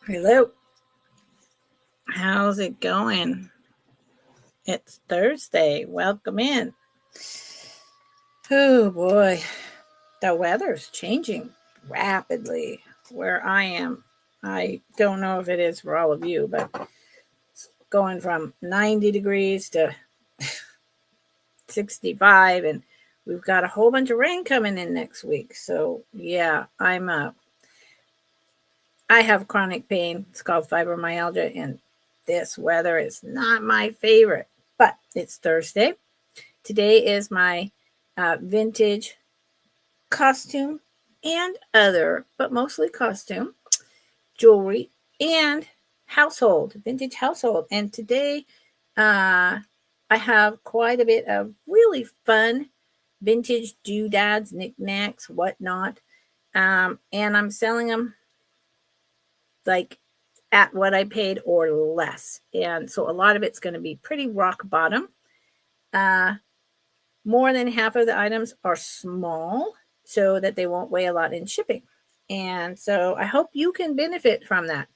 Hello. How's it going? It's Thursday. Welcome in. Oh boy, the weather's changing rapidly where I am. I don't know if it is for all of you, but it's going from 90 degrees to 65, and we've got a whole bunch of rain coming in next week. So yeah, I have chronic pain. It's called fibromyalgia, and this weather is not my favorite. But it's Thursday. Today is my vintage costume and other, but mostly costume, jewelry, and vintage household. And today I have quite a bit of really fun vintage doodads, knickknacks, whatnot. And I'm selling them like at what I paid or less. And so a lot of it's going to be pretty rock bottom. More than half of the items are small so that they won't weigh a lot in shipping. And so I hope you can benefit from that.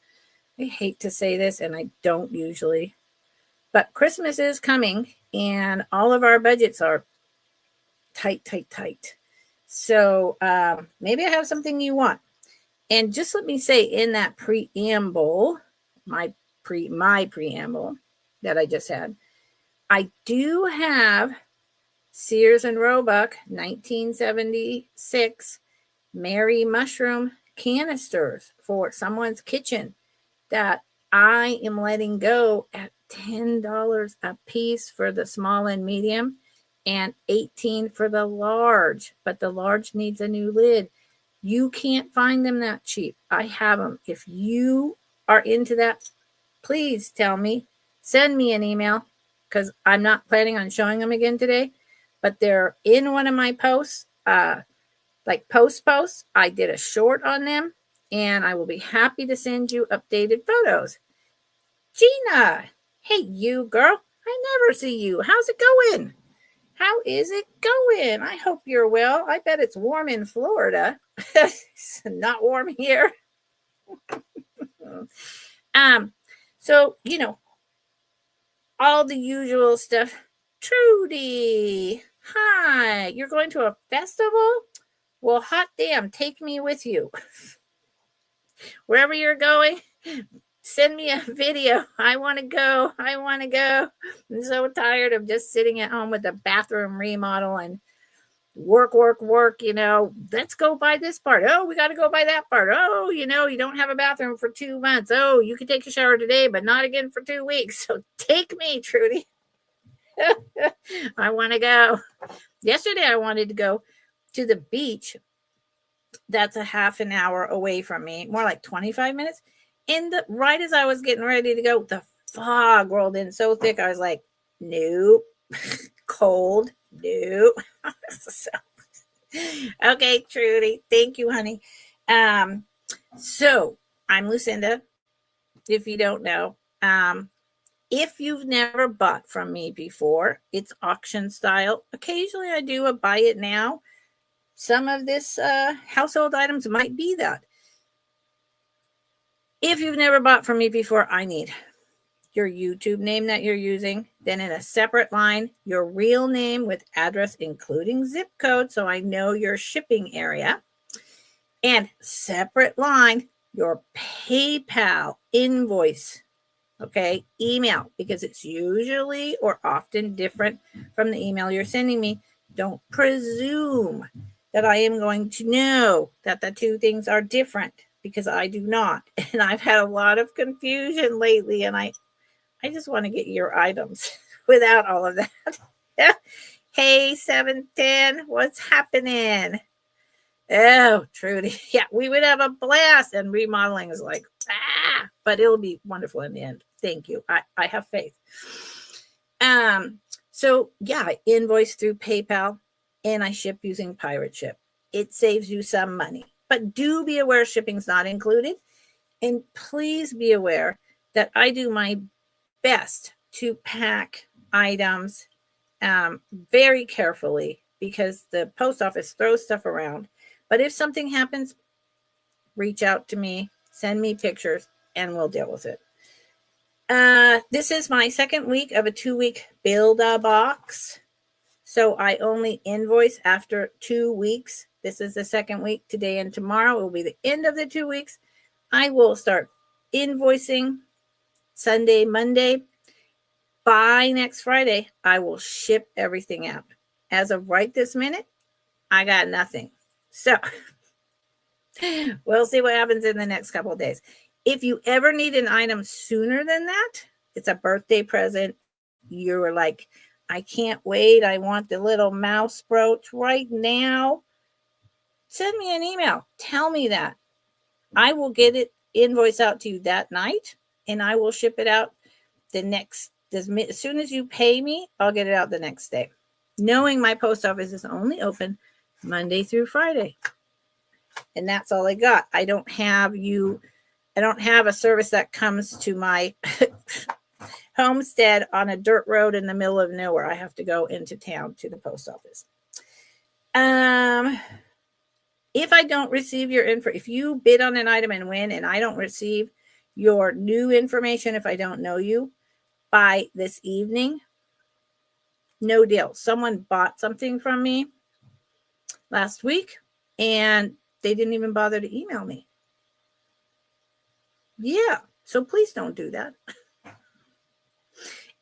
I hate to say this, and I don't usually, but Christmas is coming and all of our budgets are tight. So maybe I have something you want. And just let me say in that preamble, my preamble that I just had, I do have Sears and Roebuck 1976 Mary Mushroom canisters for someone's kitchen that I am letting go at $10 a piece for the small and medium and $18 for the large, but the large needs a new lid. You can't find them that cheap. I have them. If you are into that, please tell me. Send me an email because I'm not planning on showing them again today. But they're in one of my posts, like posts. I did a short on them, and I will be happy to send you updated photos. Gina, hey, you girl. I never see you. How's it going? How is it going? I hope you're well. I bet it's warm in Florida. It's not warm here. So, all the usual stuff. Trudy, hi. You're going to a festival? Well, hot damn, take me with you. Wherever you're going, send me a video. I want to go. I'm so tired of just sitting at home with a bathroom remodel and work. Let's go buy this part. Oh, we got to go buy that part. Oh, you don't have a bathroom for 2 months. Oh, you can take a shower today, but not again for 2 weeks. So take me, Trudy. I want to go. Yesterday, I wanted to go to the beach. That's a half an hour away from me, more like 25 minutes. And right as I was getting ready to go, the fog rolled in so thick. I was like, nope, cold, nope. Okay, Trudy, thank you, honey. So I'm Lucinda, if you don't know. If you've never bought from me before, it's auction style. Occasionally I do a buy it now. Some of this household items might be that. If you've never bought from me before, I need your YouTube name that you're using. Then in a separate line, your real name with address, including zip code, so I know your shipping area. And separate line, your PayPal invoice. Okay, email, because it's usually or often different from the email you're sending me. Don't presume that I am going to know that the two things are different, because I do not. And I've had a lot of confusion lately, and I just want to get your items without all of that. Hey, 710, what's happening? Oh, Trudy. Yeah, we would have a blast, and remodeling is like, but it'll be wonderful in the end. Thank you. I have faith. So yeah, I invoice through PayPal and I ship using Pirate Ship. It saves you some money, but do be aware shipping's not included. And please be aware that I do my best to pack items very carefully, because the post office throws stuff around. But if something happens, reach out to me, send me pictures. and we'll deal with it. This is my second week of a 2-week Build-A-Box. So I only invoice after 2 weeks. This is the second week. Today and tomorrow will be the end of the 2 weeks. I will start invoicing Sunday, Monday. By next Friday, I will ship everything out. As of right this minute, I got nothing. So we'll see what happens in the next couple of days. If you ever need an item sooner than that, it's a birthday present. You're like, I can't wait. I want the little mouse brooch right now. Send me an email. Tell me that. I will get it invoice out to you that night, and I will ship it out as soon as you pay me, I'll get it out the next day. Knowing my post office is only open Monday through Friday. And that's all I got. I don't have a service that comes to my homestead on a dirt road in the middle of nowhere. I have to go into town to the post office. If I don't receive your info, if you bid on an item and win and I don't receive your new information, if I don't know you by this evening, no deal. Someone bought something from me last week and they didn't even bother to email me. Yeah, so please don't do that.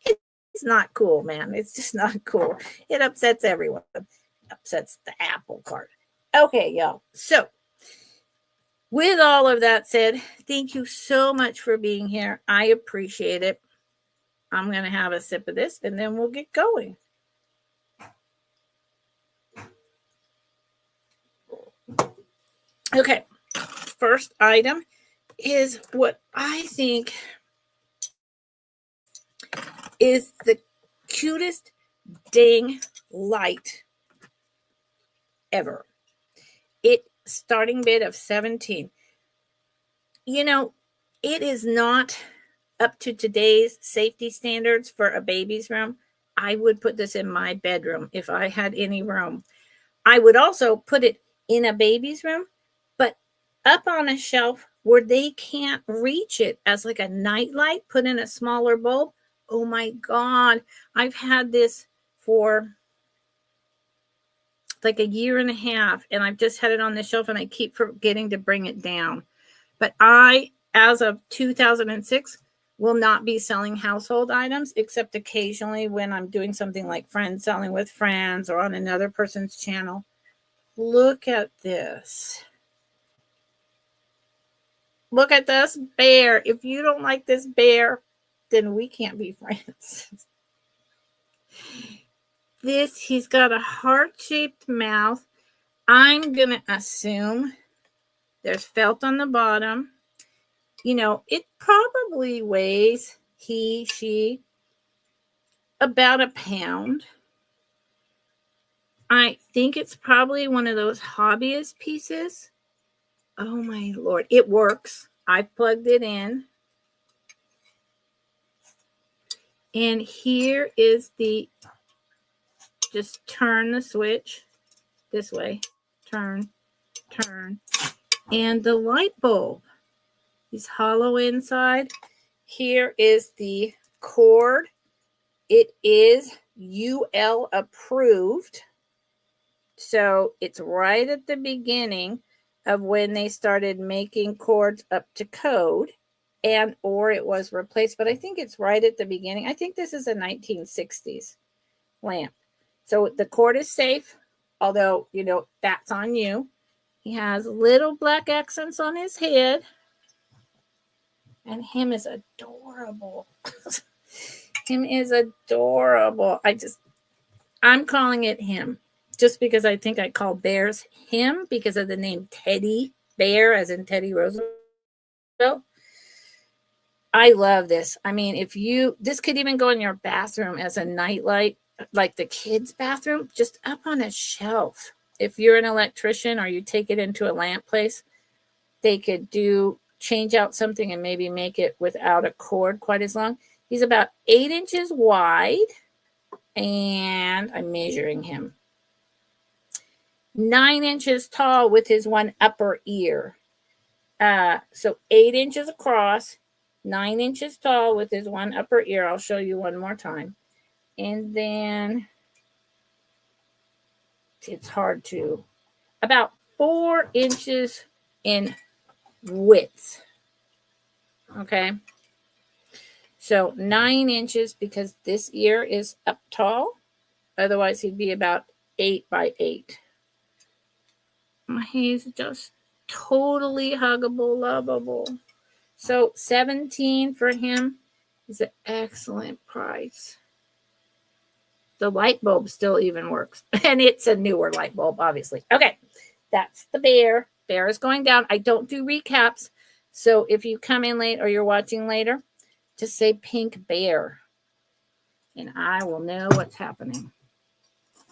It's not cool, man. It's just not cool. It upsets everyone. It upsets the apple cart. Okay, y'all. So with all of that said, thank you so much for being here. I appreciate it. I'm going to have a sip of this and then we'll get going. Okay, first item is what I think is the cutest dang light ever. It starting bid of $17. You know, it is not up to today's safety standards for a baby's room. I would put this in my bedroom if I had any room. I would also put it in a baby's room, but up on a shelf where they can't reach it as like a nightlight, put in a smaller bulb. Oh my God. I've had this for like a year and a half, and I've just had it on the shelf and I keep forgetting to bring it down. But I, as of 2006, will not be selling household items except occasionally when I'm doing something like friends selling with friends or on another person's channel. Look at this. Look at this bear. If you don't like this bear, then we can't be friends. He's got a heart-shaped mouth. I'm going to assume there's felt on the bottom. You know, it probably weighs, she, about a pound. I think it's probably one of those hobbyist pieces. Oh my Lord, it works. I plugged it in. And here is just turn the switch this way. Turn. And the light bulb is hollow inside. Here is the cord. It is UL approved. So it's right at the beginning of when they started making cords up to code, and or it was replaced, but I think it's right at the beginning. I think this is a 1960s lamp. So the cord is safe, although, you know, that's on you. He has little black accents on his head, and him is adorable. Him is adorable. I'm calling it him. Just because I think I call bears him because of the name Teddy Bear, as in Teddy Roosevelt. I love this. I mean, this could even go in your bathroom as a nightlight, like the kids' bathroom, just up on a shelf. If you're an electrician or you take it into a lamp place, they could change out something and maybe make it without a cord quite as long. He's about 8 inches wide, and I'm measuring him. 9 inches tall with his one upper ear. So 8 inches across, 9 inches tall with his one upper ear. I'll show you one more time. And then it's hard to, about 4 inches in width. Okay. So 9 inches because this ear is up tall. Otherwise, he'd be about 8 by 8. He's just totally huggable, lovable. So 17 for him is an excellent price. The light bulb still even works. And it's a newer light bulb, obviously. Okay, that's the bear. Bear is going down. I don't do recaps. So if you come in late or you're watching later, just say pink bear. And I will know what's happening.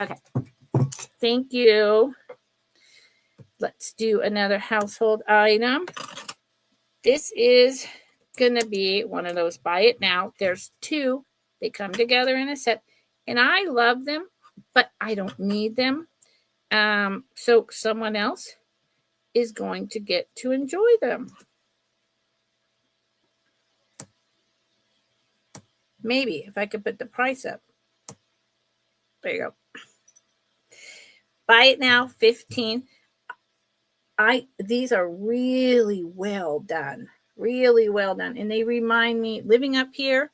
Okay. Thank you. Let's do another household item. This is going to be one of those buy it now. There's 2. They come together in a set. And I love them, but I don't need them. So someone else is going to get to enjoy them. Maybe if I could put the price up. There you go. Buy it now, 15. These are really well done. Really well done. And they remind me, living up here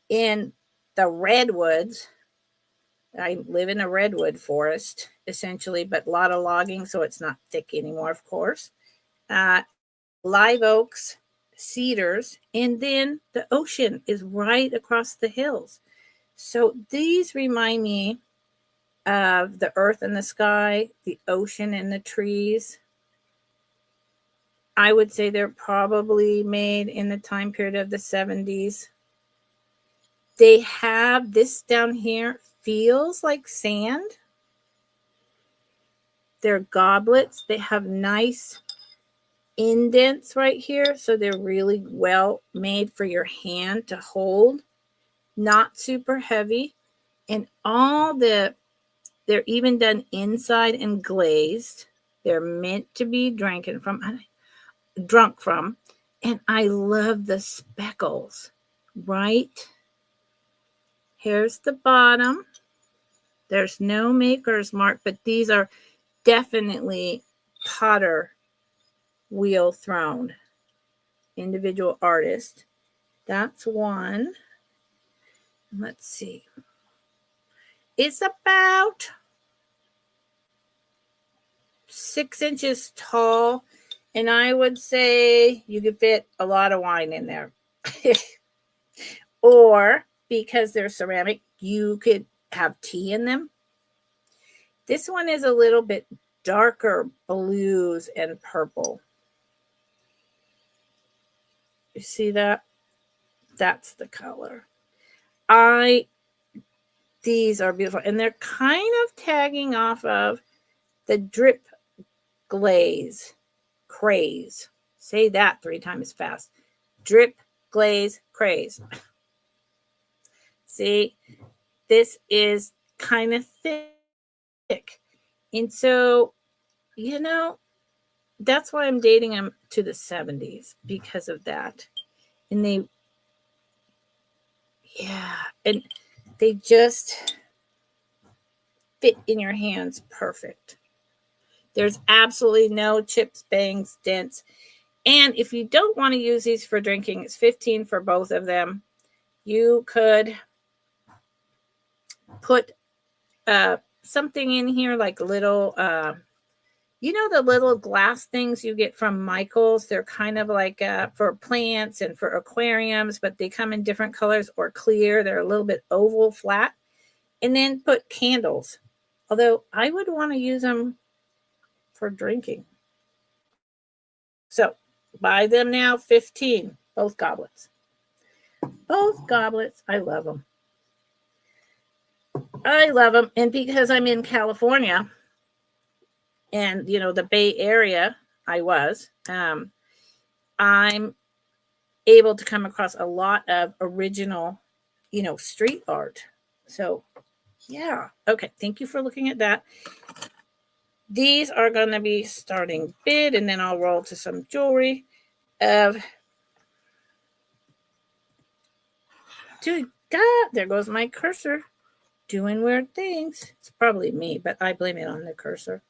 in the redwoods, I live in a redwood forest, essentially, but a lot of logging, so it's not thick anymore, of course. Live oaks, cedars, and then the ocean is right across the hills. So these remind me of the earth and the sky, the ocean and the trees. I would say they're probably made in the time period of the 70s. They have this down here, feels like sand. They're goblets. They have nice indents right here. So they're really well made for your hand to hold. Not super heavy. And they're even done inside and glazed. They're meant to be drunk from. And I love the speckles, right? Here's the bottom. There's no maker's mark, but these are definitely potter wheel thrown. Individual artist. That's one. Let's see. It's about 6 inches tall. And I would say you could fit a lot of wine in there. Or because they're ceramic, you could have tea in them. This one is a little bit darker blues and purple. You see that? That's the color. These are beautiful. And they're kind of tagging off of the drip glaze craze. Say that 3 times fast. Drip glaze craze. See, this is kind of thick. And so, that's why I'm dating them to the 70s because of that. And and they just fit in your hands perfect. There's absolutely no chips, bangs, dents. And if you don't want to use these for drinking, it's 15 for both of them. You could put something in here like little, the little glass things you get from Michael's. They're kind of like for plants and for aquariums, but they come in different colors or clear. They're a little bit oval, flat. And then put candles. Although I would want to use them for drinking. So buy them now, 15, both goblets. Both goblets. I love them. And because I'm in California and, the Bay Area, I'm able to come across a lot of original, street art. So, yeah. Okay. Thank you for looking at that. These are going to be starting bid, and then I'll roll to some jewelry. of, dude, God, there goes my cursor doing weird things. It's probably me, but I blame it on the cursor.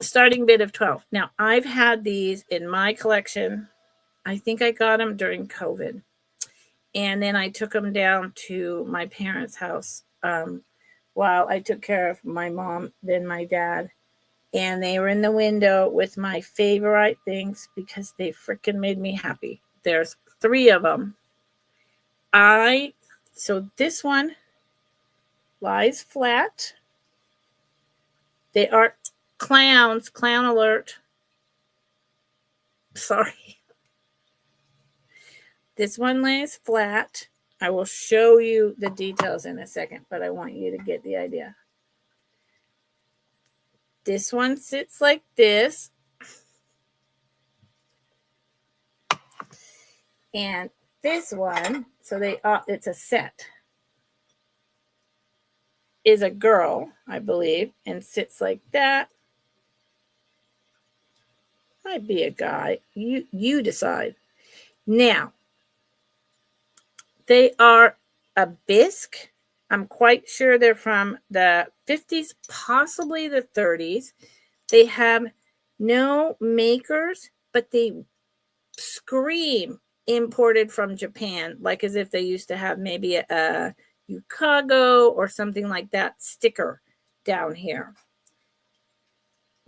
Starting bid of 12. Now, I've had these in my collection. I think I got them during COVID. And then I took them down to my parents' house while I took care of my mom, then my dad. And they were in the window with my favorite things because they freaking made me happy. There's 3 of them. So this one lies flat. They are clowns, clown alert. Sorry. This one lays flat. I will show you the details in a second, but I want you to get the idea. This one sits like this. And this one, so it's a set, is a girl, I believe, and sits like that. Might be a guy. You decide. Now, they are a bisque. I'm quite sure they're from the 50s, possibly the 30s. They have no makers, but they scream imported from Japan, like as if they used to have maybe a Yukago or something like that sticker down here.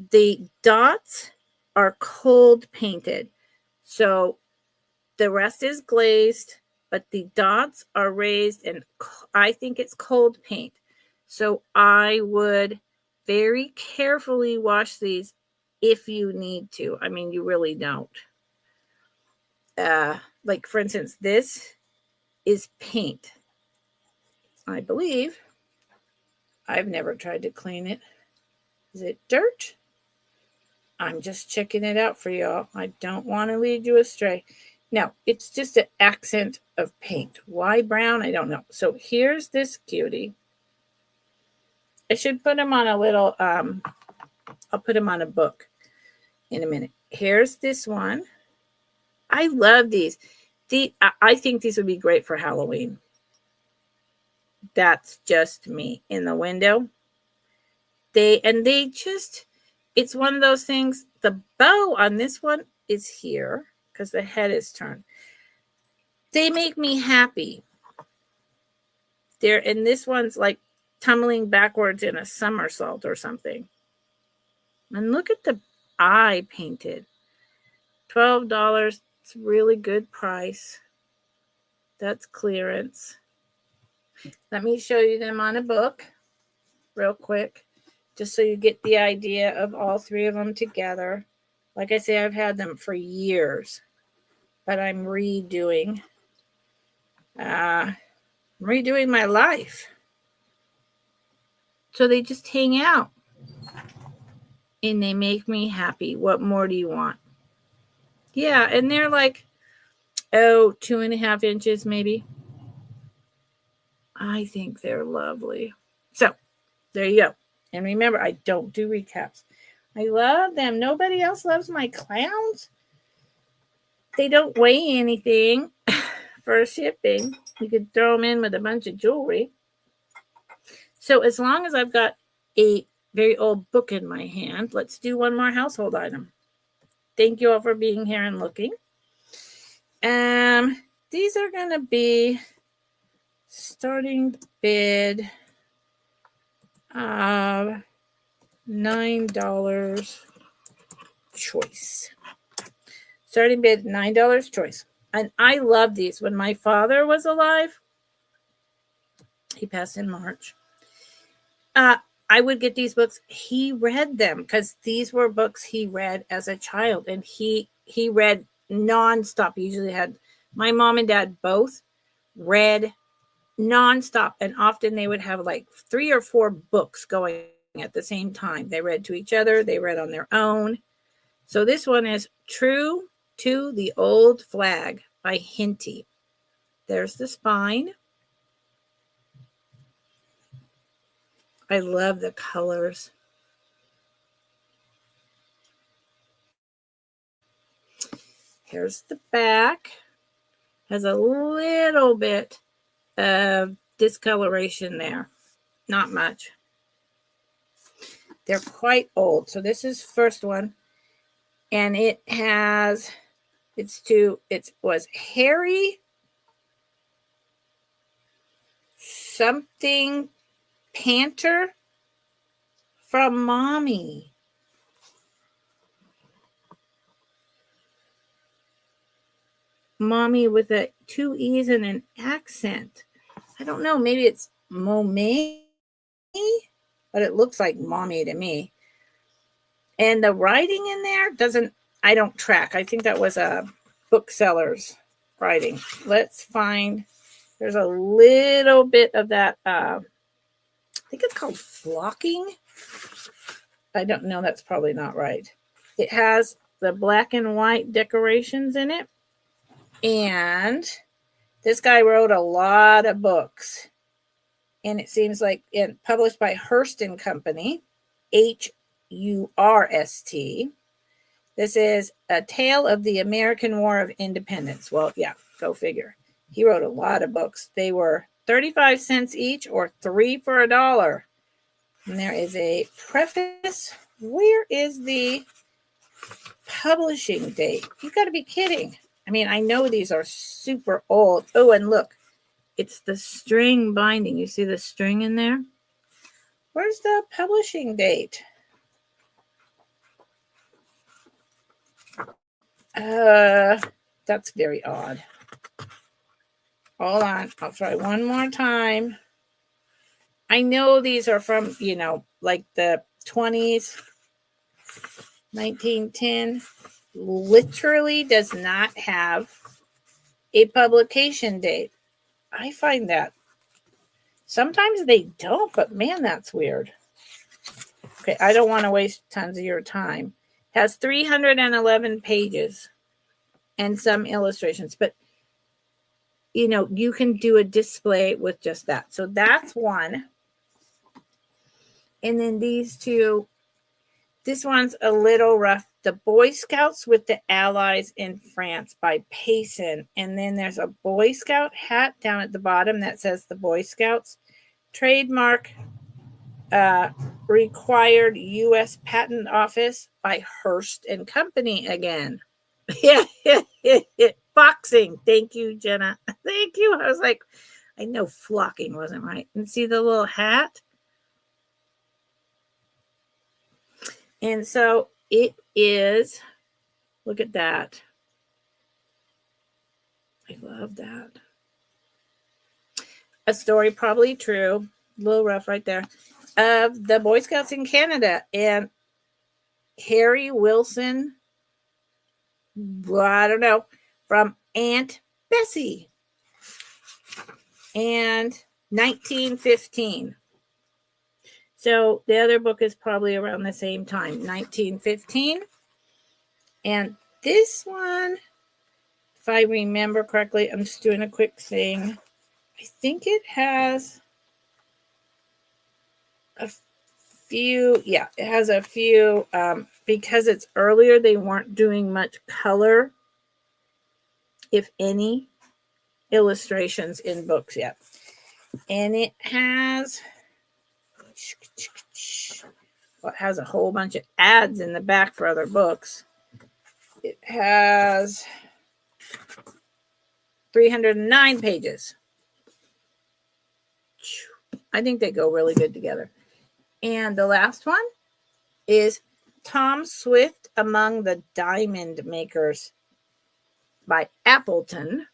The dots are cold painted. So the rest is glazed, but the dots are raised, and I think it's cold paint. So I would very carefully wash these if you need to. I mean, you really don't. Like, for instance, this is paint. I believe. I've never tried to clean it. Is it dirt? I'm just checking it out for y'all. I don't want to lead you astray. No, it's just an accent of paint. Why brown? I don't know. So here's this cutie. I should put him on a little, I'll put him on a book in a minute. Here's this one. I love these. I think these would be great for Halloween. That's just me in the window. It's one of those things. The bow on this one is here because the head is turned. They make me happy. And this one's like tumbling backwards in a somersault or something. And look at the eye painted. $12. It's a really good price. That's clearance. Let me show you them on a book real quick, just so you get the idea of all 3 of them together. Like I say, I've had them for years, but I'm redoing my life. So they just hang out and they make me happy. What more do you want? Yeah, and they're like, 2.5 inches maybe. I think they're lovely. So there you go. And remember, I don't do recaps. I love them. Nobody else loves my clowns. They don't weigh anything for shipping. You could throw them in with a bunch of jewelry. So as long as I've got a very old book in my hand, let's do one more household item. Thank you all for being here and looking. These are going to be starting bid of $9 choice. Starting bid $9 choice. And I love these. When my father was alive, he passed in March. I would get these books. He read them because these were books he read as a child, and he read nonstop. He usually had my mom and dad both read nonstop, and often they would have like 3 or 4 books going at the same time. They read to each other. They read on their own. So this one is True to the Old Flag by Hinty. There's the spine. I love the colors. Here's the back. Has a little bit of discoloration there. Not much. They're quite old. So this is first one. And it was Harry something Panter from Mommy. Mommy with a 2 E's and an accent. I don't know. Maybe it's Mommy, but it looks like Mommy to me. And the writing in there I don't track. I think that was a bookseller's writing. Let's find, there's a little bit of that, I think it's called flocking. I don't know. That's probably not right. It has the black and white decorations in it. And this guy wrote a lot of books. And it seems like published by Hearst and Company, Hurst. This is A Tale of the American War of Independence. Well, yeah, go figure. He wrote a lot of books. They were 35 cents each or 3 for $1. And there is a preface. Where is the publishing date? You got to be kidding. I mean, I know these are super old. Oh, and look, it's the string binding. You see the string in there? Where's the publishing date? That's very odd. Hold on. I'll try one more time. I know these are from, like the 20s, 1910. Literally does not have a publication date. I find that. Sometimes they don't, but man, that's weird. Okay, I don't want to waste tons of your time. Has 311 pages and some illustrations, but you can do a display with just that. So that's one. And then these two, this one's a little rough. The Boy Scouts with the Allies in France by Payson. And then there's a Boy Scout hat down at the bottom that says the Boy Scouts. Trademark required U.S. Patent Office by Hearst and Company again. Yeah. Boxing. Thank you, Jenna. Thank you. I was like, I know flocking wasn't right. And see the little hat? And so it is, look at that. I love that. A story probably true, a little rough right there, of the Boy Scouts in Canada. And Harry Wilson, I don't know, from Aunt Bessie. And 1915. So the other book is probably around the same time, 1915. And this one, if I remember correctly, I'm just doing a quick thing. I think it has a few, it has a few, because it's earlier, they weren't doing much color, if any, illustrations in books yet. And it has a whole bunch of ads in the back for other books. It has 309 pages. I think they go really good together. And the last one is Tom Swift Among the Diamond Makers by Appleton.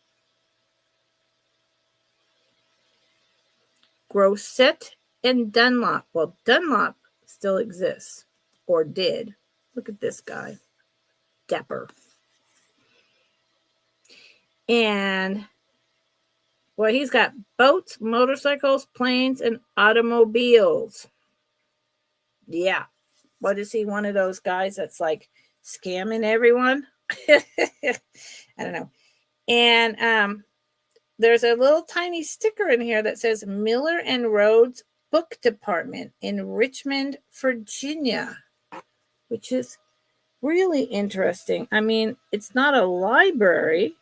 Grosset and Dunlop. Well, Dunlop still exists, or did. Look at this guy. Dapper. And, well, he's got boats, motorcycles, planes, and automobiles. Yeah. What is he, one of those guys that's like scamming everyone? I don't know. And there's a little tiny sticker in here that says Miller and Rhodes Book Department in Richmond, Virginia, which is Really interesting. I mean, it's not a library.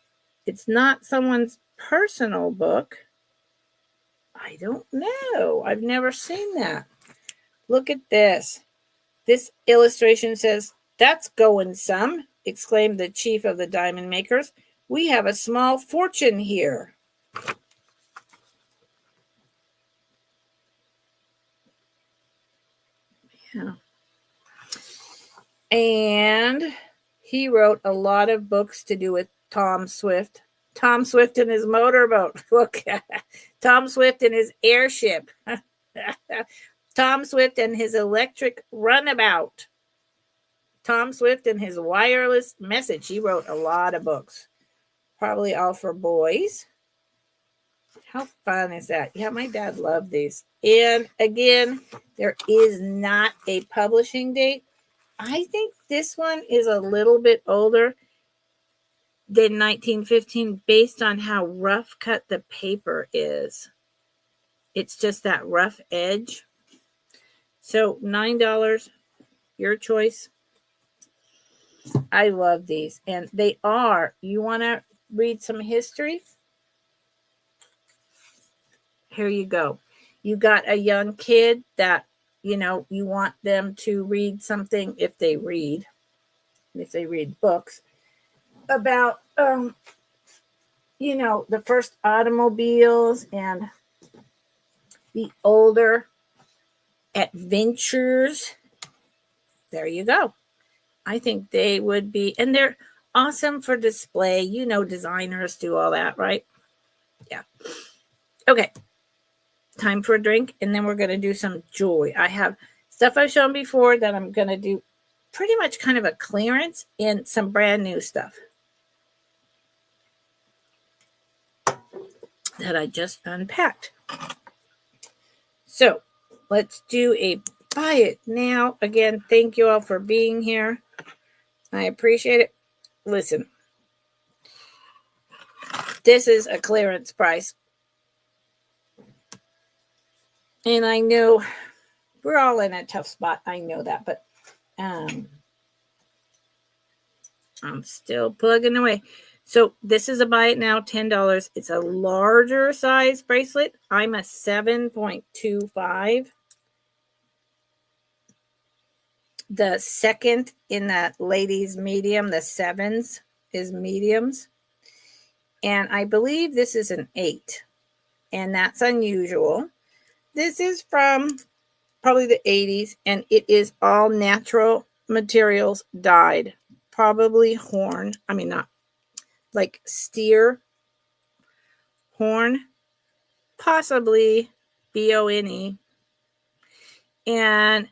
It's not someone's personal book. I don't know. I've never seen that. Look at this. This illustration says, "That's going some," exclaimed the chief of the diamond makers. "We have a small fortune here." Yeah. And he wrote a lot of books to do with Tom Swift. Tom Swift and his motorboat. Look, Tom Swift and his airship. Tom Swift and his electric runabout. Tom Swift and his wireless message. He wrote a lot of books, probably all for boys. How fun is that? Yeah, my dad loved these. And again, there is not a publishing date. I think this one is a little bit older than 1915 based on how rough cut the paper is. It's just that rough edge. So $9, your choice. I love these. And they are, you want to read some history? Here you go. You got a young kid that, you want them to read something if they read books about, the first automobiles and the older adventures. There you go. I think they would be, and they're awesome for display. Designers do all that, right? Yeah. Okay. Time for a drink, and then we're going to do some jewelry. I have stuff I've shown before that I'm going to do pretty much kind of a clearance and some brand new stuff that I just unpacked. So let's do a buy it now. Again, thank you all for being here. I appreciate it. Listen, this is a clearance price. And I know we're all in a tough spot. I know that, but I'm still plugging away. So this is a buy it now, $10. It's a larger size bracelet. I'm a 7.25. The second in that ladies medium, the sevens is mediums. And I believe this is an 8. And that's unusual. This is from probably the 80s, and it is all natural materials dyed. Probably horn. I mean, not like steer horn. Possibly bone. And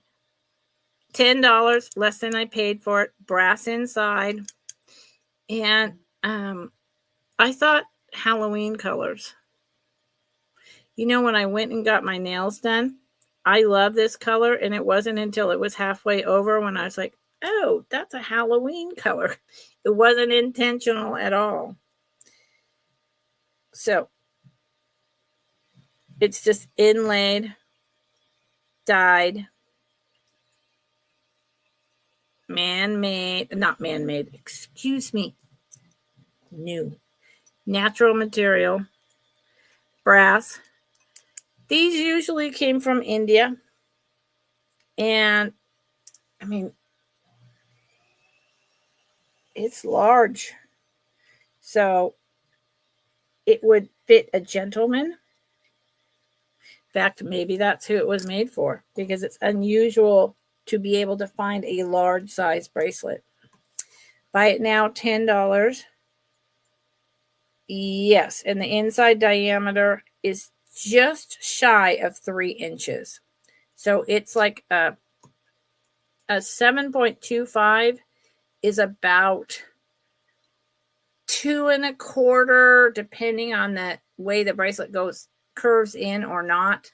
$10 less than I paid for it. Brass inside. And I thought Halloween colors. When I went and got my nails done, I love this color, and it wasn't until it was halfway over when I was like, oh, that's a Halloween color. It wasn't intentional at all. So it's just inlaid, dyed, not man-made, excuse me, new, natural material, brass. These usually came from India. And I mean, it's large. So it would fit a gentleman. In fact, maybe that's who it was made for, because it's unusual to be able to find a large size bracelet. Buy it now, $10. Yes, and the inside diameter is just shy of 3 inches. So it's like a 7.25 is about 2 1/4, depending on the way the bracelet curves in or not.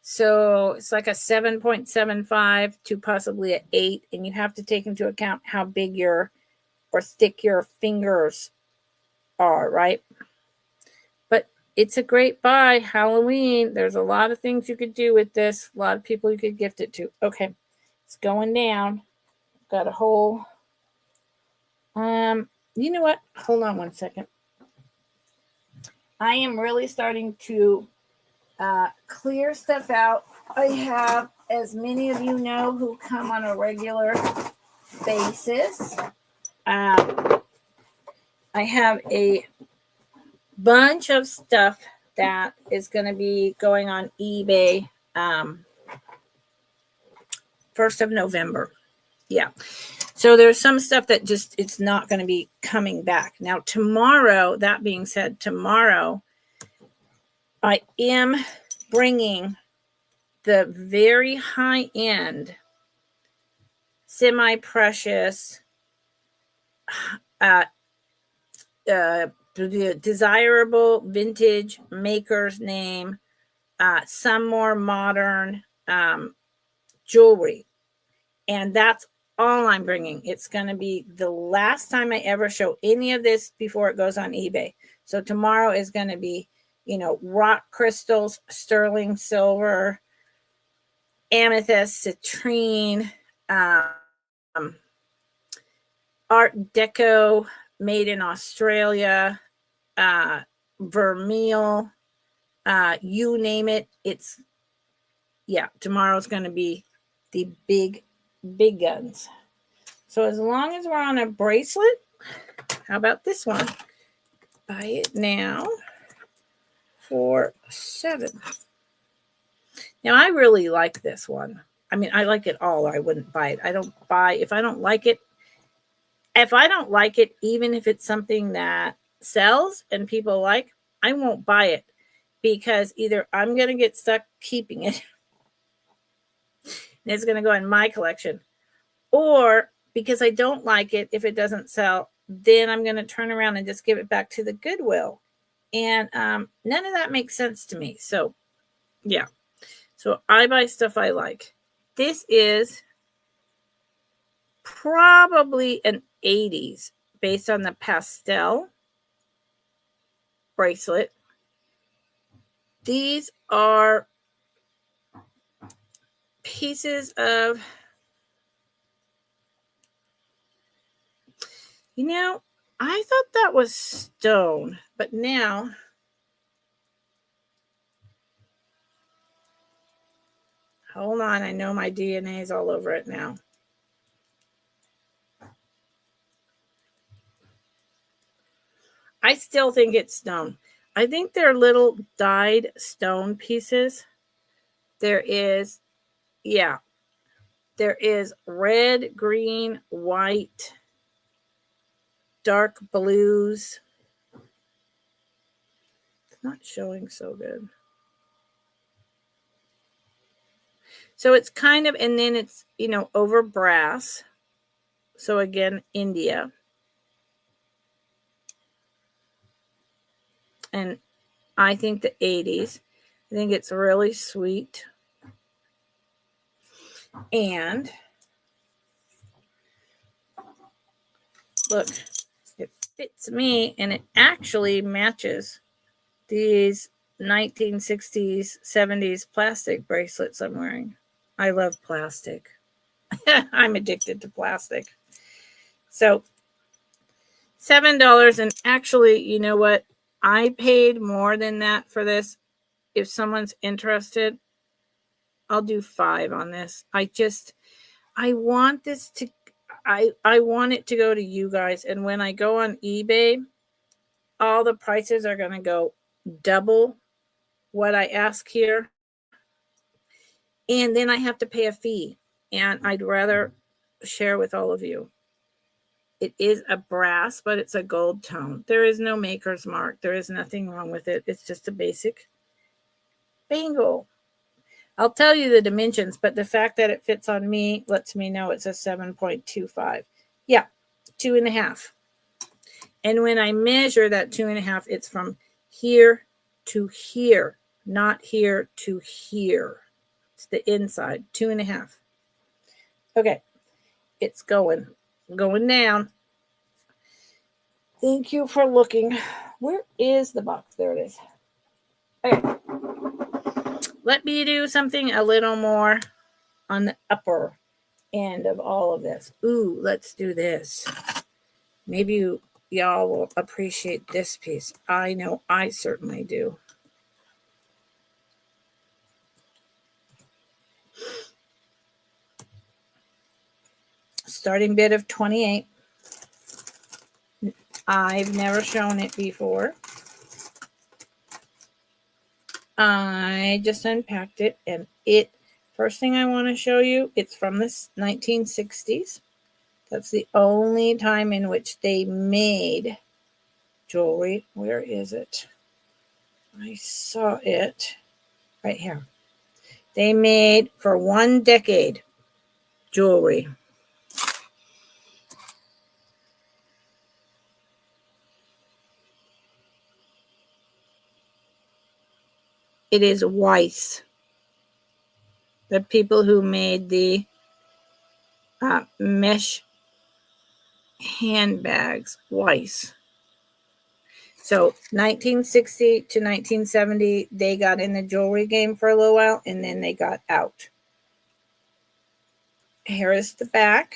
So it's like a 7.75 to possibly an 8, and you have to take into account how big or thick your fingers are, right? But it's a great buy. Halloween, there's a lot of things you could do with this. A lot of people you could gift it to. Okay, it's going down. Got a whole You know what? Hold on one second. I am really starting to clear stuff out. I have, as many of you know who come on a regular basis, I have a bunch of stuff that is going to be going on eBay 1st of November. Yeah. So there's some stuff that just, it's not going to be coming back. Now, tomorrow, that being said, tomorrow, I am bringing the very high-end, semi-precious, desirable vintage maker's name, some more modern jewelry. And that's all I'm bringing. It's going to be the last time I ever show any of this before it goes on eBay. So tomorrow is going to be, rock crystals, sterling silver, amethyst, citrine, Art Deco made in Australia, vermeil, you name it. Tomorrow's going to be the big guns. So as long as we're on a bracelet, how about this one? Buy it now for $7. Now I really like this one. I mean, I like it all, or I wouldn't buy it. I don't buy if I don't like it. If I don't like it, even if it's something that sells and people like, I won't buy it, because either I'm going to get stuck keeping it and it's going to go in my collection, or because I don't like it, if it doesn't sell, then I'm going to turn around and just give it back to the Goodwill. And none of that makes sense to me. So, yeah. So I buy stuff I like. This is probably an 80s based on the pastel bracelet. These are pieces of, I thought that was stone, but now hold on, I know my DNA is all over it now. I still think it's stone. I think they're little dyed stone pieces. There is red, green, white, dark blues. It's not showing so good. So it's kind of, and then it's, over brass. So again, India. And I think the 80s. I think it's really sweet. And look, it fits me, and it actually matches these 1960s, 70s plastic bracelets I'm wearing. I love plastic. I'm addicted to plastic. So $7. And actually, you know what? I paid more than that for this. If someone's interested, I'll do $5 on this. I want this to, I want it to go to you guys. And when I go on eBay, all the prices are going to go double what I ask here. And then I have to pay a fee. And I'd rather share with all of you. It is a brass, but it's a gold tone. There is no maker's mark. There is nothing wrong with it. It's just a basic bangle. I'll tell you the dimensions, but the fact that it fits on me lets me know it's a 7.25. Yeah, 2.5. And when I measure that 2.5, it's from here to here, not here to here. It's the inside, 2.5. Okay, it's going down. Thank you for looking. Where is the box? There it is. Okay. Let me do something a little more on the upper end of all of this. Ooh, let's do this. Maybe y'all will appreciate this piece. I know I certainly do. Starting bid of 28. I've never shown it before. I just unpacked it, and first thing I want to show you, it's from the 1960s. That's the only time in which they made jewelry. Where is it? I saw it right here. They made for 1 decade jewelry. It is Weiss. The people who made the mesh handbags, Weiss. So 1960 to 1970, they got in the jewelry game for a little while, and then they got out. Here is the back.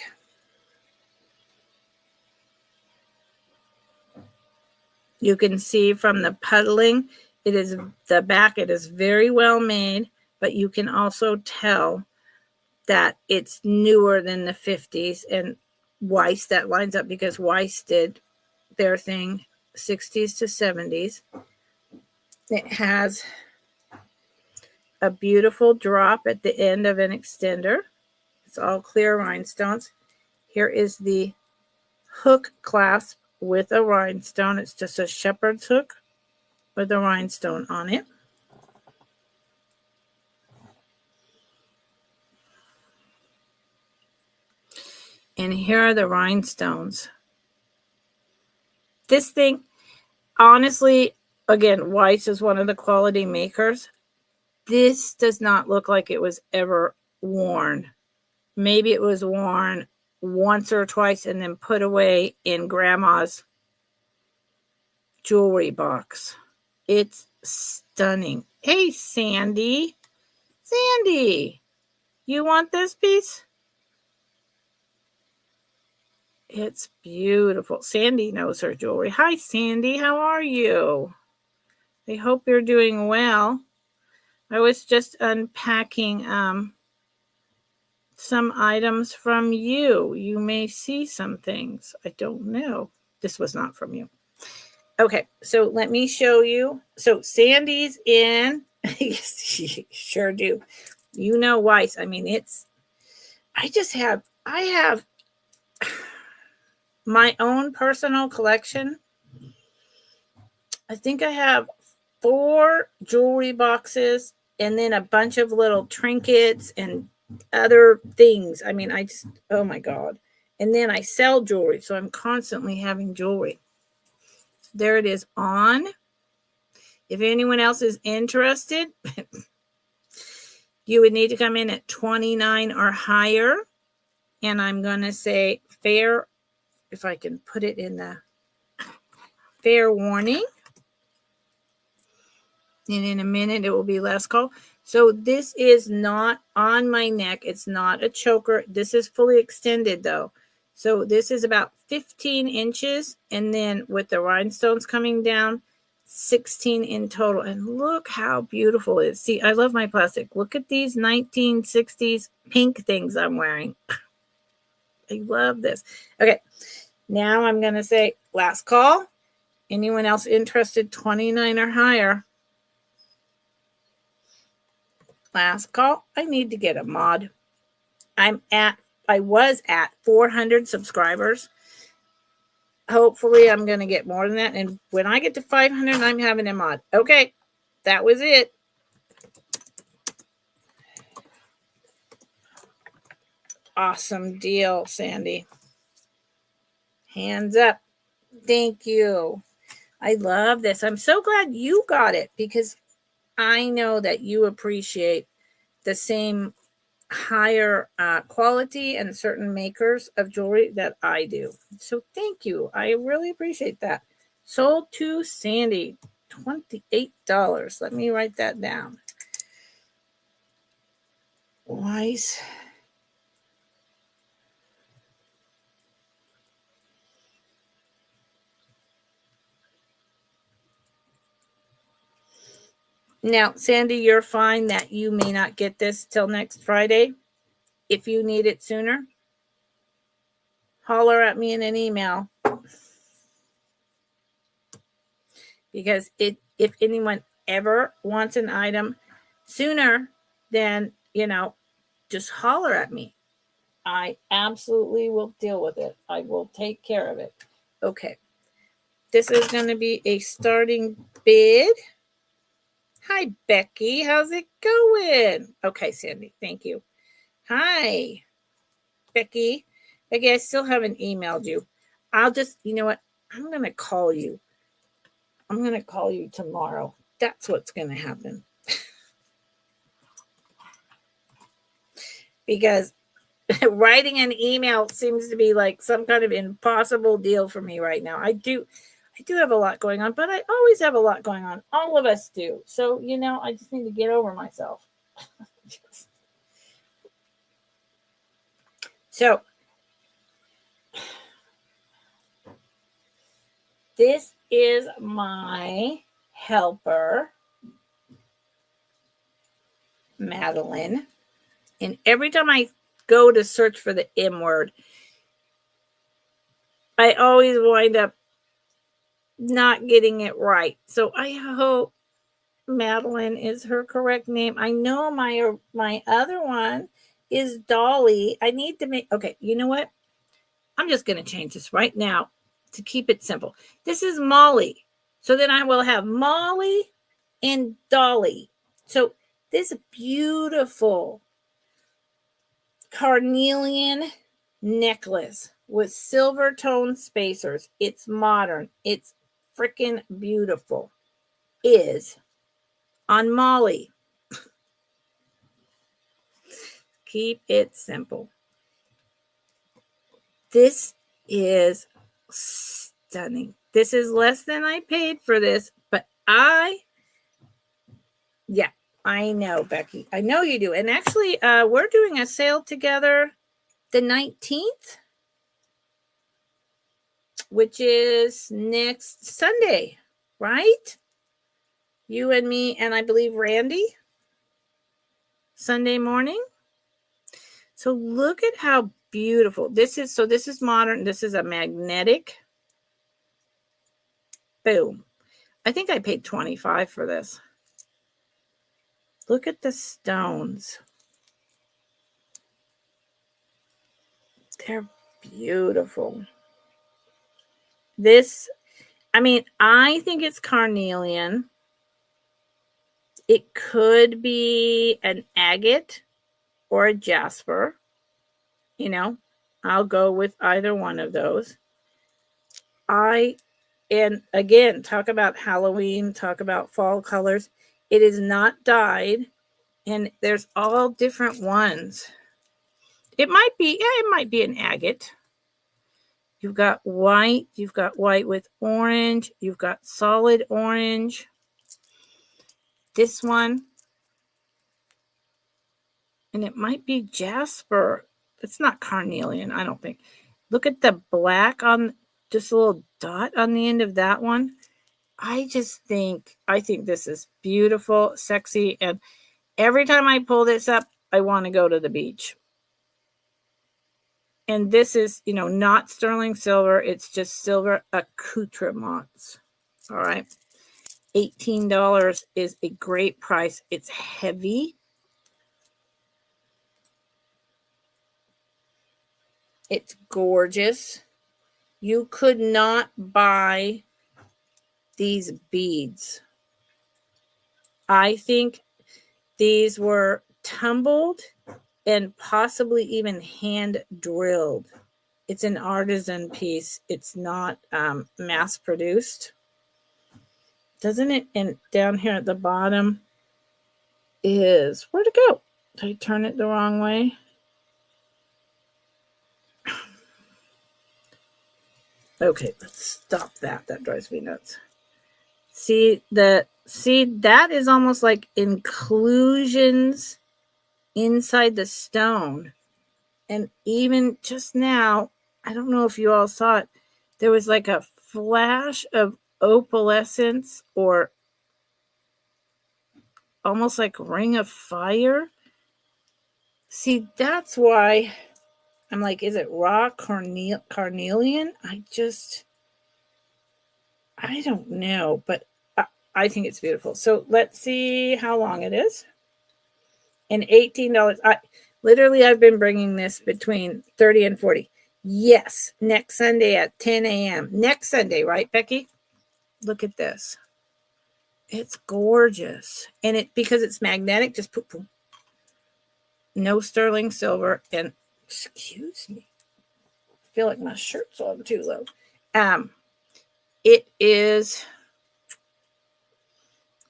You can see from the puddling, it is very well made, but you can also tell that it's newer than the 50s. And Weiss, that lines up because Weiss did their thing 60s to 70s. It has a beautiful drop at the end of an extender. It's all clear rhinestones. Here is the hook clasp with a rhinestone. It's just a shepherd's hook with a rhinestone on it. And here are the rhinestones. This thing, honestly, again, Weiss is one of the quality makers. This does not look like it was ever worn. Maybe it was worn once or twice and then put away in grandma's jewelry box. It's stunning. Hey, Sandy. Sandy, you want this piece? It's beautiful. Sandy knows her jewelry. Hi, Sandy. How are you? I hope you're doing well. I was just unpacking some items from you. You may see some things. I don't know. This was not from you. Okay, so let me show you. So Sandy's in. Yes, you sure do. You know Weiss. I mean, I have my own personal collection. I think I have 4 jewelry boxes and then a bunch of little trinkets and other things. I mean, oh my God. And then I sell jewelry, so I'm constantly having jewelry. There it is on. If anyone else is interested, you would need to come in at 29 or higher. And I'm going to say fair, if I can put it in the fair warning. And in a minute, it will be last call. So this is not on my neck. It's not a choker. This is fully extended, though. So this is about 15 inches. And then with the rhinestones coming down, 16 in total. And look how beautiful it is. See, I love my plastic. Look at these 1960s pink things I'm wearing. I love this. Okay, now I'm going to say last call. Anyone else interested, 29 or higher? Last call. I need to get a mod. I was at 400 subscribers. Hopefully I'm going to get more than that. And when I get to 500, I'm having a mod. Okay, that was it. Awesome deal, Sandy. Hands up. Thank you. I love this. I'm so glad you got it because I know that you appreciate the same higher quality and certain makers of jewelry that I do. So thank you. I really appreciate that. Sold to Sandy, $28. Let me write that down. Weiss. Now, Sandy, you're fine that you may not get this till next Friday. If you need it sooner, holler at me in an email. Because if anyone ever wants an item sooner, then, just holler at me. I absolutely will deal with it. I will take care of it. Okay. This is going to be a starting bid. Hi, Becky. How's it going? Okay, Sandy. Thank you. Hi, Becky. Becky, I still haven't emailed you. I'll just, you know what? I'm going to call you. I'm going to call you tomorrow. That's what's going to happen. Because writing an email seems to be like some kind of impossible deal for me right now. I do have a lot going on, but I always have a lot going on. All of us do. So, I just need to get over myself. So, this is my helper, Madeline. And every time I go to search for the M word, I always wind up not getting it right. So I hope Madeline is her correct name. I know my other one is Dolly. I need to make, okay, you know what? I'm just going to change this right now to keep it simple. This is Molly. So then I will have Molly and Dolly. So this beautiful carnelian necklace with silver tone spacers. It's modern. It's freaking beautiful. Is on Molly. Keep it simple. This is stunning. This is less than I paid for this, but I know, Becky. I know you do. And actually, we're doing a sale together the 19th, which is next Sunday, right? You and me, and I believe Randy, Sunday morning. So look at how beautiful this is. So this is modern. This is a magnetic. Boom. I think I paid $25 for this. Look at the stones. They're beautiful. This, I think it's carnelian. It could be an agate or a jasper. I'll go with either one of those. And again, talk about Halloween, talk about fall colors. It is not dyed, and there's all different ones. It might be an agate. You've got white with orange, you've got solid orange. This one, and it might be jasper. It's not carnelian, I don't think. Look at the black on just a little dot on the end of that one. I think this is beautiful, sexy, and every time I pull this up, I want to go to the beach. And this is, not sterling silver. It's just silver accoutrements. All right. $18 is a great price. It's heavy. It's gorgeous. You could not buy these beads. I think these were tumbled and possibly even hand drilled. It's an artisan piece. It's not mass produced. Doesn't it? And down here at the bottom is, where'd it go? Did I turn it the wrong way? Okay, let's stop that. That drives me nuts. See, that is almost like inclusions inside the stone. And even just now, I don't know if you all saw it, there was like a flash of opalescence or almost like Ring of Fire. See, that's why I'm like, is it raw carnelian? I don't know, but I think it's beautiful. So let's see how long it is. And $18. I've been bringing this between 30 and 40. Yes, next Sunday at 10 a.m. Next Sunday, right, Becky? Look at this. It's gorgeous. And because it's magnetic, just poof, poof. No sterling silver. And excuse me, I feel like my shirt's on too low. It is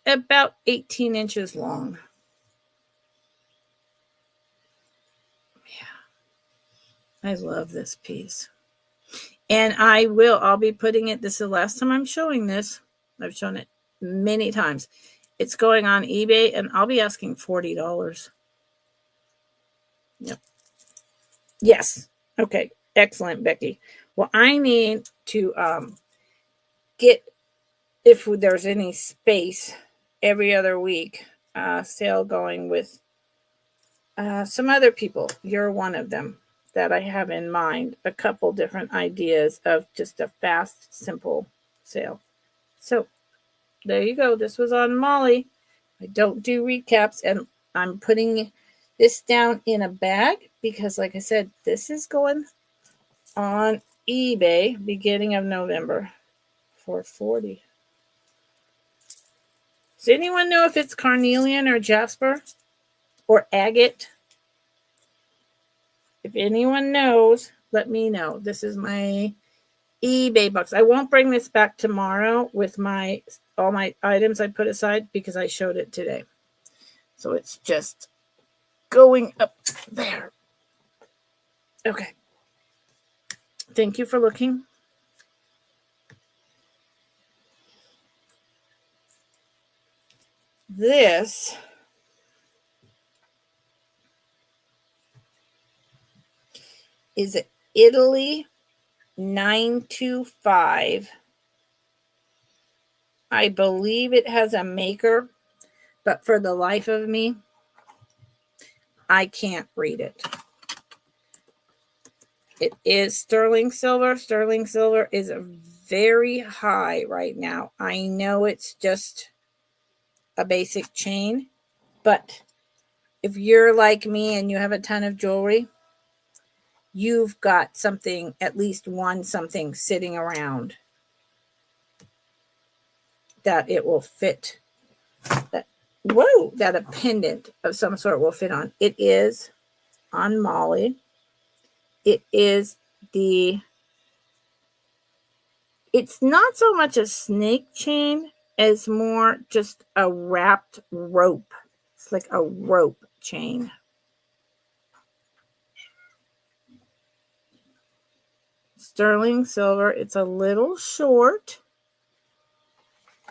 about 18 inches long. Yeah, I love this piece. And I'll be putting it, this is the last time I'm showing this. I've shown it many times. It's going on eBay, and I'll be asking $40. Yep. Yes. Okay. Excellent, Becky. Well, I need to get, if there's any space, every other week sale going with some other people. You're one of them that I have in mind. A couple different ideas of just a fast, simple sale. So there you go. This was on Molly. I don't do recaps, and I'm putting this down in a bag because, like I said, this is going on eBay beginning of November for $40. Does anyone know if it's carnelian or jasper or agate? If anyone knows, let me know. This is my eBay box. I won't bring this back tomorrow with all my items I put aside because I showed it today. So it's just going up there. Okay. Thank you for looking. This is Italy 925. I believe it has a maker, but for the life of me, I can't read it. It is sterling silver. Sterling silver is very high right now. I know it's just a basic chain, but if you're like me and you have a ton of jewelry, you've got something, at least one something sitting around that it will fit. That a pendant of some sort will fit on. It is on Molly. It is it's not so much a snake chain as more just a wrapped rope. It's like a rope chain. Sterling silver. It's a little short.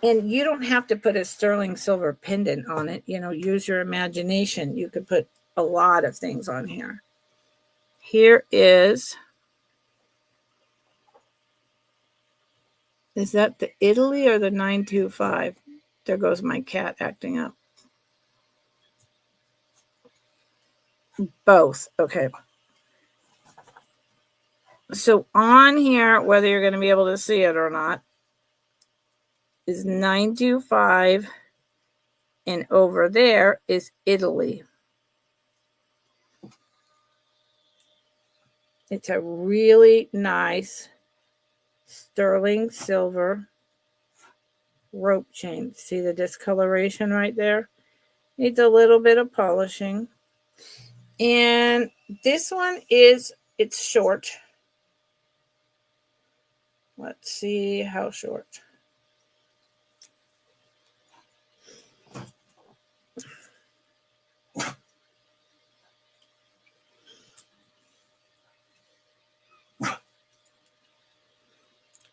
And you don't have to put a sterling silver pendant on it. Use your imagination. You could put a lot of things on here. Here is that the Italy or the 925? There goes my cat acting up. Both. Okay. So on here, whether you're going to be able to see it or not, is 925, and over there is Italy. It's a really nice sterling silver rope chain. See the discoloration right there? Needs a little bit of polishing. And this one it's short. Let's see how short.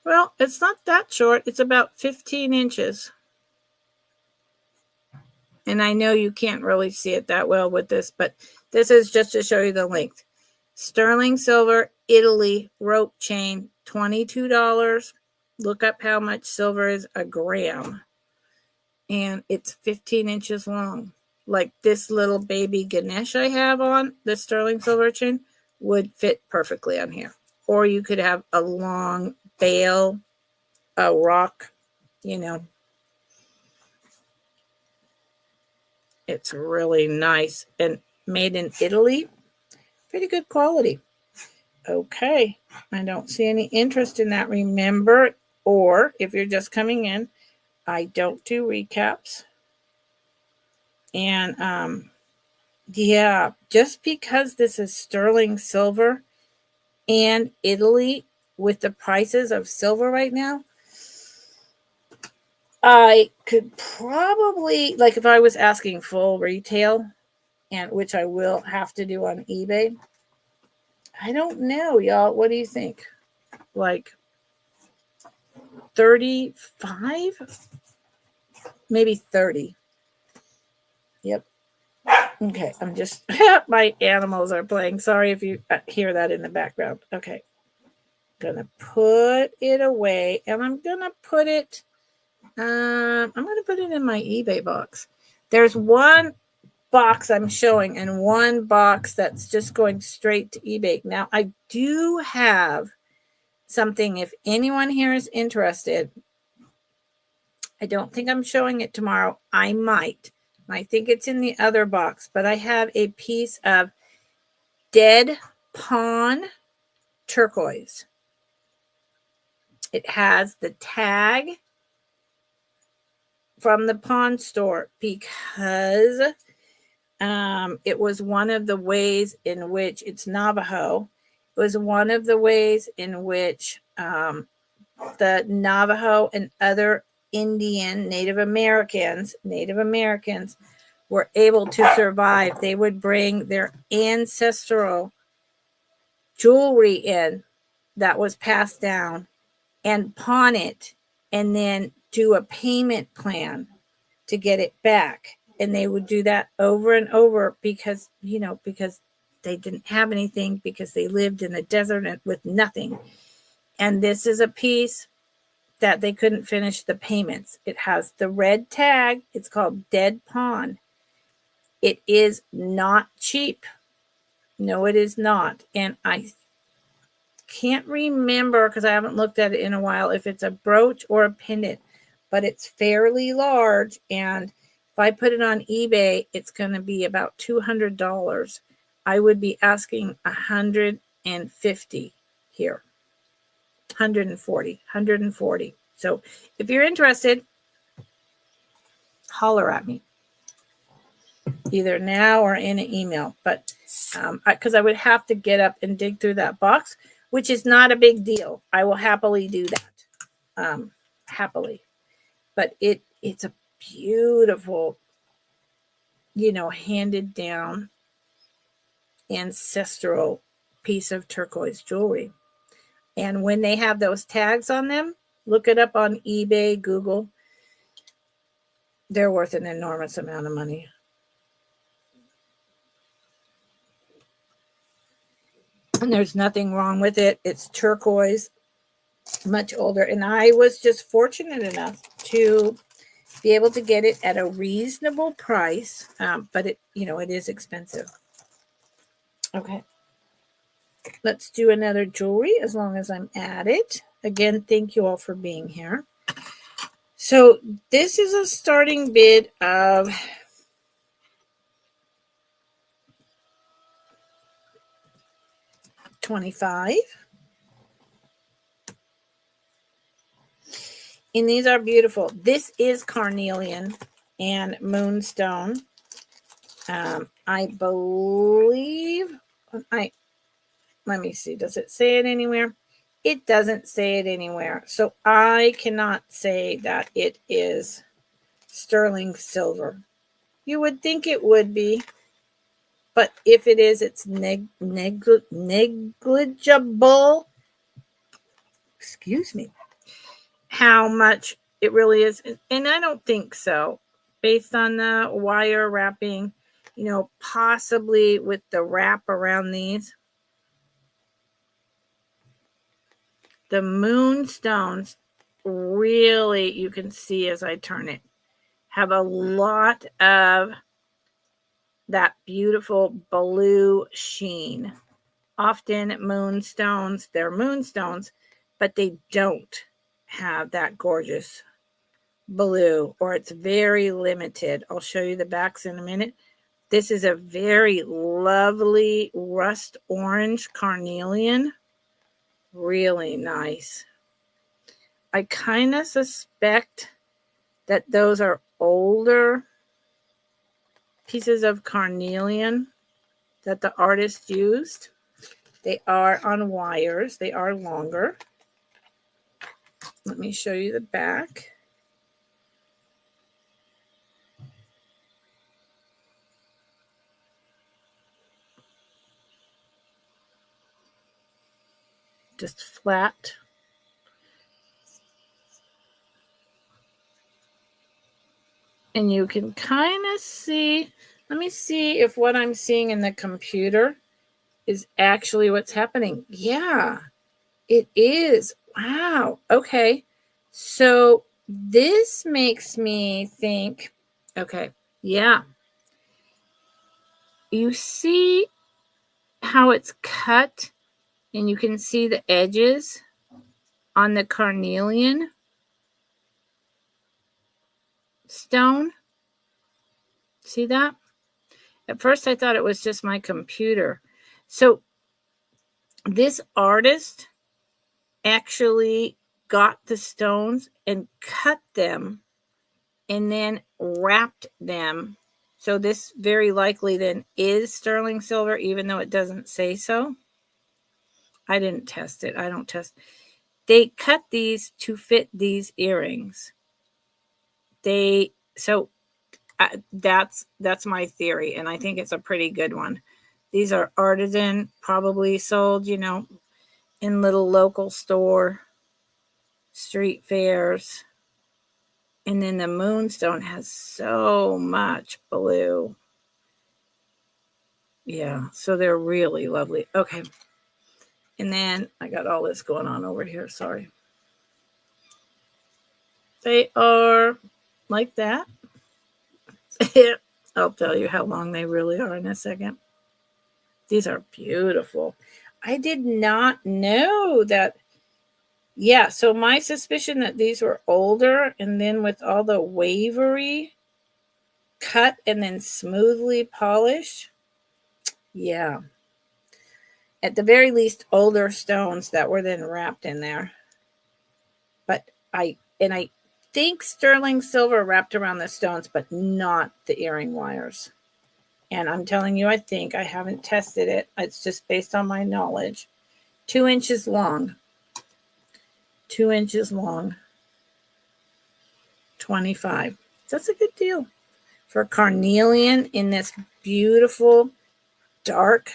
Well, it's not that short. It's about 15 inches. And I know you can't really see it that well with this, but this is just to show you the length. Sterling silver, Italy, rope chain, $22. Look up how much silver is a gram. and it's 15 inches long. Like this little baby Ganesh I have on, the sterling silver chain, would fit perfectly on here. Or you could have a long bale, a rock, you know. It's really nice and made in Italy. Pretty good quality. Okay, I don't see any interest in that. Remember, or if you're just coming in, I don't do recaps. And yeah, just because this is sterling silver and Italy with the prices of silver right now, I could probably, like if I was asking full retail, and which I will have to do on eBay, I don't know, y'all. What do you think? Like 35? Maybe 30. Yep. Okay, I'm just, my animals are playing. Sorry if you hear that in the background. Okay. Gonna put it away, and I'm gonna put it in my eBay box. There's one box I'm showing and one box that's just going straight to eBay. Now I do have something, if anyone here is interested. I don't think I'm showing it tomorrow. I might. I think it's in the other box, but I have a piece of dead pawn turquoise. It has the tag from the pawn store because it was one of the ways in which it's Navajo. It was one of the ways in which the Navajo and other Indian Native Americans were able to survive. They would bring their ancestral jewelry in that was passed down and pawn it and then do a payment plan to get it back. And they would do that over and over because they didn't have anything, because they lived in the desert with nothing. And this is a piece that they couldn't finish the payments. It has the red tag. It's called Dead Pawn. It is not cheap. No, it is not. And I can't remember, because I haven't looked at it in a while, if it's a brooch or a pendant, but it's fairly large. And if I put it on eBay, it's going to be about $200. I would be asking $150 here. 140. So if you're interested, holler at me either now or in an email. But because I would have to get up and dig through that box, which is not a big deal. I will happily do that. Happily. But it's a beautiful, handed down ancestral piece of turquoise jewelry. And when they have those tags on them, look it up on eBay, Google. They're worth an enormous amount of money. And there's nothing wrong with it. It's turquoise, much older. And I was just fortunate enough to be able to get it at a reasonable price. But it is expensive. Okay. Let's do another jewelry as long as I'm at it. Again, thank you all for being here. So this is a starting bid of $25. And these are beautiful. This is carnelian and moonstone. I believe, let me see, does it say it anywhere? It doesn't say it anywhere. So I cannot say that it is sterling silver. You would think it would be, but if it is, it's negligible. Excuse me. How much it really is. And I don't think so. Based on the wire wrapping, possibly with the wrap around these. The moonstones, really, you can see as I turn it, have a lot of that beautiful blue sheen. Often moonstones, they're moonstones, but they don't have that gorgeous blue, or it's very limited. I'll show you the backs in a minute. This is a very lovely rust orange carnelian. Really nice. I kind of suspect that those are older pieces of carnelian that the artist used. They are on wires. They are longer. Let me show you the back. Just flat. And you can kind of see, let me see if what I'm seeing in the computer is actually what's happening. Yeah, it is. Wow. Okay. So this makes me think, okay, yeah. You see how it's cut, and you can see the edges on the carnelian stone. See that? At first I thought it was just my computer. So this artist actually got the stones and cut them and then wrapped them. So this very likely then is sterling silver, even though it doesn't say so. I didn't test it. I don't test. They cut these to fit these earrings. That's my theory, and I think it's a pretty good one. These are artisan, probably sold, in little local store, street fairs. And then the moonstone has so much blue. Yeah, so they're really lovely. Okay. And then I got all this going on over here. Sorry. They are like that. I'll tell you how long they really are in a second. These are beautiful. I did not know that. Yeah, so my suspicion that these were older, and then with all the wavery cut and then smoothly polished. Yeah. At the very least, older stones that were then wrapped in there. But I think sterling silver wrapped around the stones, but not the earring wires. And I'm telling you, I haven't tested it. It's just based on my knowledge. 2 inches long. 2 inches long. 25. That's a good deal. For carnelian in this beautiful dark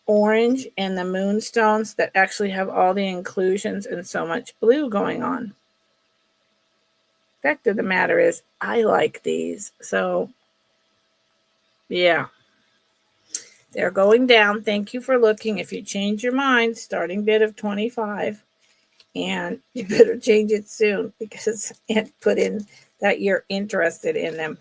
orange and the moonstones that actually have all the inclusions and so much blue going on. Fact of the matter is, I like these. So, yeah. They're going down. Thank you for looking. If you change your mind, starting bid of 25. And you better change it soon, because and put in that you're interested in them.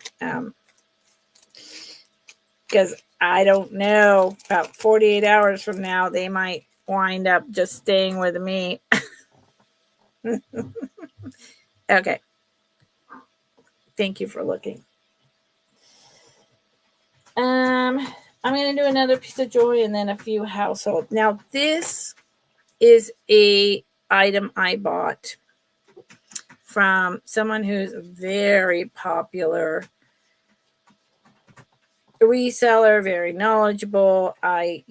Because I don't know, about 48 hours from now, they might wind up just staying with me. Okay. Thank you for looking. I'm going to do another piece of jewelry and then a few household. Now, this is a item I bought from someone who's very popular reseller, very knowledgeable. I,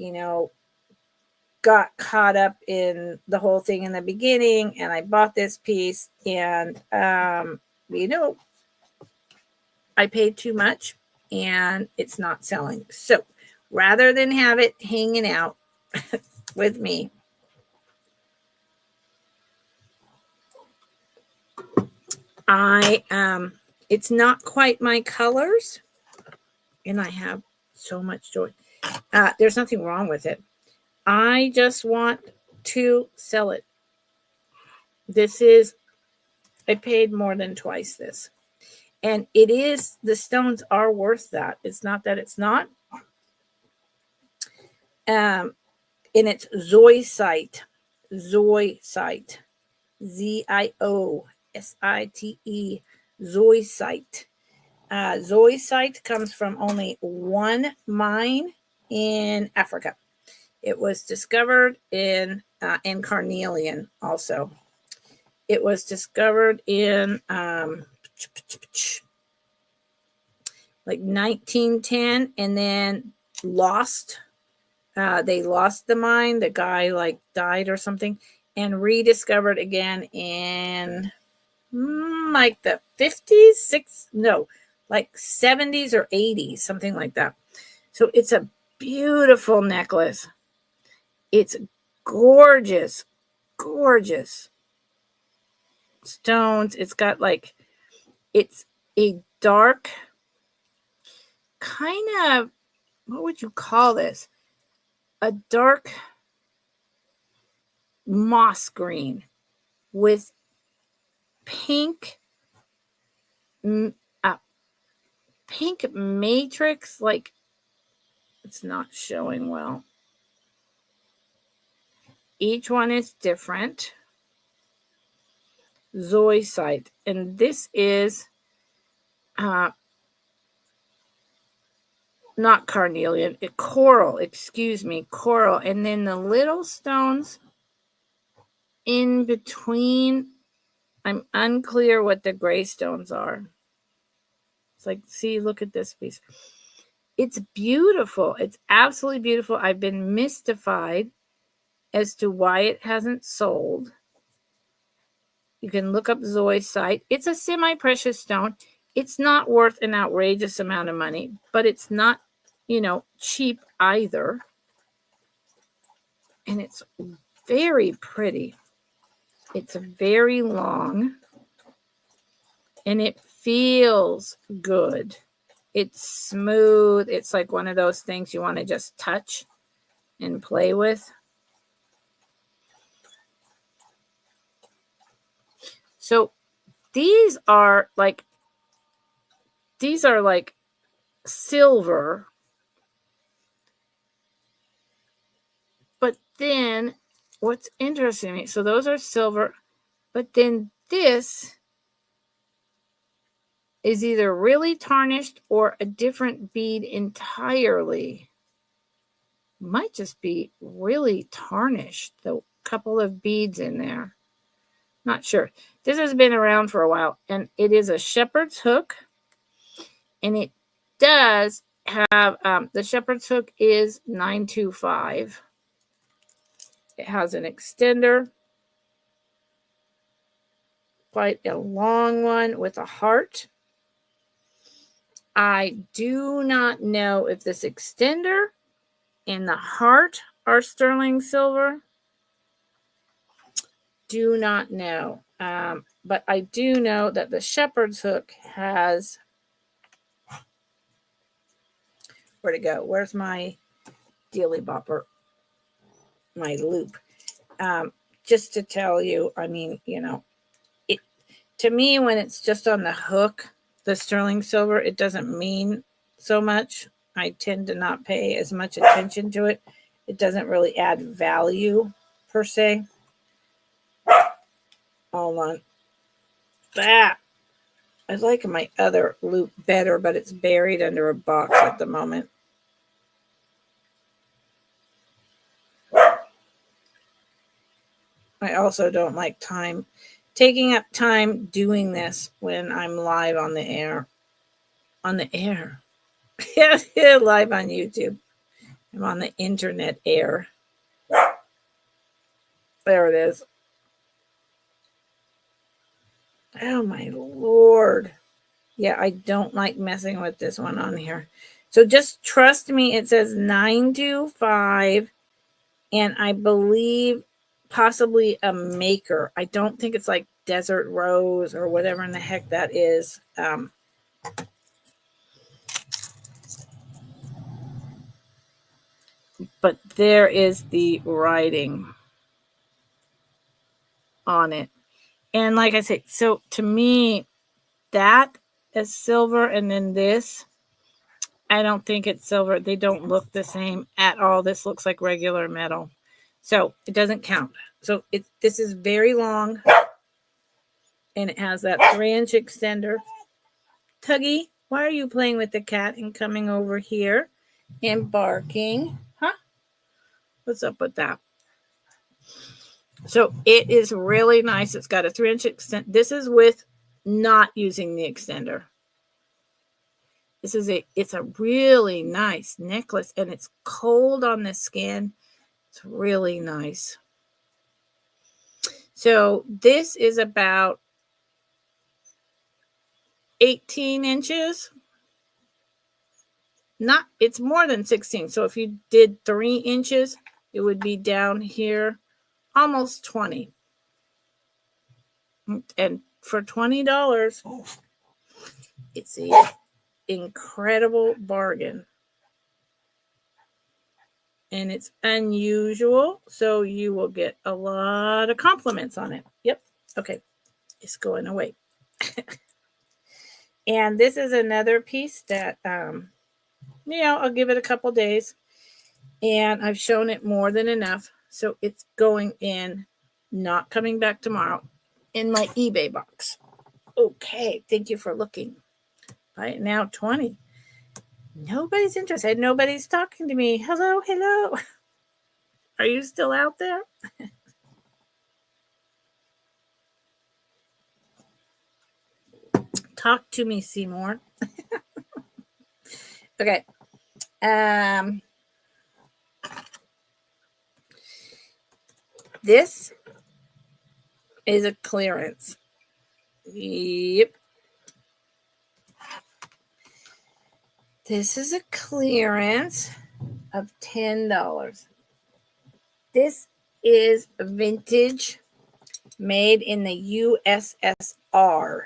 got caught up in the whole thing in the beginning, and I bought this piece, and I paid too much and it's not selling. So rather than have it hanging out with me, it's not quite my colors, and I have so much joy. There's nothing wrong with it. I just want to sell it. I paid more than twice this. And it is, the stones are worth that. It's not that it's not. And it's zoisite. Zoisite. ZIOSITE. Zoisite. Zoisite comes from only one mine in Africa. It was discovered in carnelian also. It was discovered in like 1910 and then lost. They lost the mine. The guy like died or something and rediscovered again in like the 50s, like 70s or 80s, something like that. So it's a beautiful necklace. It's gorgeous, gorgeous stones. It's got like, it's a dark kind of, what would you call this? A dark moss green with pink pink matrix, like it's not showing well. Each one is different. Zoisite, and this is not carnelian, coral, coral, and then the little stones in between, I'm unclear what the gray stones are. It's like, see, look at this piece. It's beautiful. It's absolutely beautiful. I've been mystified as to why it hasn't sold. You can look up zoisite. It's a semi-precious stone. It's not worth an outrageous amount of money, but it's not, cheap either. And it's very pretty. It's very long. And it feels good. It's smooth. It's like one of those things you want to just touch and play with. So these are like silver. But then what's interesting to me, so those are silver, but then this is either really tarnished or a different bead entirely. Might just be really tarnished, the couple of beads in there. Not sure. This has been around for a while, and it is a shepherd's hook, and it does have, the shepherd's hook is 925. It has an extender, quite a long one with a heart. I do not know if this extender and the heart are sterling silver. Do not know. But I do know that the shepherd's hook has, where'd it go? Where's my dealy bopper? My loop. Just to tell you, I mean, it, to me, when it's just on the hook, the sterling silver, it doesn't mean so much. I tend to not pay as much attention to it. It doesn't really add value per se. Hold on. That, I like my other loop better, but it's buried under a box at the moment. I also don't like taking up time doing this when I'm live on the air. On the air. Yeah, live on YouTube. I'm on the internet air. There it is. Oh my Lord. Yeah, I don't like messing with this one on here. So just trust me, it says 925, and I believe possibly a maker. I don't think it's like Desert Rose or whatever in the heck that is. But there is the writing on it. And like I said, so to me, that as silver, and then this, I don't think it's silver. They don't look the same at all. This looks like regular metal. So it doesn't count. So this is very long, and it has that 3-inch extender. Tuggy, why are you playing with the cat and coming over here and barking? Huh? What's up with that? So it is really nice. It's got a 3-inch extent. This is with not using the extender. It's a really nice necklace, and it's cold on the skin. It's really nice. So this is about 18 inches. It's more than 16. So if you did 3 inches, it would be down here almost 20. And for $20, it's an incredible bargain. And it's unusual, so you will get a lot of compliments on it. Yep. Okay. It's going away. And this is another piece that, I'll give it a couple days. And I've shown it more than enough. So it's going in, not coming back tomorrow, in my eBay box. Okay. Thank you for looking. Buy it now, 20. Nobody's interested. Nobody's talking to me. Hello, hello. Are you still out there? Talk to me, Seymour. Okay. This is a clearance. Yep. This is a clearance of $10. This is vintage, made in the USSR.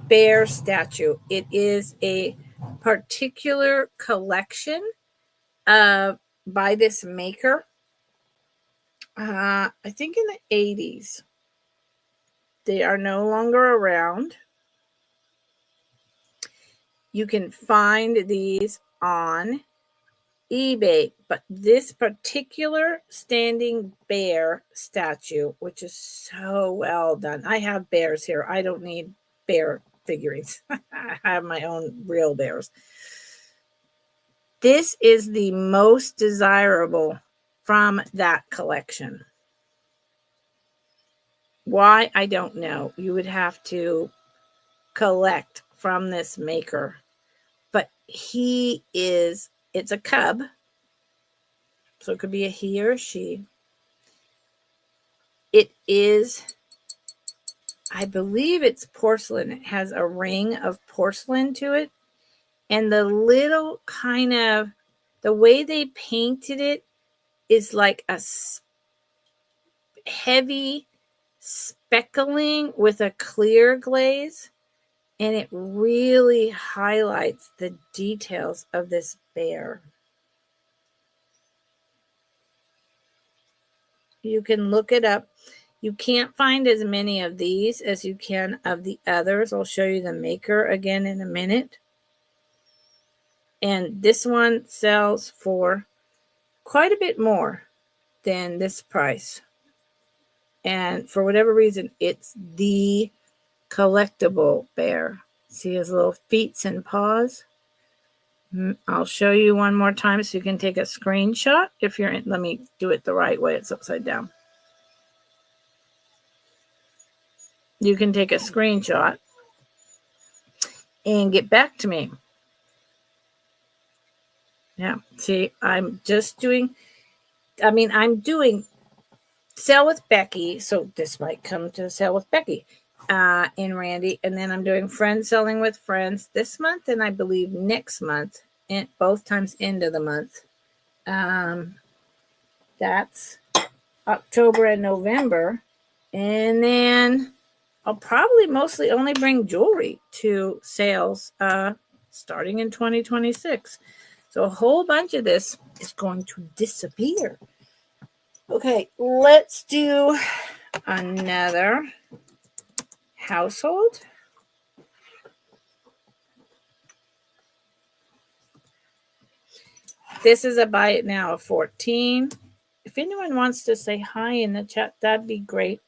Bear statue. It is a particular collection by this maker. I think in the 80s. They are no longer around. You can find these on eBay, but this particular standing bear statue, which is so well done. I have bears here. I don't need bear figurines. I have my own real bears. This is the most desirable from that collection. Why? I don't know. You would have to collect from this maker. But it's a cub. So it could be a he or a she. It is, I believe it's porcelain. It has a ring of porcelain to it. And the little kind of, the way they painted it is like a heavy speckling with a clear glaze. And it really highlights the details of this bear. You can look it up. You can't find as many of these as you can of the others. I'll show you the maker again in a minute. And this one sells for quite a bit more than this price. And for whatever reason, it's the collectible bear. See his little feet and paws? I'll show you one more time so you can take a screenshot. If you're in, let me do it the right way. It's upside down. You can take a screenshot and get back to me. Yeah, see, I'm doing Sell with Becky. So this might come to Sell with Becky in Randy. And then I'm doing Friends Selling with Friends this month. And I believe next month, and both times end of the month. That's October and November. And then I'll probably mostly only bring jewelry to sales starting in 2026. So a whole bunch of this is going to disappear. Okay, let's do another household. This is a buy it now of 14. If anyone wants to say hi in the chat, that'd be great.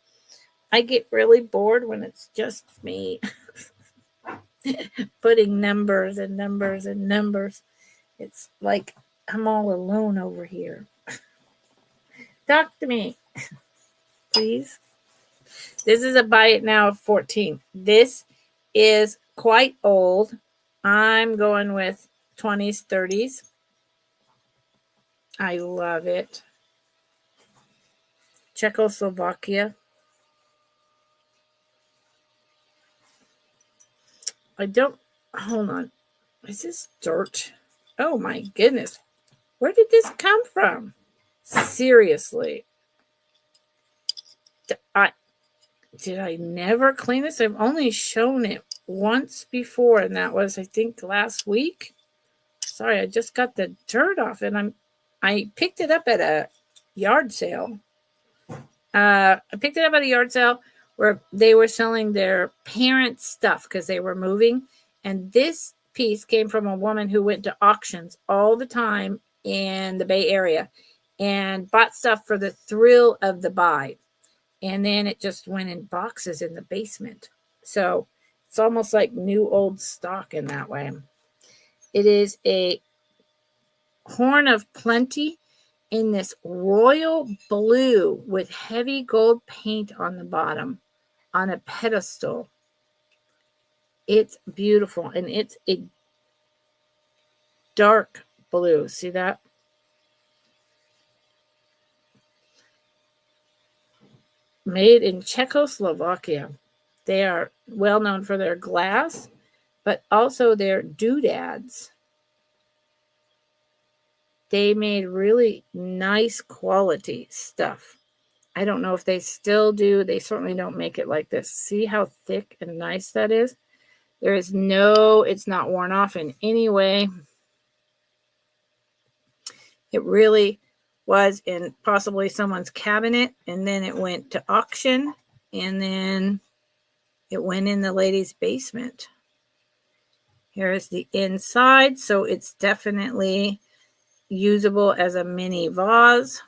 I get really bored when it's just me putting numbers and numbers and numbers. It's like I'm all alone over here. Talk to me, please. This is a buy it now of 14. This is quite old. I'm going with 20s, 30s. I love it. Czechoslovakia. Hold on. Is this dirt? Oh my goodness. Where did this come from? Seriously. Did I never clean this? I've only shown it once before, and that was, I think, last week. Sorry, I just got the dirt off, and I picked it up at a yard sale. I picked it up at a yard sale where they were selling their parents' stuff because they were moving, and this piece came from a woman who went to auctions all the time in the Bay Area and bought stuff for the thrill of the buy. And then it just went in boxes in the basement. So it's almost like new old stock in that way. It is a horn of plenty in this royal blue with heavy gold paint on the bottom on a pedestal. It's beautiful. And it's a dark blue. See that? Made in Czechoslovakia. They are well known for their glass, but also their doodads. They made really nice quality stuff. I don't know if they still do. They certainly don't make it like this. See how thick and nice that is? It's not worn off in any way. It really was in possibly someone's cabinet, and then it went to auction, and then it went in the lady's basement. Here's the inside, so it's definitely usable as a mini vase.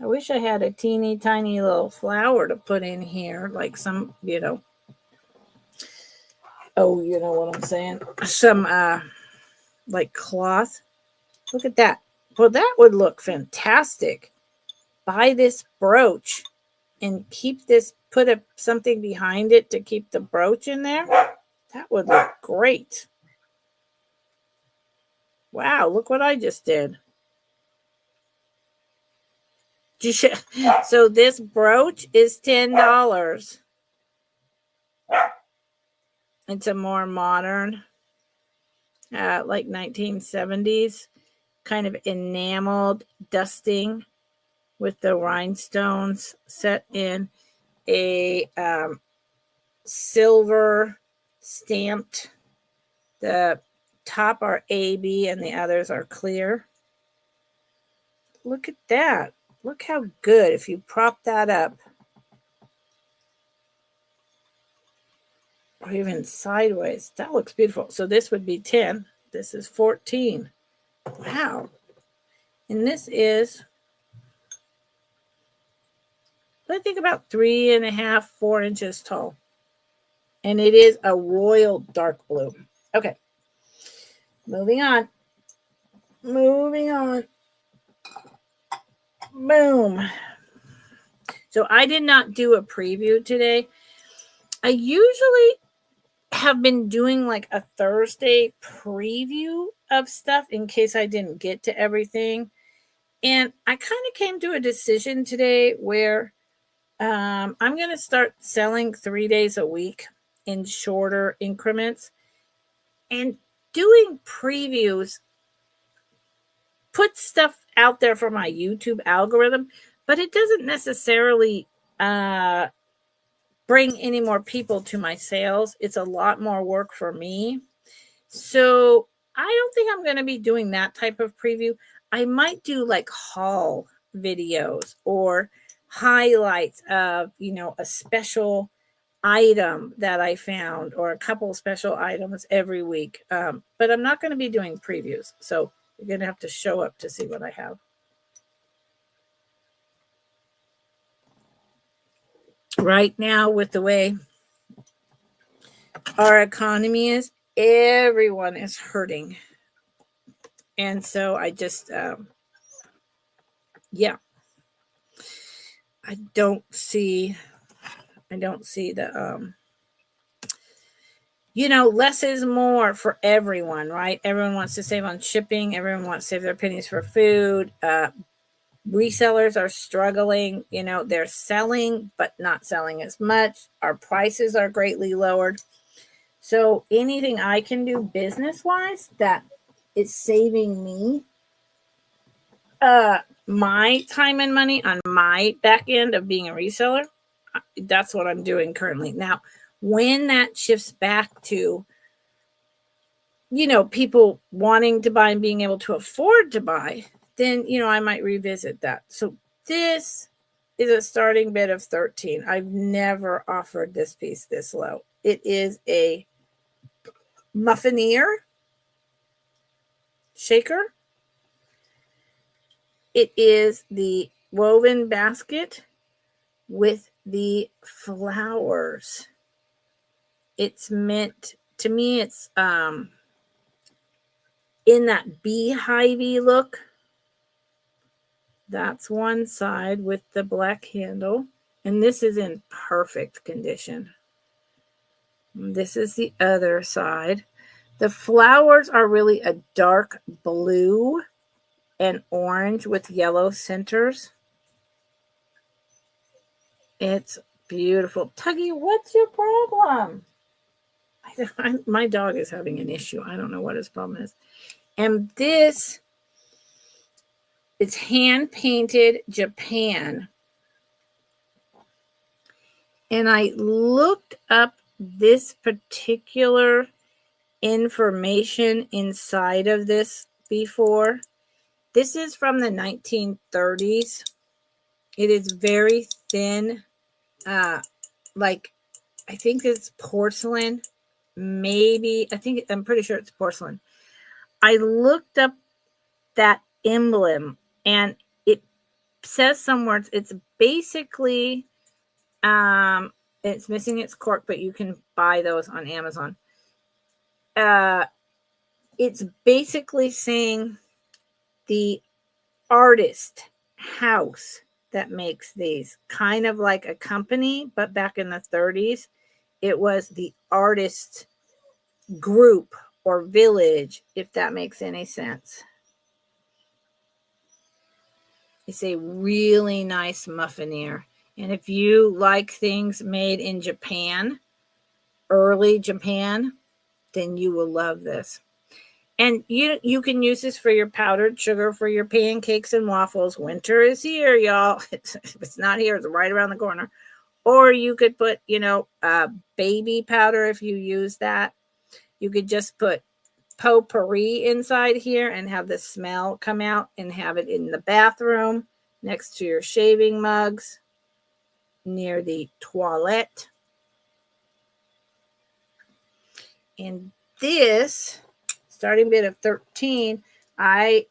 I wish I had a teeny tiny little flower to put in here, like some, oh, you know what I'm saying? Some, like cloth. Look at that. Well, that would look fantastic. Buy this brooch and put something behind it to keep the brooch in there. That would look great. Wow, look what I just did. So this brooch is $10. It's a more modern, like 1970s, kind of enameled dusting with the rhinestones set in a silver stamped. The top are AB and the others are clear. Look at that. Look how good if you prop that up. Or even sideways. That looks beautiful. So this would be 10. This is 14. Wow. And this is, I think, about 3.5, 4 inches tall. And it is a royal dark blue. Okay. Moving on. Boom. So I did not do a preview today. I usually have been doing like a Thursday preview of stuff in case I didn't get to everything. And I kind of came to a decision today where I'm going to start selling 3 days a week in shorter increments. And doing previews puts stuff out there for my YouTube algorithm, but it doesn't necessarily bring any more people to my sales. It's a lot more work for me. So I don't think I'm going to be doing that type of preview. I might do like haul videos or highlights of, a special item that I found or a couple special items every week. But I'm not going to be doing previews. So you're going to have to show up to see what I have. Right now, with the way our economy is, everyone is hurting. And so I just, yeah, I don't see the, less is more for everyone, right? Everyone wants to save on shipping. Everyone wants to save their pennies for food. Resellers are struggling. They're selling, but not selling as much. Our prices are greatly lowered. So anything I can do business-wise that is saving me my time and money on my back end of being a reseller, that's what I'm doing currently. Now, when that shifts back to, people wanting to buy and being able to afford to buy, then, I might revisit that. So this is a starting bid of 13. I've never offered this piece this low. It is a muffinier shaker. It is the woven basket with the flowers. It's meant, to me, it's in that beehivey look. That's one side with the black handle. And this is in perfect condition. This is the other side. The flowers are really a dark blue and orange with yellow centers. It's beautiful. Tuggy, what's your problem? My dog is having an issue. I don't know what his problem is. And this is hand painted Japan. And I looked up this particular information inside of this before. This is from the 1930s. It is very thin. Like, I think it's porcelain. Maybe, I'm pretty sure it's porcelain. I looked up that emblem and it says somewhere it's basically, it's missing its cork, but you can buy those on Amazon. It's basically saying the artist house that makes these, kind of like a company, but back in the 30s, it was the artist group or village, if that makes any sense. It's a really nice muffinier. And if you like things made in Japan, early Japan, then you will love this. And you can use this for your powdered sugar for your pancakes and waffles. Winter is here, y'all. If it's not here, it's right around the corner. Or you could put, baby powder if you use that. You could just put potpourri inside here and have the smell come out and have it in the bathroom next to your shaving mugs near the toilet. And this starting bid of 13, I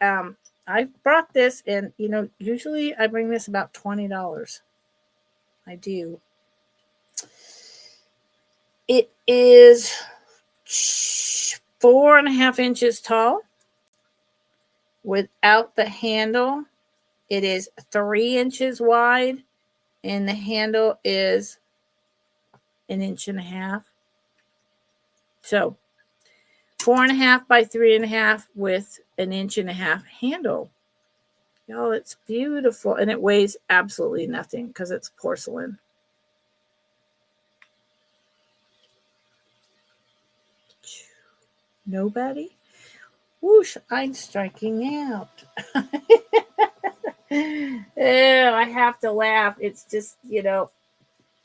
brought this, and usually I bring this about $20. I do. It is 4.5 inches tall without the handle. It is 3 inches wide, and the handle is 1.5 inches. So 4.5 by 3.5 with 1.5 inches handle. Y'all, it's beautiful. And it weighs absolutely nothing because it's porcelain. Nobody? Whoosh, I'm striking out. Oh, I have to laugh. It's just,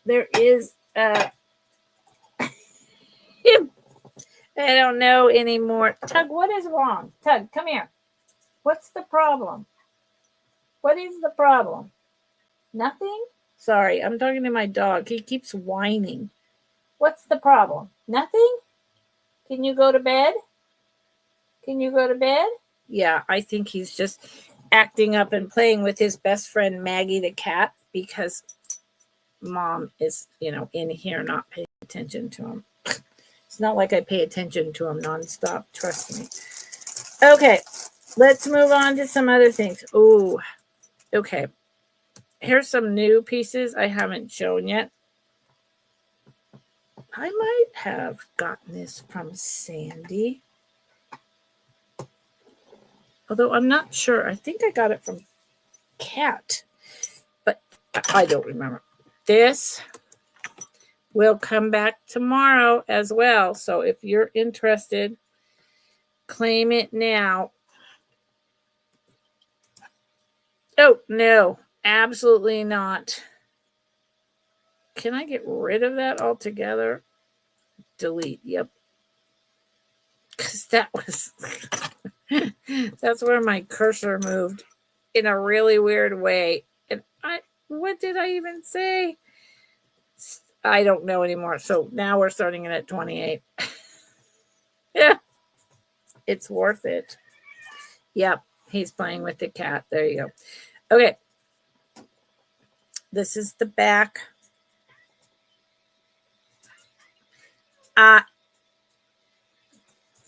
there is I don't know anymore. Tug, what is wrong? Tug, come here. What's the problem? What is the problem? Nothing? Sorry, I'm talking to my dog. He keeps whining. What's the problem? Nothing? Can you go to bed? Can you go to bed? Yeah, I think he's just acting up and playing with his best friend Maggie the cat because mom is, in here not paying attention to him. It's not like I pay attention to him nonstop, trust me. Okay, let's move on to some other things. Oh, okay. Here's some new pieces I haven't shown yet. I might have gotten this from Sandy. Although I'm not sure. I think I got it from Kat. But I don't remember. This will come back tomorrow as well. So if you're interested, claim it now. Oh, no. Absolutely not. Can I get rid of that altogether? Delete. Yep. Because that was... that's where my cursor moved in a really weird way. And what did I even say? I don't know anymore. So now we're starting it at 28. Yeah. It's worth it. Yep. He's playing with the cat. There you go. Okay. This is the back.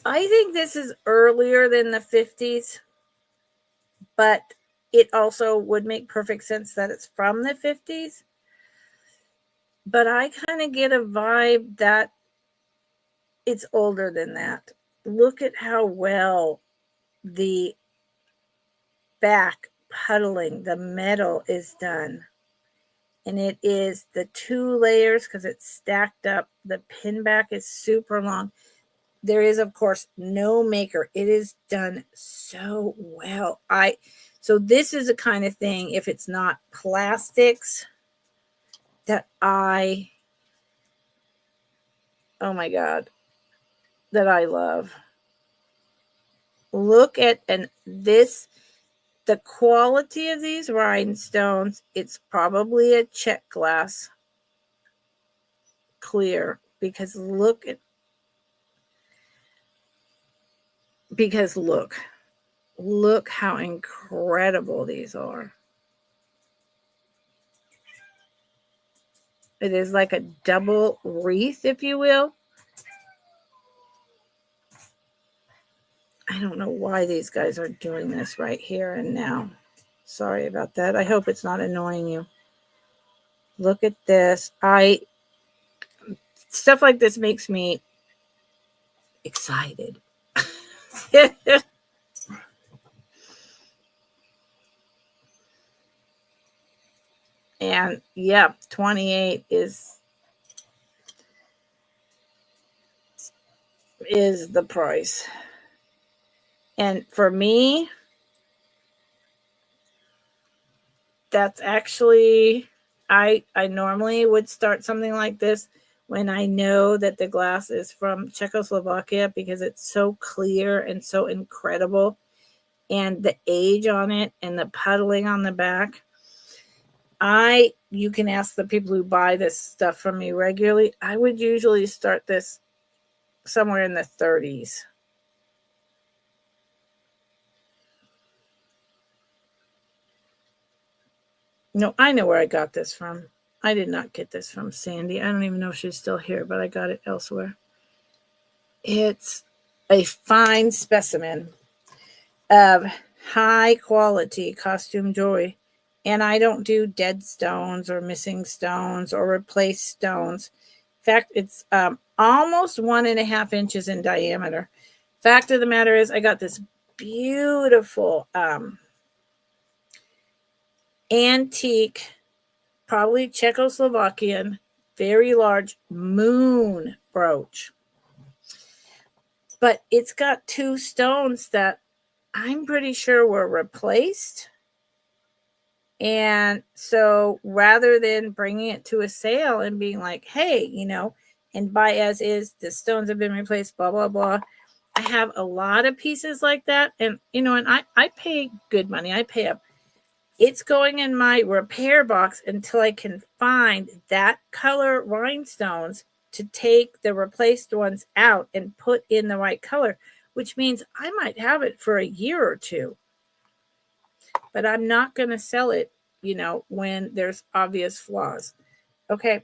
I think this is earlier than the 50s, but it also would make perfect sense that it's from the 50s. But I kind of get a vibe that it's older than that. Look at how well the back puddling, the metal is done. And it is the 2 layers because it's stacked up. The pin back is super long. There is, of course, no maker. It is done so well. So this is a kind of thing, if it's not plastics, that oh my God, that I love. Look at, the quality of these rhinestones, it's probably a check glass clear because look how incredible these are. It is like a double wreath, if you will. I don't know why these guys are doing this right here and now. Sorry about that. I hope it's not annoying you. Look at this. Stuff like this makes me excited. And yeah, 28 is the price. And for me, that's actually, I normally would start something like this when I know that the glass is from Czechoslovakia because it's so clear and so incredible. And the age on it and the puddling on the back. You can ask the people who buy this stuff from me regularly. I would usually start this somewhere in the 30s. No, I know where I got this from. I did not get this from Sandy. I don't even know if she's still here, but I got it elsewhere. It's a fine specimen of high quality costume jewelry. And I don't do dead stones or missing stones or replaced stones. In fact, it's almost 1.5 inches in diameter. Fact of the matter is, I got this beautiful antique, probably Czechoslovakian, very large moon brooch. But it's got 2 stones that I'm pretty sure were replaced. And so rather than bringing it to a sale and being like, hey, and buy as is, the stones have been replaced, blah, blah, blah. I have a lot of pieces like that. And, and I pay good money. I pay up. It's going in my repair box until I can find that color rhinestones to take the replaced ones out and put in the right color, which means I might have it for a year or two. But I'm not going to sell it, when there's obvious flaws. Okay,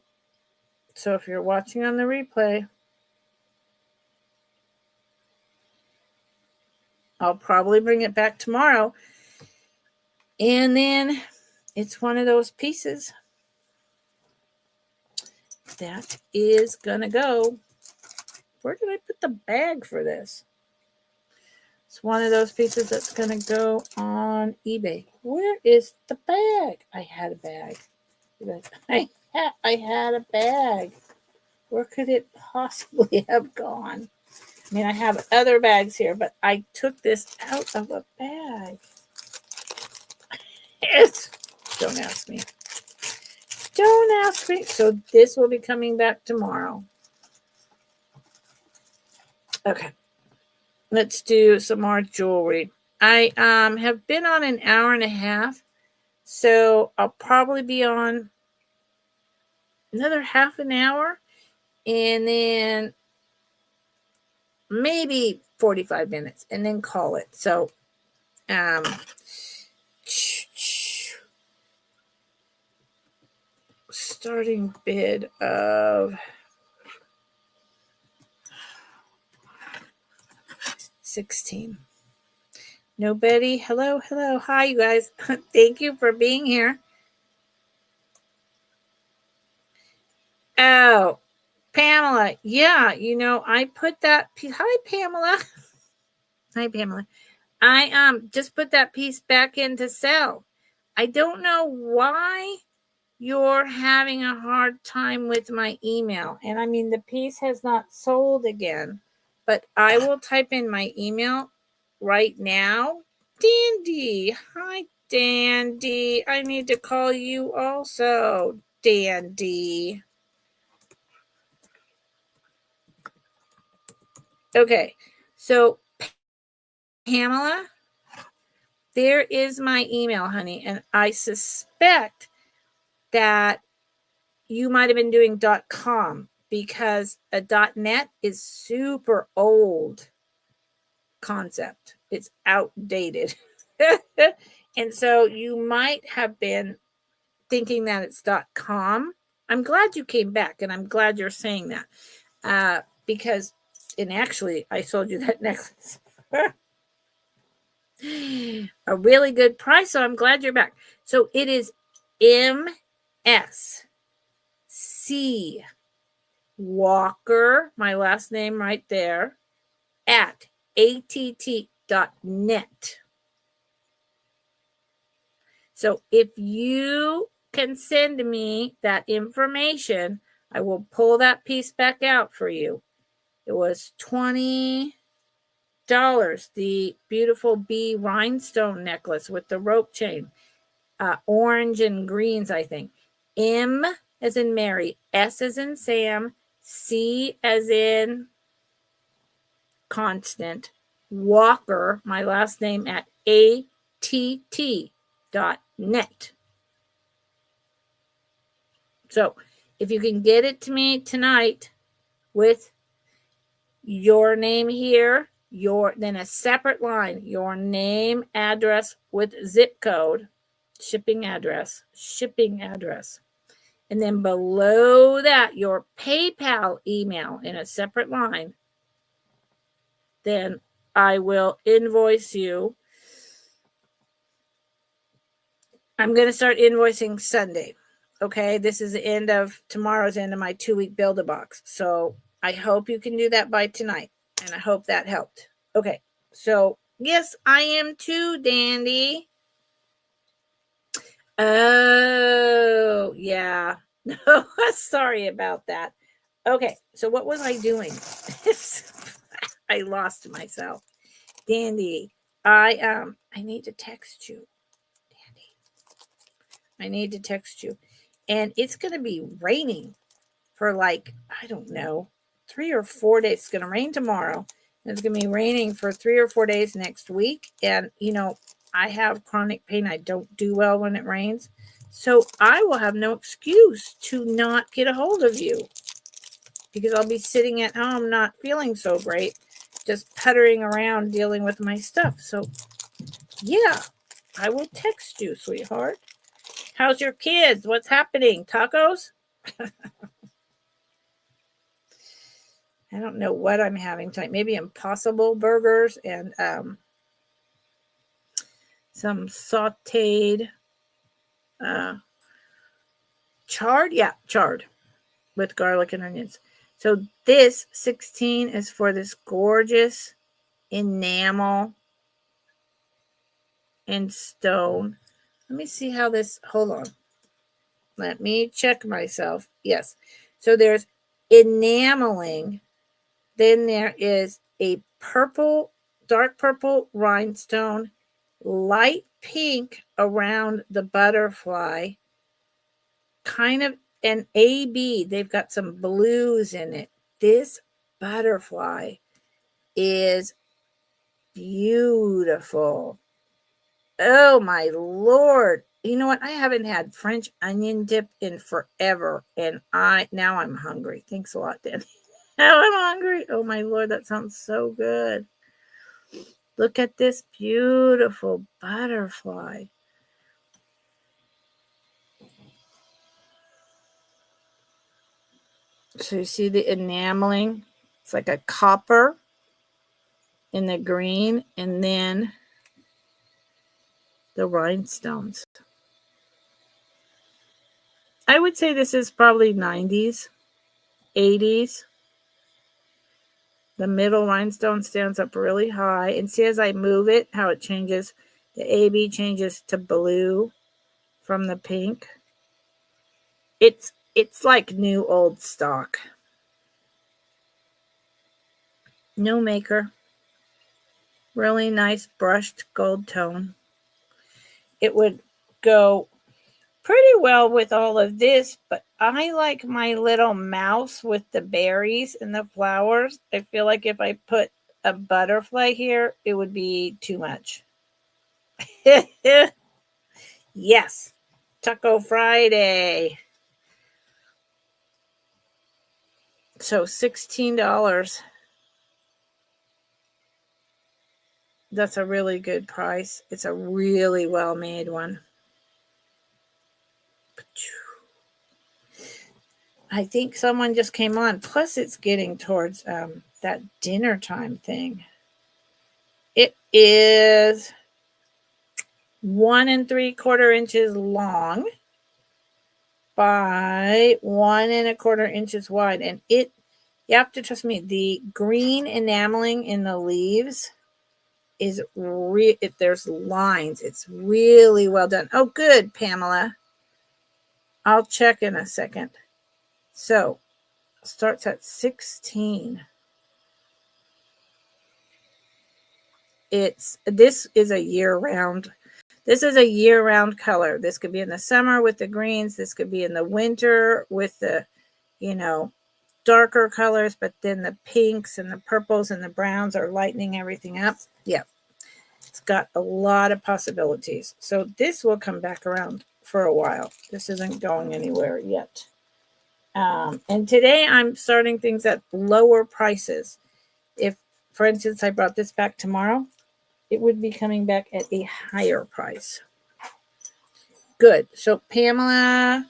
so if you're watching on the replay, I'll probably bring it back tomorrow. And then it's one of those pieces that is going to go. Where did I put the bag for this? It's one of those pieces that's going to go on eBay. Where is the bag? I had a bag. I had a bag. Where could it possibly have gone? I mean, I have other bags here, but I took this out of a bag. Don't ask me. Don't ask me. So this will be coming back tomorrow. Okay. Let's do some more jewelry. I have been on an hour and a half, so I'll probably be on another half an hour, and then maybe 45 minutes, and then call it. So, starting bid of $16. Nobody. Hello. Hi, you guys. Thank you for being here. Oh, Pamela. Yeah, I put that piece. Hi, Pamela. Hi, Pamela. I just put that piece back in to sell. I don't know why you're having a hard time with my email. And I mean, the piece has not sold again, but I will type in my email right now. Dandy. Hi, Dandy. I need to call you also, Dandy. Okay, so Pamela, there is my email, honey, and I suspect that you might have been doing .com because a .net is super old concept. It's outdated. And so you might have been thinking that it's .com. I'm glad you came back, and I'm glad you're saying that because, and actually, I sold you that necklace a really good price, so I'm glad you're back. So it is MSC Walker, my last name right there, at att.net. So if you can send me that information, I will pull that piece back out for you. It was $20. The beautiful bee rhinestone necklace with the rope chain. Orange and greens, I think. M as in Mary, S as in Sam, C as in Constant, Walker, my last name, at att.net. So if you can get it to me tonight with your name here, then a separate line, your name, address with zip code, shipping address, and then below that, your PayPal email in a separate line, then I will invoice you. I'm going to start invoicing Sunday. Okay, this is tomorrow's end of my 2-week Build-A-Box. So I hope you can do that by tonight, and I hope that helped. Okay, so yes, I am too, Dandy. Oh, yeah. No, sorry about that. Okay, so what was I doing? I lost myself. Dandy, I need to text you. Dandy, I need to text you. And it's going to be raining for I don't know, 3 or 4 days. It's going to rain tomorrow. And it's going to be raining for 3 or 4 days next week. And, I have chronic pain. I don't do well when it rains. So I will have no excuse to not get a hold of you. because I'll be sitting at home not feeling so great, just puttering around dealing with my stuff. So yeah, I will text you, sweetheart. How's your kids? What's happening? Tacos? I don't know what I'm having tonight. Maybe Impossible burgers and some sauteed chard. Yeah, chard with garlic and onions. So this 16 is for this gorgeous enamel and stone. Let me see how this, hold on. Let me check myself. Yes. So there's enameling. Then there is a purple, dark purple rhinestone, light pink around the butterfly, kind of an AB. They've got some blues in it. This butterfly is beautiful. Oh my Lord. You know what? I haven't had French onion dip in forever. And now I'm hungry. Thanks a lot, Dan. Now I'm hungry. Oh my Lord, that sounds so good. Look at this beautiful butterfly. So you see the enameling? It's like a copper in the green, and then the rhinestones. I would say this is probably 90s, 80s. The middle rhinestone stands up really high. And see as I move it, how it changes. The AB changes to blue from the pink. It's like new old stock. No maker. Really nice brushed gold tone. It would go pretty well with all of this, but I like my little mouse with the berries and the flowers. I feel like if I put a butterfly here, it would be too much. Yes, Taco Friday. So $16. That's a really good price. It's a really well-made one. I think someone just came on. Plus, it's getting towards that dinner time thing. It is 1 3/4 inches long by 1 1/4 inches wide. And you have to trust me, the green enameling in the leaves is if there's lines, it's really well done. Oh, good, Pamela. I'll check in a second. So starts at 16. This is a year-round. This is a year-round color. This could be in the summer with the greens. This could be in the winter with the, darker colors. But then the pinks and the purples and the browns are lightening everything up. Yeah, it's got a lot of possibilities. So this will come back around for a while. This isn't going anywhere yet. And today I'm starting things at lower prices. If, for instance, I brought this back tomorrow, it would be coming back at a higher price. Good. So Pamela,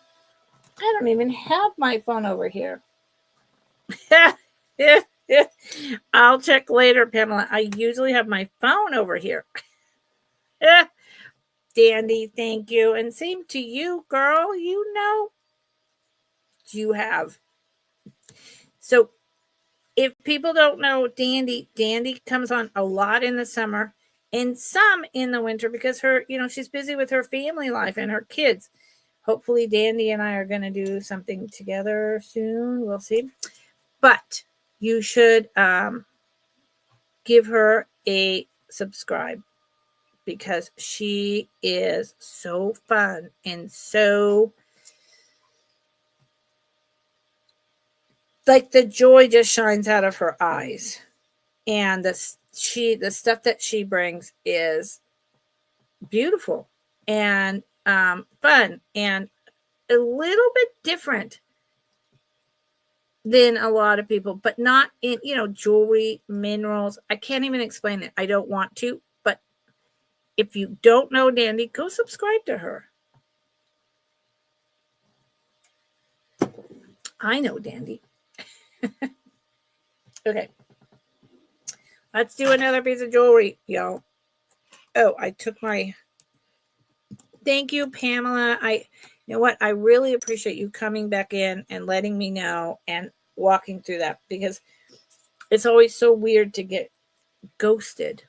I don't even have my phone over here. I'll check later, Pamela. I usually have my phone over here. Dandy, thank you. And same to you, girl. You have. So if people don't know Dandy comes on a lot in the summer and some in the winter because she's busy with her family life and her kids. Hopefully Dandy and I are going to do something together soon. We'll see. But you should give her a subscribe because she is so fun and so like the joy just shines out of her eyes. And the stuff that she brings is beautiful and fun and a little bit different than a lot of people, but not in, jewelry, minerals. I can't even explain it. I don't want to, but if you don't know Dandy, go subscribe to her. I know Dandy. Okay. Let's do another piece of jewelry, y'all. Oh, I took my... Thank you, Pamela. You know what? I really appreciate you coming back in and letting me know and walking through that, because it's always so weird to get ghosted,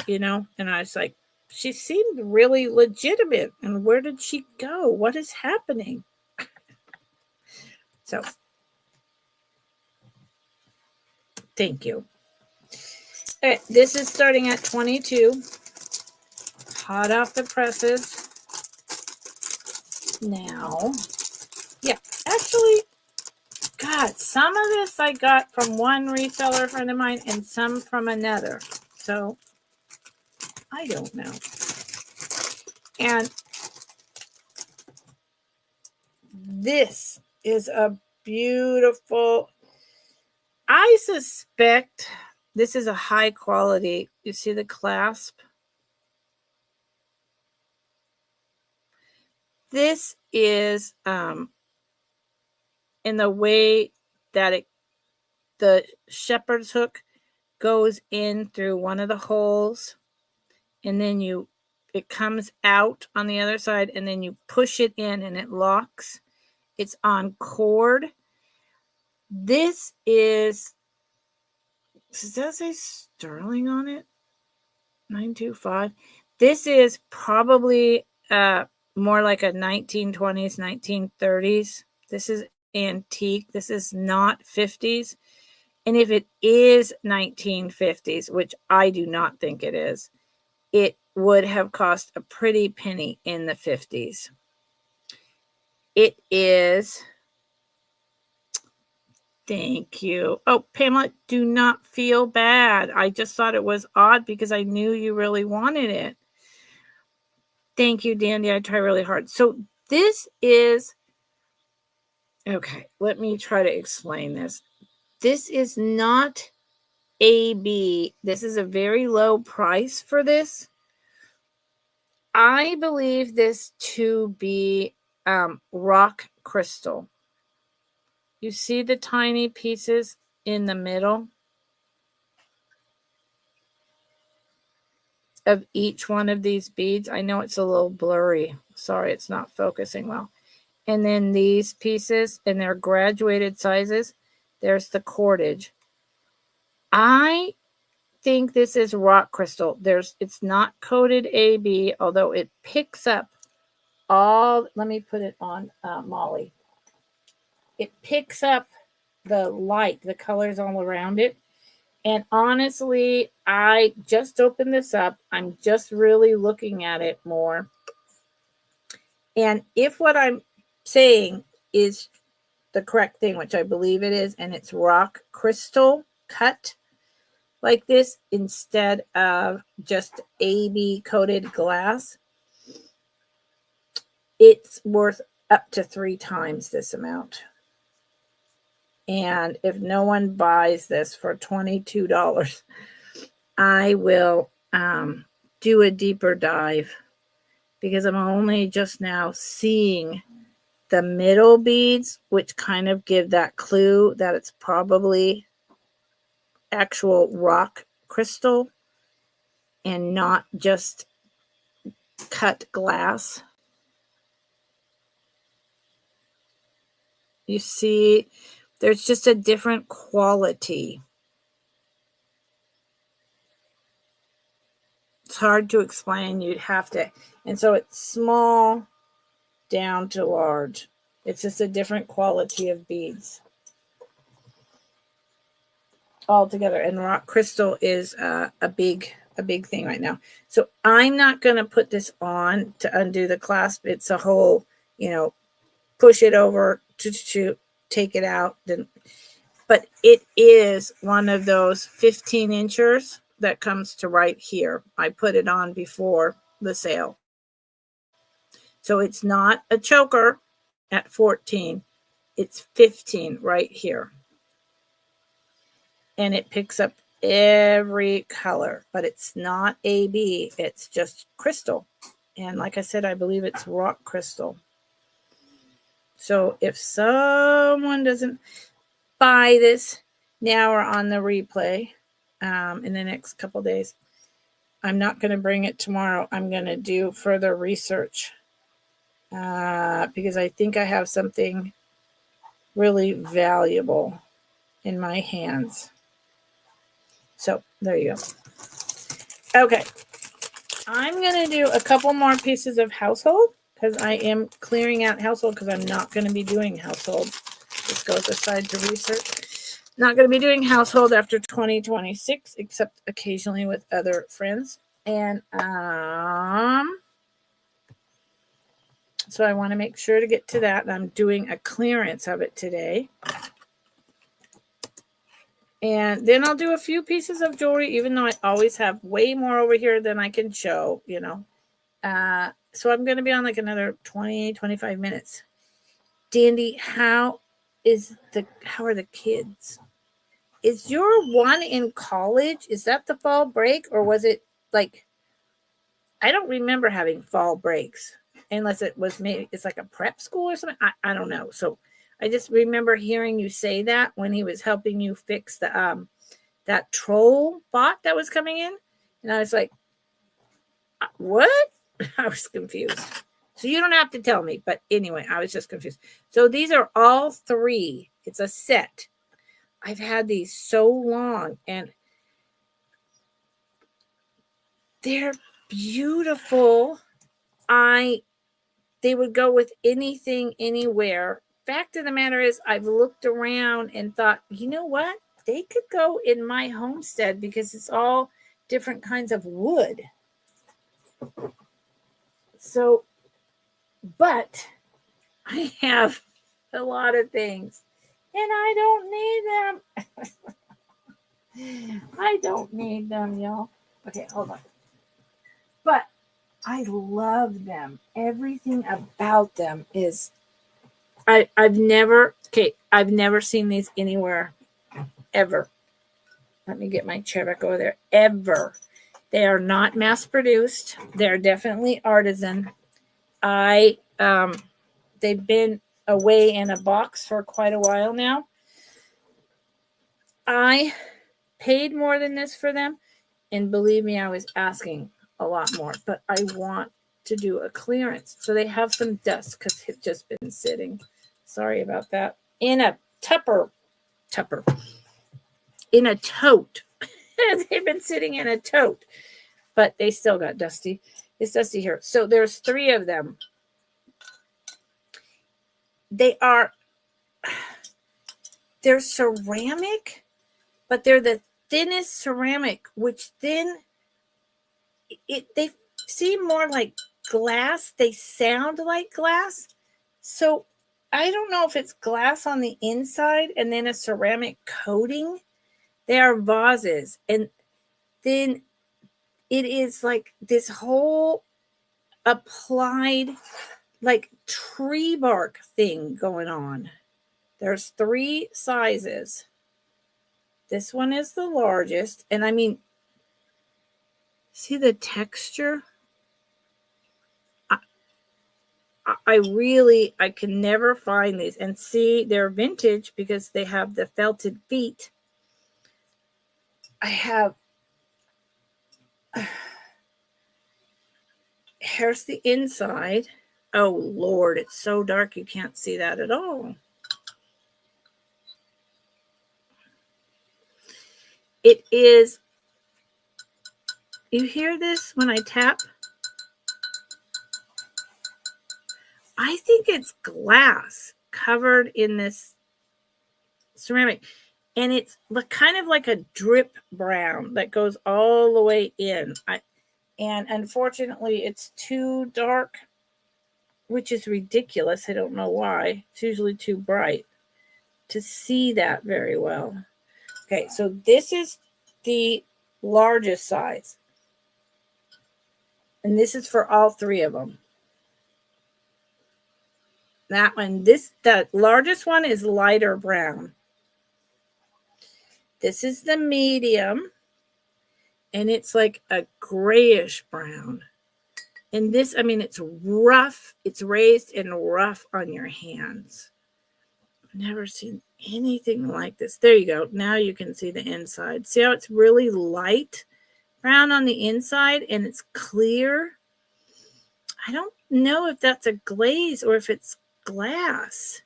And I was like, she seemed really legitimate. And where did she go? What is happening? So, thank you. All right, this is starting at 22. Hot off the presses. Now, yeah, actually, God, some of this I got from one reseller friend of mine and some from another. So, I don't know. And this is a beautiful... I suspect this is a high quality. You see the clasp? This is in the way that the shepherd's hook goes in through one of the holes, and then it comes out on the other side, and then you push it in and it locks. It's on cord. This is... Does that say sterling on it? 925. This is probably more like a 1920s, 1930s. This is antique. This is not 50s. And if it is 1950s, which I do not think it is, it would have cost a pretty penny in the 50s. It is... Thank you. Oh, Pamela, do not feel bad. I just thought it was odd because I knew you really wanted it. Thank you, Dandy. I try really hard. So this is... Okay, let me try to explain this. This is not AB. This is a very low price for this. I believe this to be rock crystal. You see the tiny pieces in the middle of each one of these beads? I know it's a little blurry. Sorry, it's not focusing well. And then these pieces, and they're graduated sizes. There's the cordage. I think this is rock crystal. It's not coated AB, although it picks up all... Let me put it on Molly. It picks up the light, the colors all around it. And honestly, I just opened this up. I'm just really looking at it more. And if what I'm saying is the correct thing, which I believe it is, and it's rock crystal cut like this instead of just AB coated glass, it's worth up to 3 times this amount. And if no one buys this for $22, I will do a deeper dive, because I'm only just now seeing the middle beads, which kind of give that clue that it's probably actual rock crystal and not just cut glass. You see, there's just a different quality. It's hard to explain. You'd have to. And so it's small down to large. It's just a different quality of beads altogether. And rock crystal is a big thing right now. So I'm not going to put this on to undo the clasp. It's a whole, push it over to take it out. But it is one of those 15 inchers that comes to right here. I put it on before the sale. So it's not a choker at 14. It's 15 right here. and it picks up every color, but it's not AB. It's just crystal. And like I said, I believe it's rock crystal. So if someone doesn't buy this now or on the replay in the next couple days, I'm not going to bring it tomorrow. I'm going to do further research because I think I have something really valuable in my hands. So there you go. Okay. I'm going to do a couple more pieces of household because I am clearing out household because I'm not going to be doing household. This goes aside to research. Not going to be doing household after 2026, except occasionally with other friends. And so I want to make sure to get to that. And I'm doing a clearance of it today. And then I'll do a few pieces of jewelry, even though I always have way more over here than I can show, you know. So I'm going to be on like another 20, 25 minutes. Dandy, how are the kids? Is your one in college? Is that the fall break? Or was it like, I don't remember having fall breaks unless it was maybe it's like a prep school or something. I don't know. So I just remember hearing you say that when he was helping you fix the that troll bot that was coming in. And I was like, what? I was confused. So you don't have to tell me. But anyway, I was just confused. So these are all three. It's a set. I've had these so long. And they're beautiful. They would go with anything, anywhere. Fact of the matter is, I've looked around and thought, you know what? They could go in my homestead because it's all different kinds of wood. So, but I have a lot of things and I don't need them. I don't need them, y'all. Okay, hold on. But I love them. Everything about them is, I've never seen these anywhere ever. Let me get my chair back over there. Ever. They are not mass produced. They're definitely artisan. They've been away in a box for quite a while now. I paid more than this for them. And believe me, I was asking a lot more. But I want to do a clearance. So they have some dust because it's just been sitting. Sorry about that. In a Tupper. In a tote. They've been sitting in a tote. But they still got dusty. It's dusty here. So there's three of them. They're ceramic, but they're the thinnest ceramic, which then they seem more like glass. They sound like glass. So I don't know if it's glass on the inside and then a ceramic coating. They are vases. And then it is like this whole applied like tree bark thing going on. There's three sizes. This one is the largest. And I mean, see the texture? I can never find these. And see, they're vintage because they have the felted feet. Here's the inside. Oh, Lord, it's so dark you can't see that at all. It is, you hear this when I tap? I think it's glass covered in this ceramic. And it's kind of like a drip brown that goes all the way in. And unfortunately, it's too dark, which is ridiculous. I don't know why. It's usually too bright to see that very well. Okay, so this is the largest size. And this is for all three of them. That one, the largest one is lighter brown. This is the medium, and it's like a grayish brown. And this, I mean, it's rough. It's raised and rough on your hands. I've never seen anything like this. There you go. Now you can see the inside. See how it's really light brown on the inside and it's clear? I don't know if that's a glaze or if it's glass.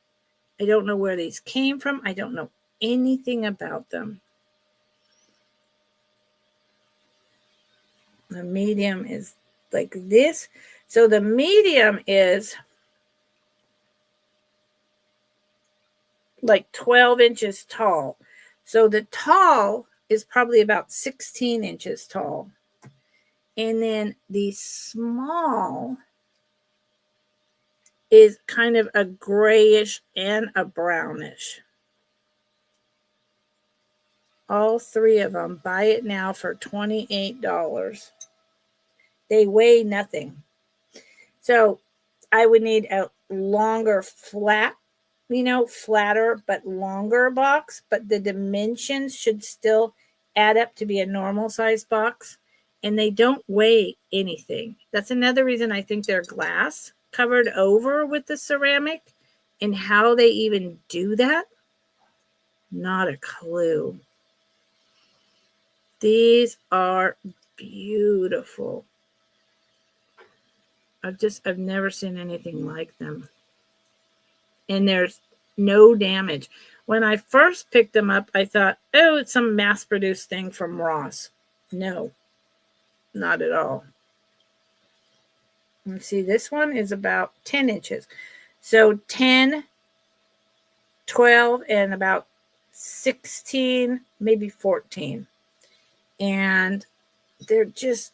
I don't know where these came from. I don't know anything about them. The medium is like this. So the medium is like 12 inches tall. So the tall is probably about 16 inches tall. And then the small is kind of a grayish and a brownish. All three of them. Buy it now for $28. They weigh nothing. So I would need a longer flat, flatter but longer box, but the dimensions should still add up to be a normal size box, and they don't weigh anything. That's another reason I think they're glass covered over with the ceramic, and how they even do that, not a clue. These are beautiful. I've never seen anything like them. And there's no damage. When I first picked them up, I thought, oh, it's some mass-produced thing from Ross. No, not at all. And see, this one is about 10 inches. So 10, 12, and about 16, maybe 14. And they're just,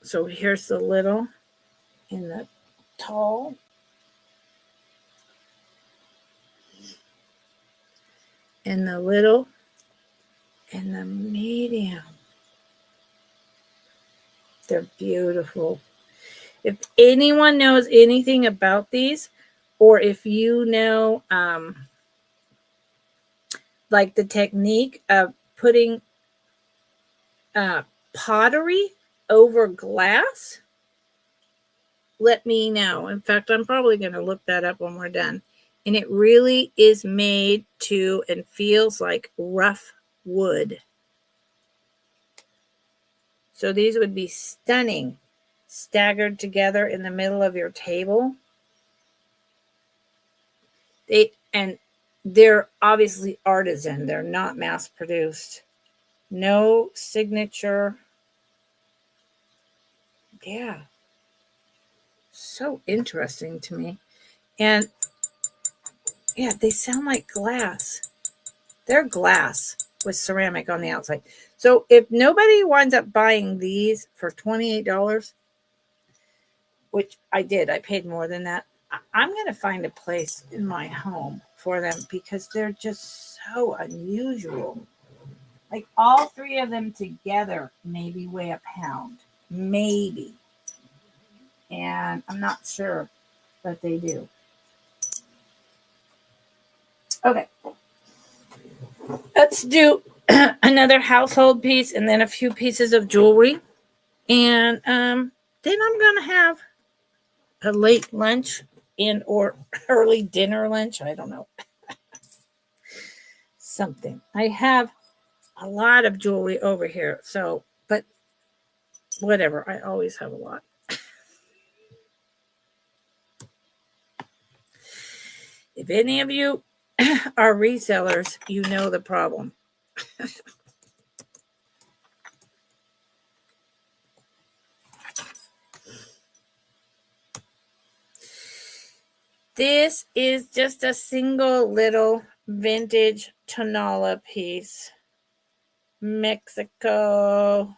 so here's the little and the tall. And the little and the medium. They're beautiful. If anyone knows anything about these, or if you know like the technique of putting pottery over glass, let me know. In fact, I'm probably going to look that up when we're done. And it really is made to and feels like rough wood. So these would be stunning, staggered together in the middle of your table. They're obviously artisan. They're not mass produced. No signature. Yeah. So interesting to me. And yeah, they sound like glass. They're glass with ceramic on the outside. So if nobody winds up buying these for $28, which I did, I paid more than that, I'm going to find a place in my home for them because they're just so unusual. Like all three of them together maybe weigh a pound. Maybe. And I'm not sure, but they do. Okay. Let's do another household piece and then a few pieces of jewelry. And then I'm going to have a late lunch and or early dinner lunch. I don't know. Something. I have a lot of jewelry over here. So, but whatever. I always have a lot. If any of you are resellers, you know the problem. This is just a single little vintage Tonala piece. Mexico.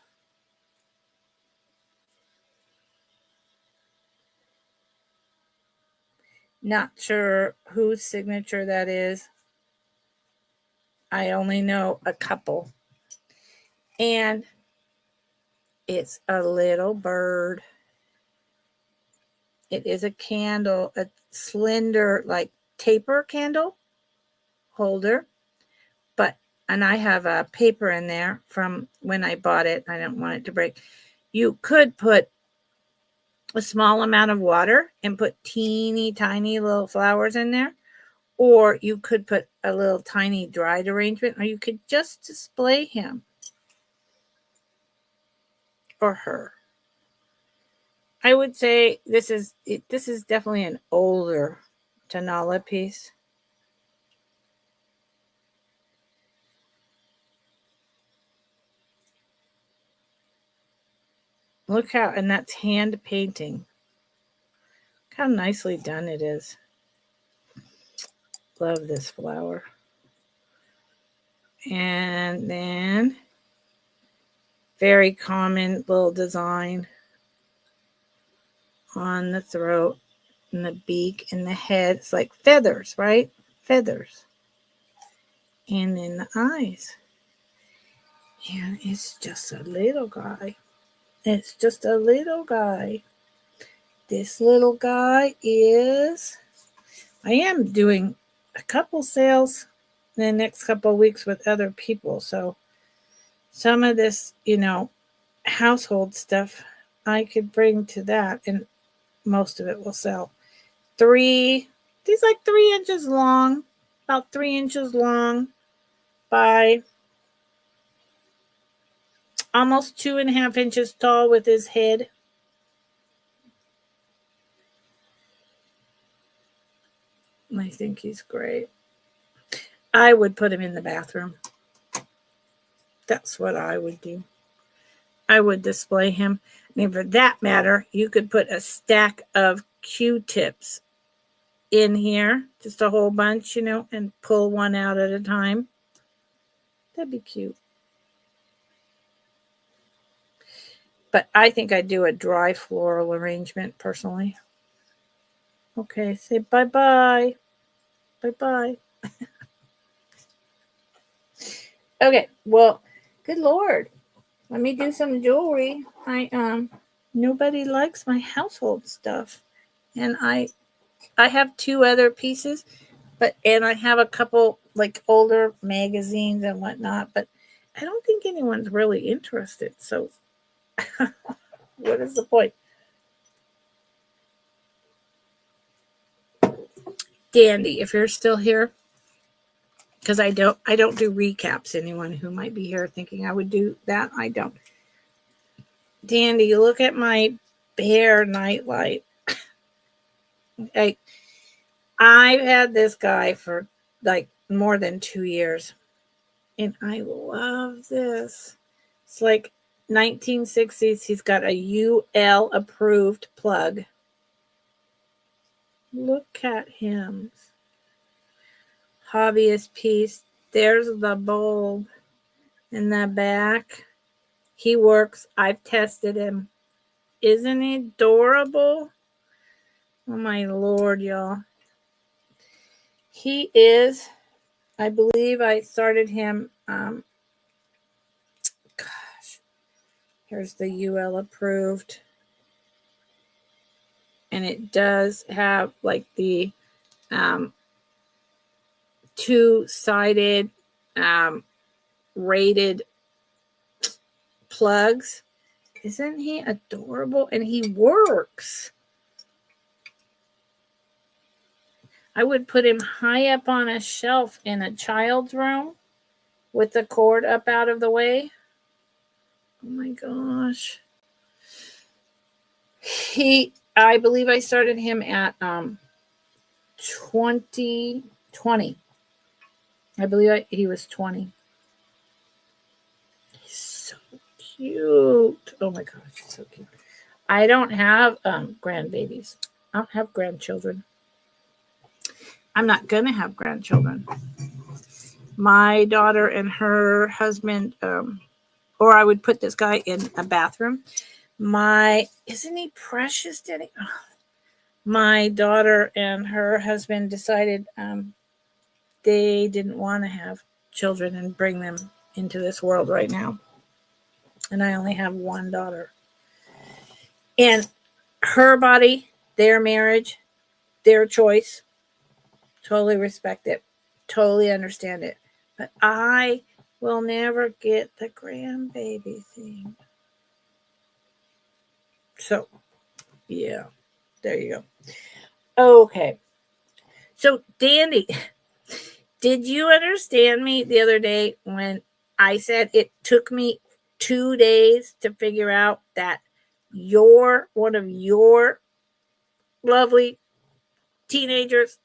Not sure whose signature that is. I only know a couple. And it's a little bird. It is a candle, a slender, like taper candle holder. But and I have a paper in there from when I bought it. I don't want it to break. You could put a small amount of water and put teeny tiny little flowers in there, or you could put a little tiny dried arrangement, or you could just display him or her. I would say this is definitely an older Tanala piece. Look how, and that's hand painting. Look how nicely done it is. Love this flower. And then very common little design on the throat and the beak and the head. It's like feathers, right? Feathers. And then the eyes. And it's just a little guy. It's just a little guy. This little guy is, I am doing a couple sales in the next couple of weeks with other people. So some of this, household stuff I could bring to that, and most of it will sell. These like 3 inches long, about 3 inches long by almost 2.5 inches tall with his head. I think he's great. I would put him in the bathroom. That's what I would do. I would display him. And for that matter, you could put a stack of Q-tips in here, just a whole bunch, and pull one out at a time. That'd be cute. But I think I'd do a dry floral arrangement personally. Okay, say bye-bye. Bye-bye. Okay, well, good Lord. Let me do some jewelry. Nobody likes my household stuff. And I have 2 other pieces, and I have a couple like older magazines and whatnot, but I don't think anyone's really interested. So what is the point? Dandy, if you're still here, because I don't do recaps. Anyone who might be here thinking I would do that, I don't. Dandy, look at my bear nightlight. I've had this guy for like more than 2 years, and I love this. It's like 1960s. He's got a UL approved plug. Look at him. Hobbyist piece. There's the bulb in the back. He works. I've tested him. Isn't he adorable? Oh my Lord, y'all. He is, I believe I started him, here's the UL approved. And it does have like the 2-sided rated plugs. Isn't he adorable? And he works. I would put him high up on a shelf in a child's room with the cord up out of the way. Oh my gosh. I believe I started him at 20. I believe he was 20. He's so cute. Oh my gosh, he's so cute. I don't have grandbabies. I don't have grandchildren. I'm not going to have grandchildren. My daughter and her husband, or I would put this guy in a bathroom. Isn't he precious, Daddy? Oh. My daughter and her husband decided they didn't want to have children and bring them into this world right now. And I only have one daughter. And her body, their marriage, their choice. Totally respect it. Totally understand it. But I will never get the grandbaby thing. So, yeah, there you go. Okay. So, Dandy, did you understand me the other day when I said it took me 2 days to figure out that one of your lovely teenagers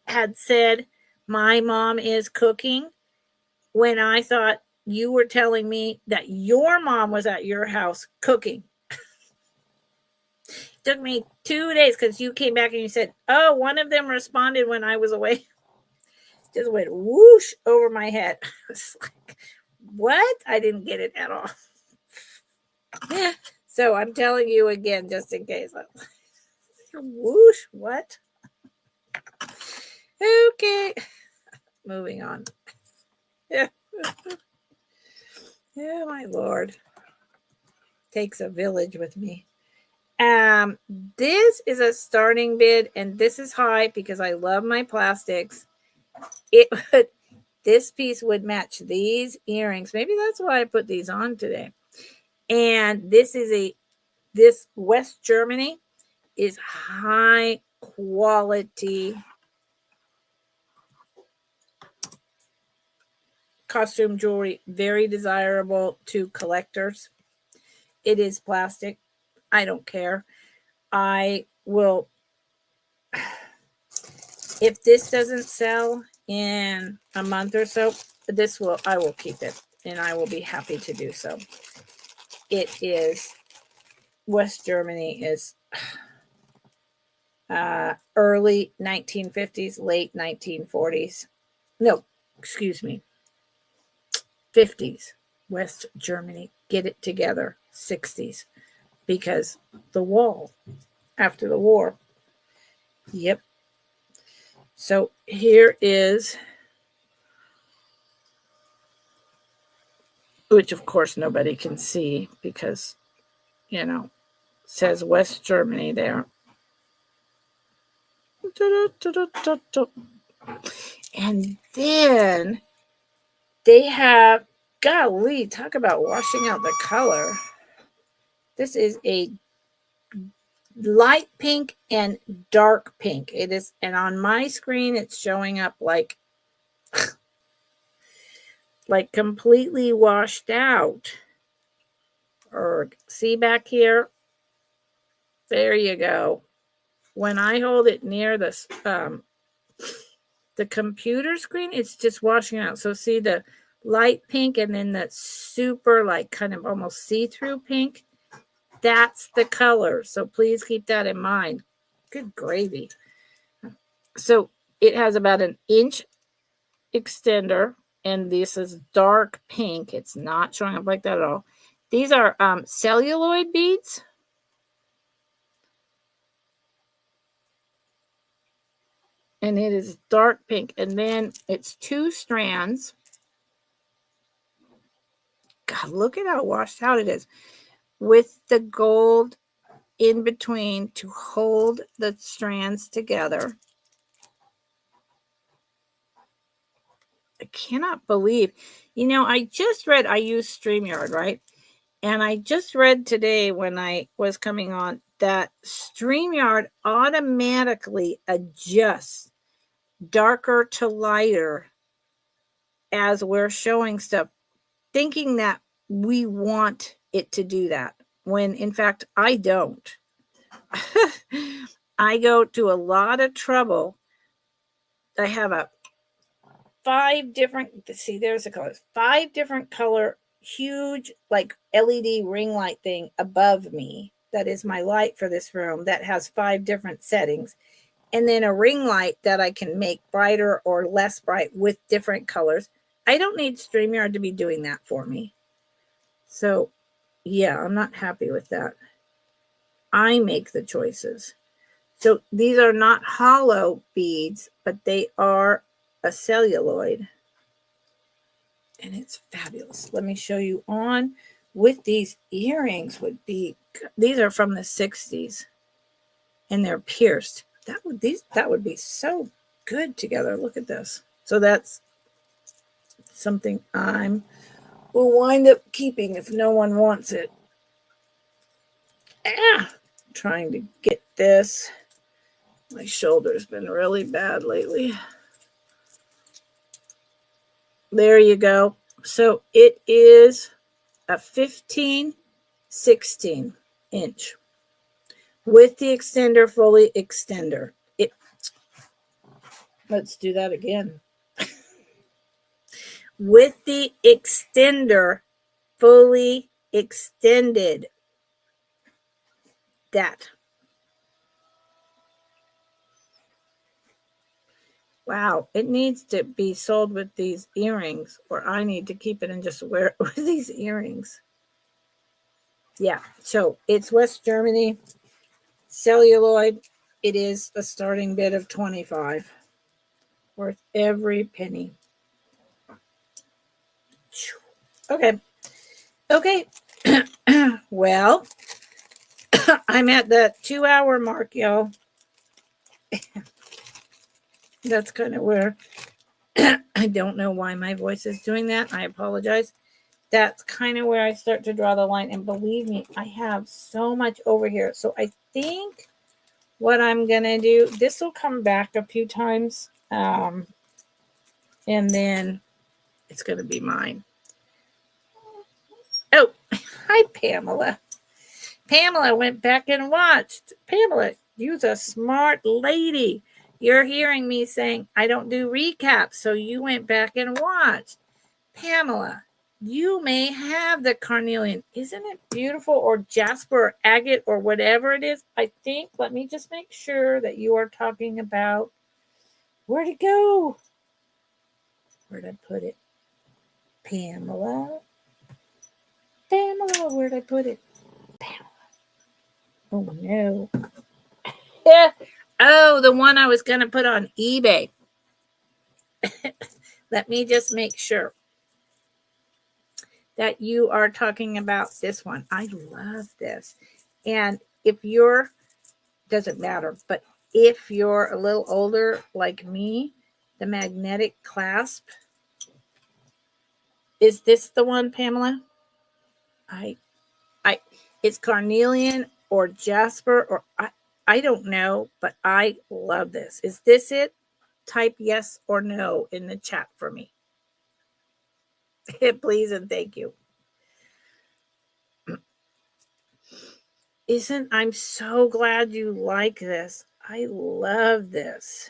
had said, my mom is cooking, when I thought you were telling me that your mom was at your house cooking? It took me 2 days because you came back and you said, oh, one of them responded when I was away. Just went whoosh over my head. I was like, what? I didn't get it at all. So I'm telling you again, just in case. Whoosh, what? Okay, moving on. Yeah. Yeah, my Lord. Takes a village with me. This is a starting bid, and this is high because I love my plastics. This piece would match these earrings. Maybe that's why I put these on today. And this West Germany is high quality costume jewelry, very desirable to collectors. It is plastic. I don't care. I will, if this doesn't sell in a month or so, I will keep it, and I will be happy to do so. It is, West Germany is early 1950s, late 1940s. No, excuse me, 50s. West Germany, get it together. 60s, because the wall after the war. Yep. So here is, which of course nobody can see because, says West Germany there. And then they have, golly, talk about washing out the color. This is a light pink and dark pink. It is, and on my screen it's showing up like completely washed out. Or see back here? There you go. When I hold it near the computer screen, it's just washing out. So see the light pink and then that super kind of almost see-through pink? That's the color. So please keep that in mind. Good gravy. So it has about an inch extender, and this is dark pink. It's not showing up like that at all. These are celluloid beads. And it is dark pink. And then it's 2 strands. God, look at how washed out it is. With the gold in between to hold the strands together. I cannot believe. I just read, I use StreamYard, right? And I just read today when I was coming on that StreamYard automatically adjusts darker to lighter as we're showing stuff, thinking that we want it to do that, when in fact I don't. I go to a lot of trouble. I have a 5 different, see, there's the colors, 5 different color, huge LED ring light thing above me. That is my light for this room that has 5 different settings. And then a ring light that I can make brighter or less bright with different colors. I don't need StreamYard to be doing that for me. So, yeah, I'm not happy with that. I make the choices. So these are not hollow beads, but they are a celluloid. And it's fabulous. Let me show you on with these earrings these are from the 60s. And they're pierced. That would be so good together. Look at this. So that's something will wind up keeping if no one wants it. Trying to get this. My shoulder's been really bad lately. There you go. So it is a 15-16 inch with the extender, fully extender. Let's do that again. With the extender fully extended. That. Wow, it needs to be sold with these earrings, or I need to keep it and just wear it with these earrings. Yeah, so it's West Germany, celluloid. It is a starting bid of $25. Worth every penny. Okay. Well, I'm at the 2-hour mark, y'all. That's kind of where I don't know why my voice is doing that. I apologize. That's kind of where I start to draw the line. And believe me, I have so much over here. So I think what I'm going to do, this will come back a few times. And then it's going to be mine. Oh, hi, Pamela. Pamela went back and watched. Pamela, you're a smart lady. You're hearing me saying I don't do recaps, so you went back and watched. Pamela, you may have the carnelian. Isn't it beautiful? Or jasper or agate or whatever it is. I think, let me just make sure that you are talking about, where'd it go? Where'd I put it? Pamela, where'd I put it? Pamela. Oh, no. Yeah. Oh, the one I was going to put on eBay. Let me just make sure that you are talking about this one. I love this. And if you're, doesn't matter, but if you're a little older like me, the magnetic clasp, is this the one, Pamela? It's carnelian or jasper, or I don't know, but I love this. Is this it? Type yes or no in the chat for me. Please and thank you. I'm so glad you like this. I love this.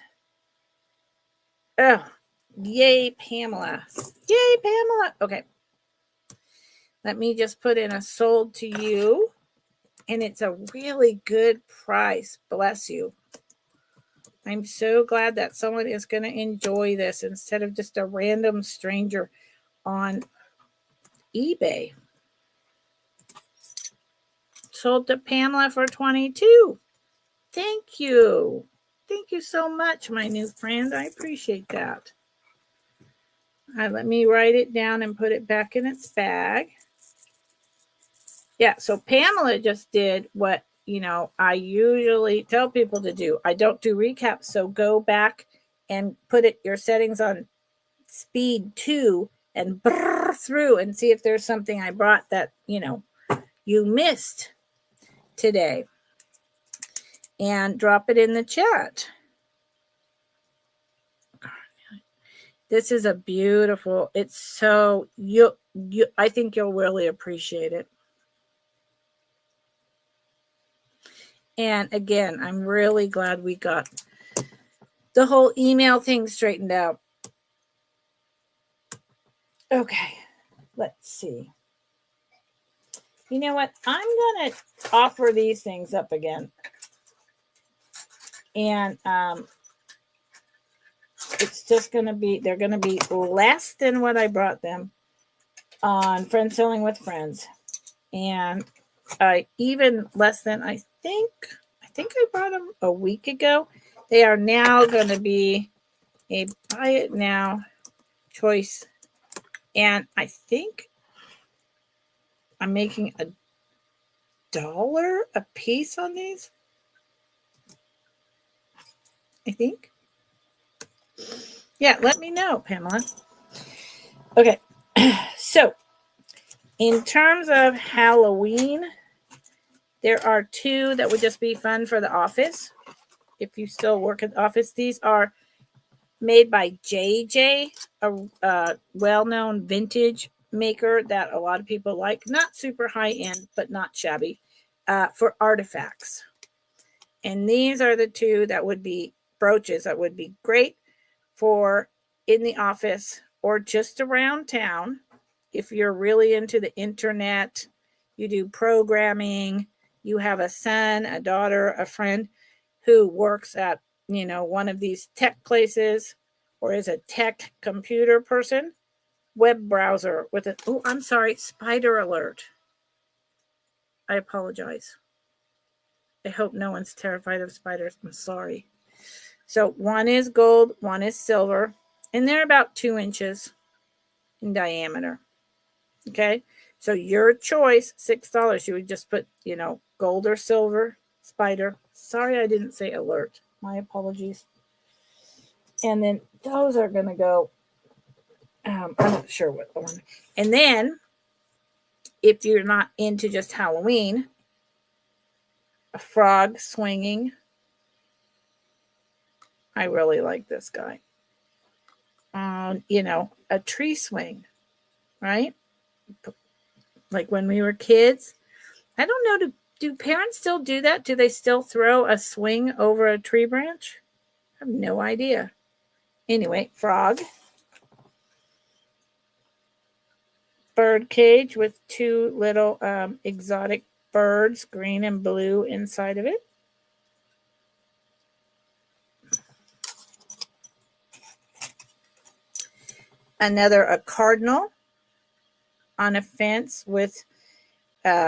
Oh, yay, Pamela. Yay, Pamela. Okay. Let me just put in a sold to you. And it's a really good price. Bless you. I'm so glad that someone is going to enjoy this instead of just a random stranger on eBay. Sold to Pamela for $22. Thank you. Thank you so much, my new friend. I appreciate that. Let me write it down and put it back in its bag. Yeah, so Pamela just did what, I usually tell people to do. I don't do recaps, so go back and put your settings on speed 2 and brrr through and see if there's something I brought that, you missed today. And drop it in the chat. This is a beautiful, it's so, I think you'll really appreciate it. And again, I'm really glad we got the whole email thing straightened out. Okay, let's see. You know what? I'm going to offer these things up again. And it's just going to be, they're going to be less than what I brought them on Friend Selling with Friends. And even less than I think I brought them a week ago. They are now going to be a buy it now choice. And I think I'm making $1 a piece on these. I think. Yeah, let me know, Pamela. Okay, so in terms of Halloween, there are two that would just be fun for the office. If you still work at the office, these are made by JJ, a well-known vintage maker that a lot of people like. Not super high-end, but not shabby, for artifacts. And these are the two that would be brooches that would be great for in the office or just around town. If you're really into the internet, you do programming, you have a son, a daughter, a friend who works at, one of these tech places or is a tech computer person, web browser with a, oh, I'm sorry, spider alert. I apologize. I hope no one's terrified of spiders. I'm sorry. So one is gold, one is silver, and they're about 2 inches in diameter. Okay. So your choice, $6. You would just put, gold or silver, spider. Sorry, I didn't say alert. My apologies. And then those are going to go, I'm not sure what one. And then if you're not into just Halloween, a frog swinging. I really like this guy. A tree swing, right? Like when we were kids. I don't know, do parents still do that? Do they still throw a swing over a tree branch? I have no idea. Anyway, frog. Bird cage with two little exotic birds, green and blue inside of it. A cardinal on a fence with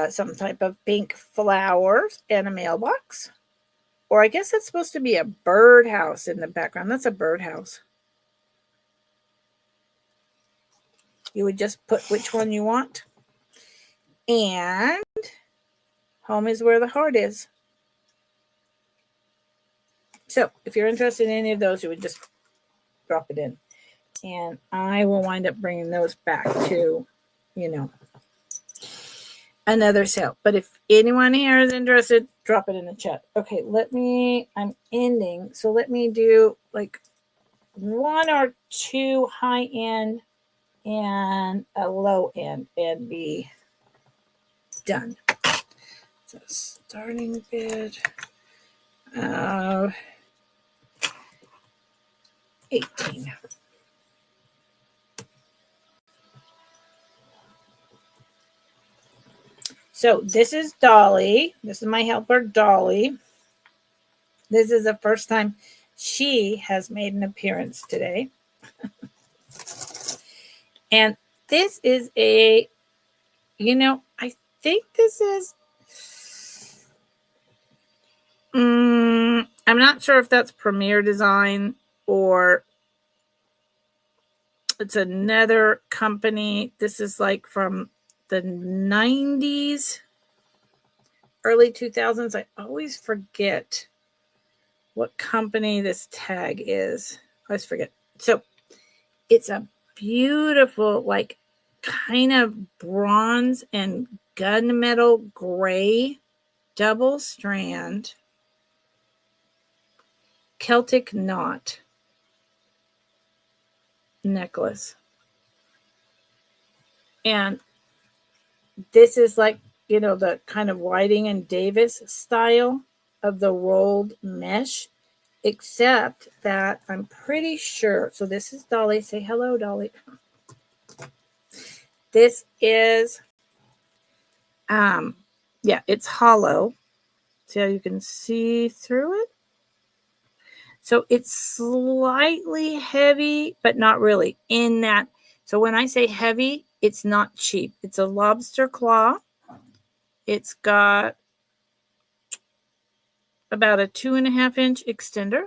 some type of pink flowers and a mailbox. Or I guess that's supposed to be a birdhouse in the background. That's a birdhouse. You would just put which one you want. And home is where the heart is. So if you're interested in any of those, you would just drop it in. And I will wind up bringing those back to, another sale. But if anyone here is interested, drop it in the chat. Okay, I'm ending. So let me do like 1 or 2 high end and a low end and be done. So starting bid of 18. So this is Dolly. This is my helper, Dolly. This is the first time she has made an appearance today. And this is I think this is, I'm not sure if that's Premier Design or it's another company. This is like from the 90s, early 2000s. I always forget what company this tag is. I always forget. So it's a beautiful, like kind of bronze and gunmetal gray double strand Celtic knot necklace. And this is like, the kind of Whiting and Davis style of the rolled mesh, except that I'm pretty sure. So this is Dolly. Say hello, Dolly. This is, it's hollow. See how you can see through it? So it's slightly heavy, but not really in that. So when I say heavy, it's not cheap. It's a lobster claw. It's got about a 2.5 inch extender.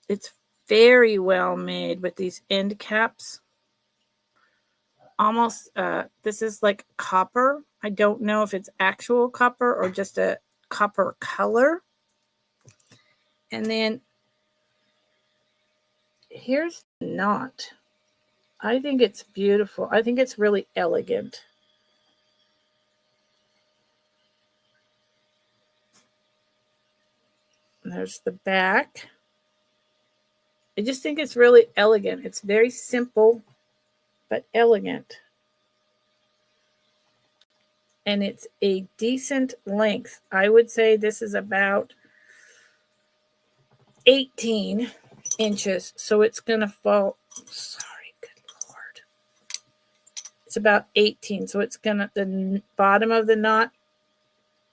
It's very well made with these end caps. Almost, this is like copper. I don't know if it's actual copper or just a copper color. And then here's the knot I think it's beautiful. I think it's really elegant. There's the back. I just think it's really elegant. It's very simple, but elegant. And it's a decent length. I would say this is about 18 inches. So it's going to fall. Sorry, good Lord. It's about 18. So it's going to, the bottom of the knot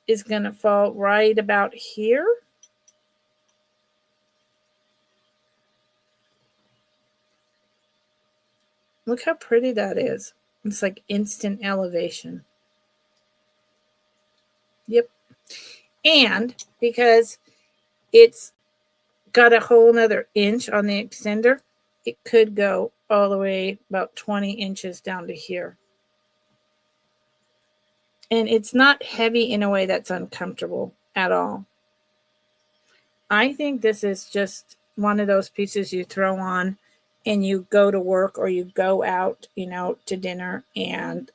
is going to fall right about here. Look how pretty that is. It's like instant elevation. Yep. And because it's got a whole nother inch on the extender, it could go all the way about 20 inches down to here. And it's not heavy in a way that's uncomfortable at all. I think this is just one of those pieces you throw on and you go to work or you go out, to dinner, and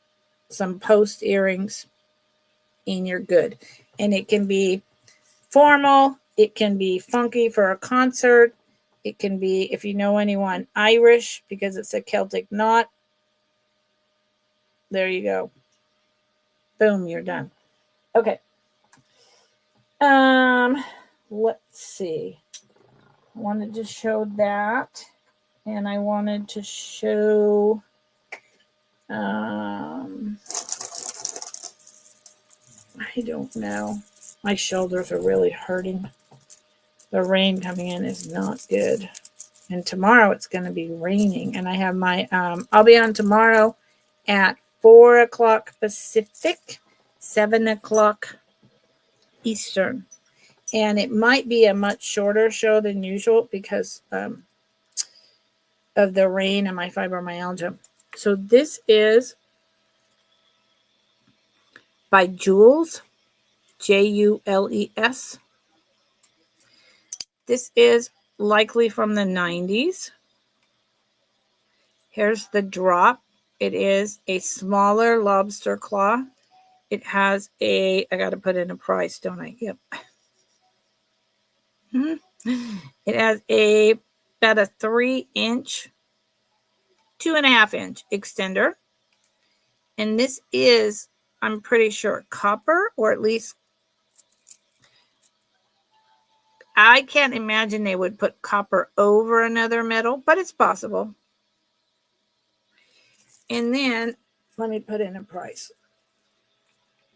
some post earrings and you're good. And it can be formal. It can be funky for a concert. It can be, if you know anyone, Irish, because it's a Celtic knot. There you go. Boom, you're done. Okay. Let's see. I wanted to show that. And I wanted to show I don't know. My shoulders are really hurting. The rain coming in is not good. And tomorrow it's going to be raining. And I have my, I'll be on tomorrow at 4 o'clock Pacific, 7 o'clock Eastern. And it might be a much shorter show than usual because of the rain and my fibromyalgia. So this is by Jules, Jules. This is likely from the 90s. Here's the drop. It is a smaller lobster claw. It has I got to put in a price, don't I? Yep. It has about a 3-inch, 2.5-inch extender. And this is, I'm pretty sure, copper, or at least I can't imagine they would put copper over another metal, but it's possible. And then let me put in a price.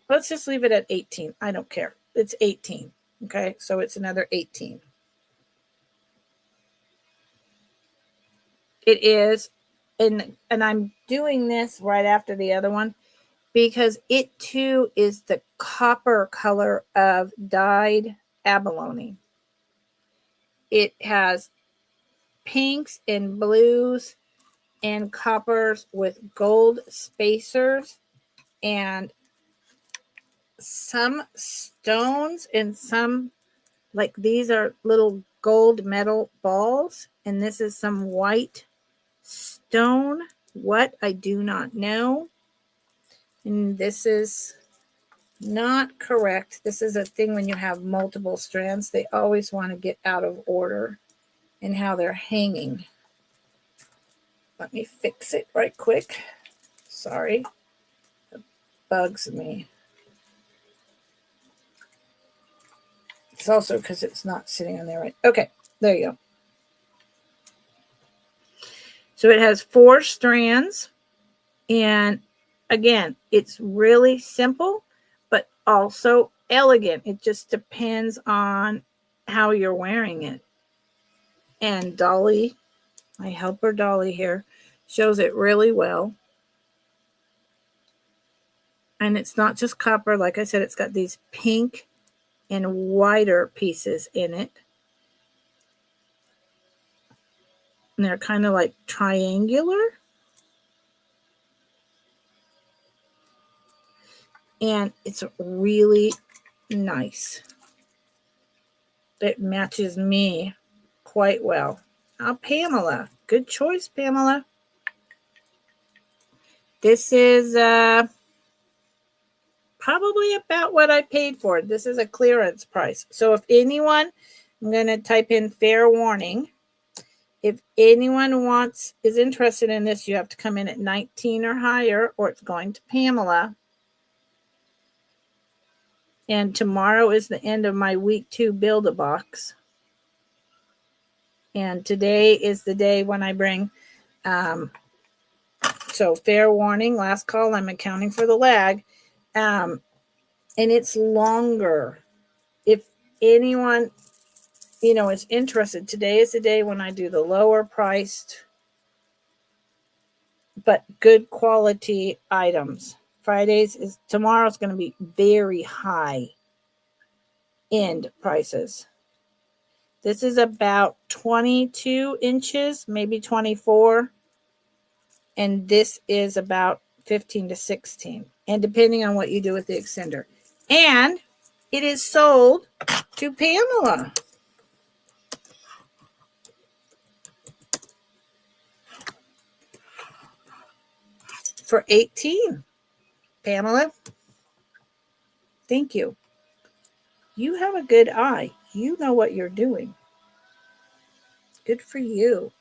Let's just leave it at 18. I don't care. It's 18. Okay, so it's another 18. It is, and I'm doing this right after the other one because it too is the copper color of dyed abalone. It has pinks and blues and coppers with gold spacers and some stones and some, like these are little gold metal balls, and this is some white stone. What? I do not know. And this is not correct. This is a thing when you have multiple strands, they always want to get out of order in how they're hanging. Let me fix it right quick. Sorry. It bugs me. It's also because it's not sitting on there right. Okay, there you go. So it has 4 strands. And again, it's really simple, but also elegant. It just depends on how you're wearing it. And Dolly, my helper Dolly here, shows it really well. And it's not just copper. Like I said, it's got these pink and whiter pieces in it. And they're kind of like triangular. And it's really nice. It matches me quite well. Pamela. Good choice, Pamela. This is probably about what I paid for it. This is a clearance price. So if anyone, I'm going to type in fair warning. If anyone is interested in this, you have to come in at 19 or higher, or it's going to Pamela. And tomorrow is the end of my week 2 Build-A-Box. And today is the day when I bring, so fair warning, last call, I'm accounting for the lag. And it's longer. If anyone, is interested, today is the day when I do the lower priced, but good quality items. Tomorrow's going to be very high end prices. This is about 22 inches, maybe 24. And this is about 15 to 16. And depending on what you do with the extender. And it is sold to Pamela. For $18. Pamela, thank you. You have a good eye. You know what you're doing. Good for you.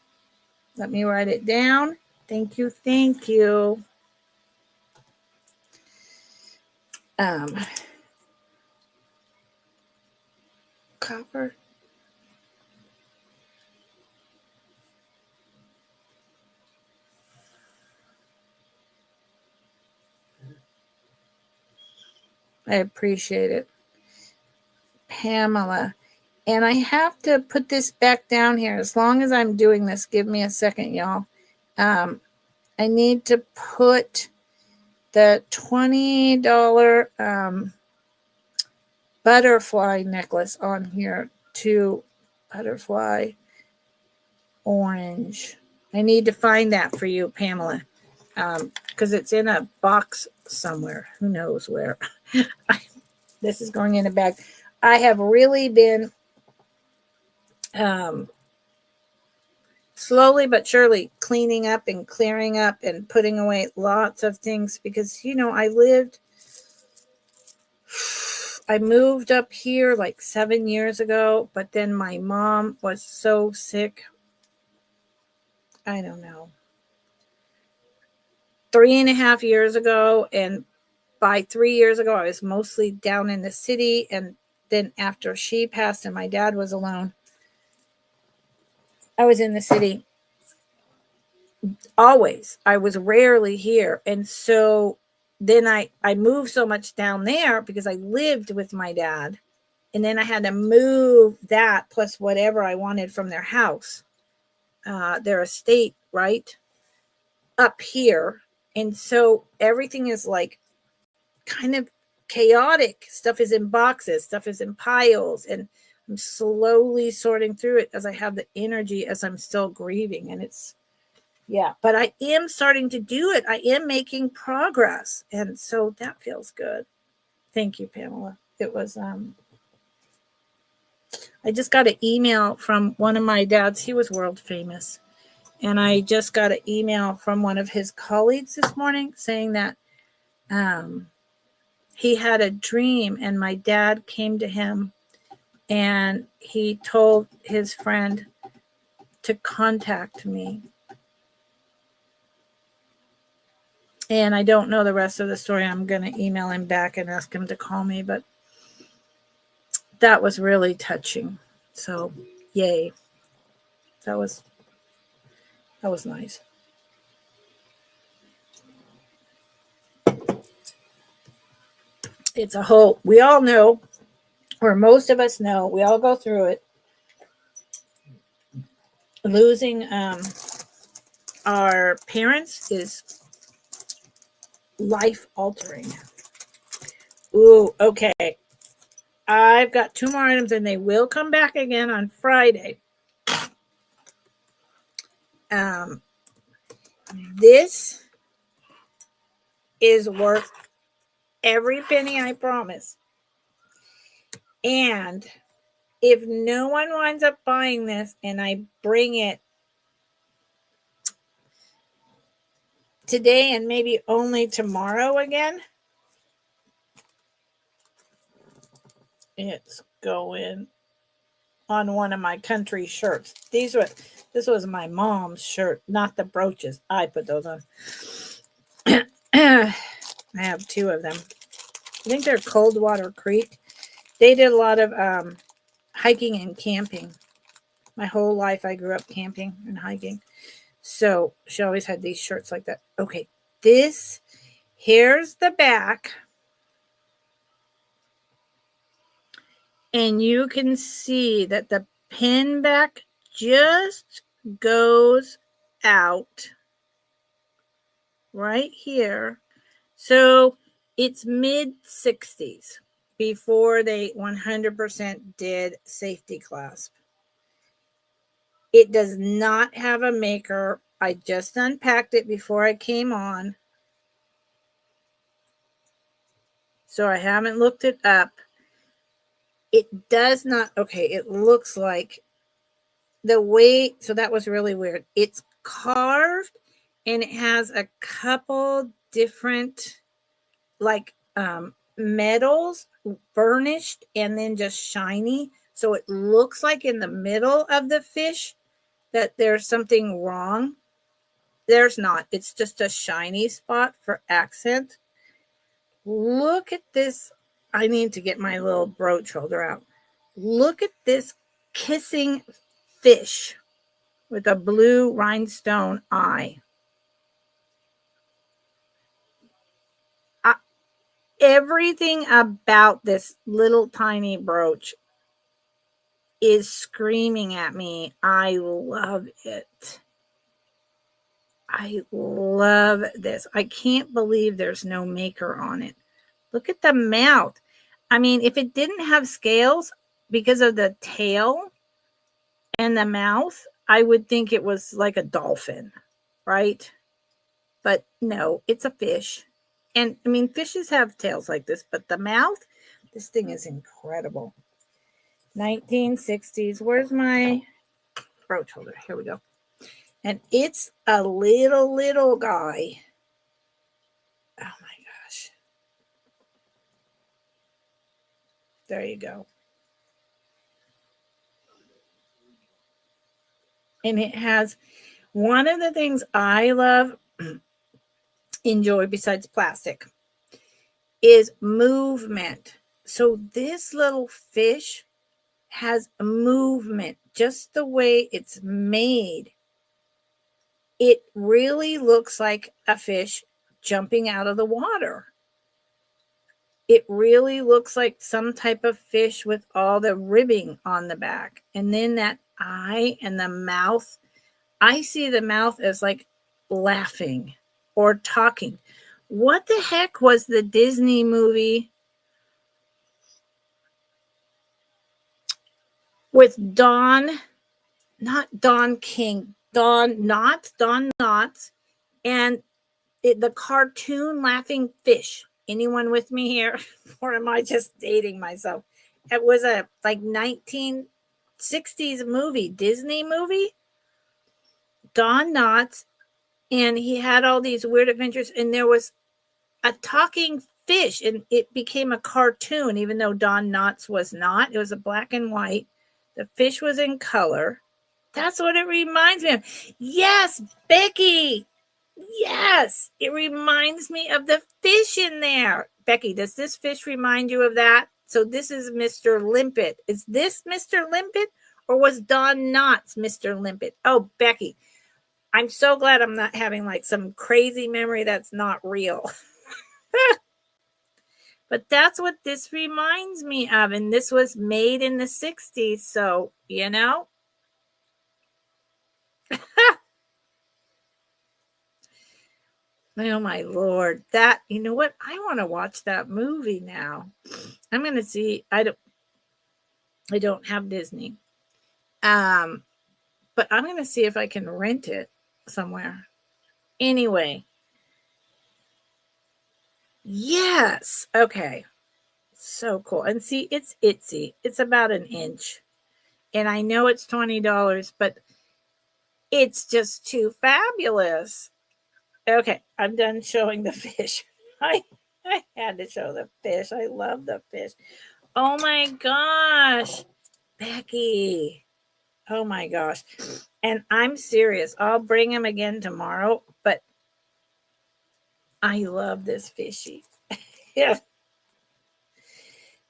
Let me write it down. Thank you. Thank you. Copper. I appreciate it. Pamela. And I have to put this back down here. As long as I'm doing this, give me a second, y'all. I need to put the $20 butterfly necklace on here to butterfly orange. I need to find that for you, Pamela, because it's in a box somewhere. Who knows where? This is going in a bag. I have really been slowly but surely cleaning up and clearing up and putting away lots of things because, I moved up here like 7 years ago, but then my mom was so sick. I don't know. 3.5 years ago. And by 3 years ago, I was mostly down in the city. And then after she passed and my dad was alone, I was in the city always. I was rarely here. And so then I moved so much down there because I lived with my dad. And then I had to move that plus whatever I wanted from their house, their estate, right, up here. And so everything is like kind of chaotic. Stuff is in boxes, stuff is in piles. And I'm slowly sorting through it as I have the energy as I'm still grieving. And but I am starting to do it. I am making progress. And so that feels good. Thank you, Pamela. It was, I just got an email from one of my dads. He was world famous. And I just got an email from one of his colleagues this morning saying that he had a dream and my dad came to him and he told his friend to contact me. And I don't know the rest of the story. I'm going to email him back and ask him to call me, but that was really touching. So, yay. That was nice. It's we all know, or most of us know, we all go through it. Losing our parents is life altering. Ooh, okay. I've got 2 more items and they will come back again on Friday. This is worth every penny, I promise. And if no one winds up buying this and I bring it today and maybe only tomorrow again. It's going on one of my country shirts. This was my mom's shirt, not the brooches. I put those on. I have two of them. I think they're Coldwater Creek. They did a lot of hiking and camping. My whole life I grew up camping and hiking. So she always had these shirts like that. Okay, here's the back. And you can see that the pin back just goes out right here. So it's mid-60s before they 100% did safety clasp. It does not have a maker. I just unpacked it before I came on. So I haven't looked it up. It does not, okay, it looks like the way, so that was really weird. It's carved and it has a couple different like metals burnished and then just shiny. So it looks like in the middle of the fish that there's something wrong. There's not. It's just a shiny spot for accent. Look at this. I need to get my little brooch holder out. Look at this kissing fish with a blue rhinestone eye. Everything about this little tiny brooch is screaming at me. I love it. I love this. I can't believe there's no maker on it. Look at the mouth. I mean, if it didn't have scales because of the tail and the mouth, I would think it was like a dolphin, right? But no, it's a fish. And I mean, fishes have tails like this, but the mouth, this thing is incredible. 1960s. Where's my brooch holder? Here we go. And it's a little guy. Oh my gosh. There you go. And it has one of the things I love, enjoy besides plastic, is movement. So this little fish has movement, just the way it's made. It really looks like a fish jumping out of the water. It really looks like some type of fish with all the ribbing on the back. And then that eye and the mouth. I see the mouth as like laughing or talking. What the heck was the Disney movie with Don Knotts, and the cartoon laughing fish? Anyone with me here? Or am I just dating myself? It was a like 1960s movie, Disney movie. Don Knotts, and he had all these weird adventures, and there was a talking fish, and it became a cartoon, even though Don Knotts was not. It was a black and white. The fish was in color. That's what it reminds me of. Yes, Becky. Yes, it reminds me of the fish in there. Becky, does this fish remind you of that? So this is Mr. Limpet. Is this Mr. Limpet, or was Don Knotts Mr. Limpet? Oh, Becky, I'm so glad I'm not having like some crazy memory that's not real. But that's what this reminds me of. And this was made in the 60s. So, you know. Oh my Lord. That, you know what? I want to watch that movie now. I'm going to see. I don't have Disney. But I'm going to see if I can rent it somewhere. Anyway. Yes. Okay. So cool. And see, it's itsy. It's about an inch. And I know it's $20, but it's just too fabulous. Okay, I'm done showing the fish. I had to show the fish. I love the fish. Oh my gosh, Becky. Oh my gosh. And I'm serious. I'll bring him again tomorrow, but I love this fishy. Yeah.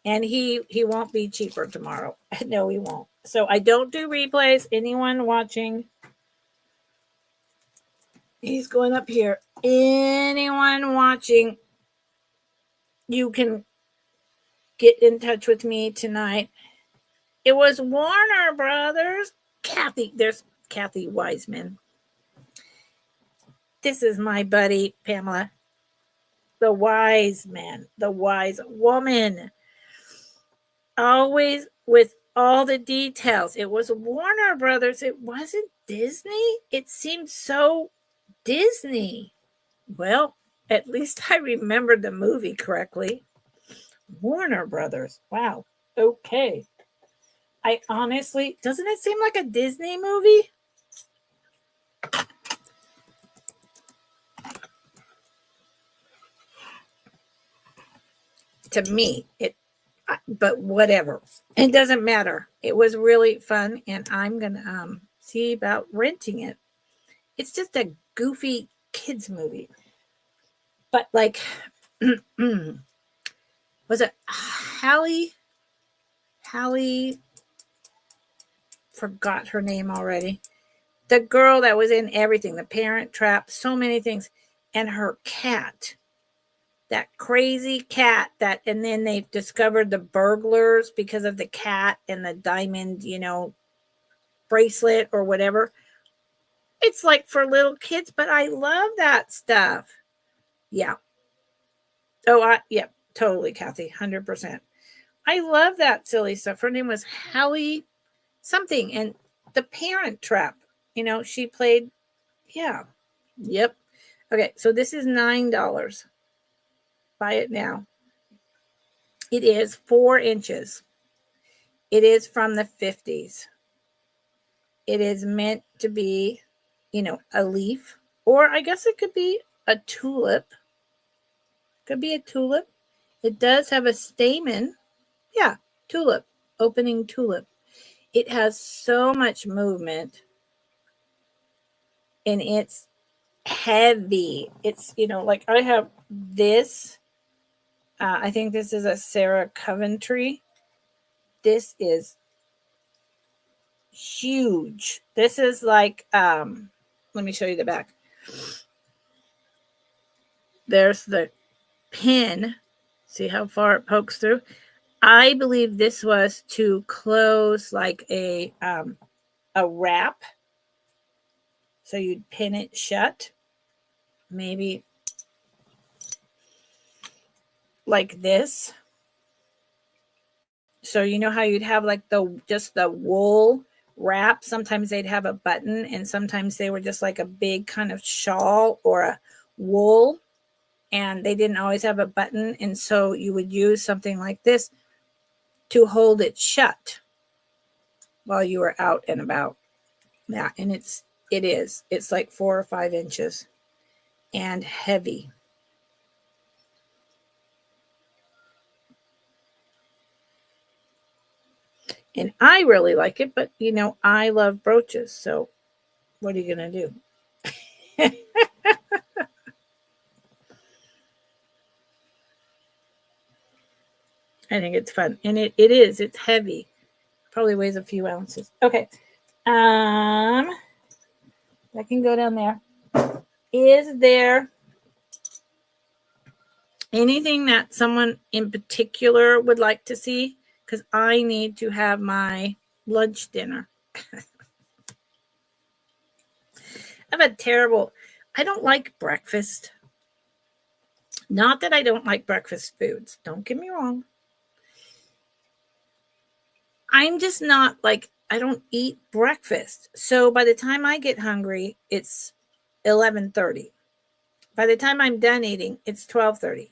And he won't be cheaper tomorrow. No, he won't. So I don't do replays. Anyone watching? He's going up here. Anyone watching, you can get in touch with me tonight. It was Warner Brothers. Kathy, there's Kathy Wiseman. This is my buddy, Pamela. The wise man, the wise woman. Always with all the details. It was Warner Brothers. It wasn't Disney. It seemed so Disney. Well, at least I remembered the movie correctly. Warner Brothers. Wow. Okay. I honestly, doesn't it seem like a Disney movie? To me, but whatever. It doesn't matter. It was really fun, and I'm going to see about renting it. It's just a goofy kids movie. But like, was it Hallie? Forgot her name already. The girl that was in everything, The Parent Trap, so many things. And her cat, that crazy cat and then they've discovered the burglars because of the cat and the diamond, bracelet or whatever. It's like for little kids, but I love that stuff. Yeah. Oh, yeah, totally, Kathy, 100%. I love that silly stuff. Her name was Hallie something, and The Parent Trap. She played, yeah. Yep. Okay, so this is $9. Buy it now. It is 4 inches. It is from the 50s. It is meant to be, a leaf, or I guess it could be a tulip. Could be a tulip. It does have a stamen. Yeah, tulip, opening tulip. It has so much movement, and it's heavy. It's, like I have this. I think this is a Sarah Coventry. This is huge. This is like, let me show you the back. There's the pin. See how far it pokes through? I believe this was to close like a wrap. So you'd pin it shut. Maybe like this. So you know how you'd have like just the wool wrap? Sometimes they'd have a button, and sometimes they were just like a big kind of shawl or a wool, and they didn't always have a button. And so you would use something like this to hold it shut while you were out and about. Yeah, and it's like 4 or 5 inches and heavy. And I really like it, but I love brooches. So what are you going to do? I think it's fun. And it's heavy. Probably weighs a few ounces. Okay. I can go down there. Is there anything that someone in particular would like to see? Because I need to have my lunch dinner. I don't like breakfast. Not that I don't like breakfast foods. Don't get me wrong. I'm just not like, I don't eat breakfast. So by the time I get hungry, it's 11:30. By the time I'm done eating, it's 12:30.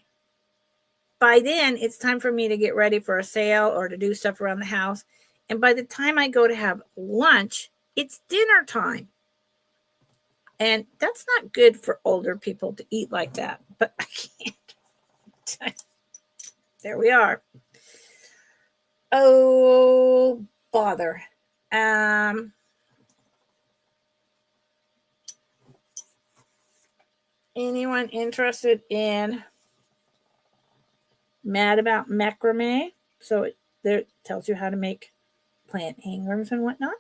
By then, it's time for me to get ready for a sale or to do stuff around the house. And by the time I go to have lunch, it's dinner time. And that's not good for older people to eat like that. But I can't. There we are. Oh, bother. Anyone interested in Mad About Macrame? So it there tells you how to make plant hangers and whatnot.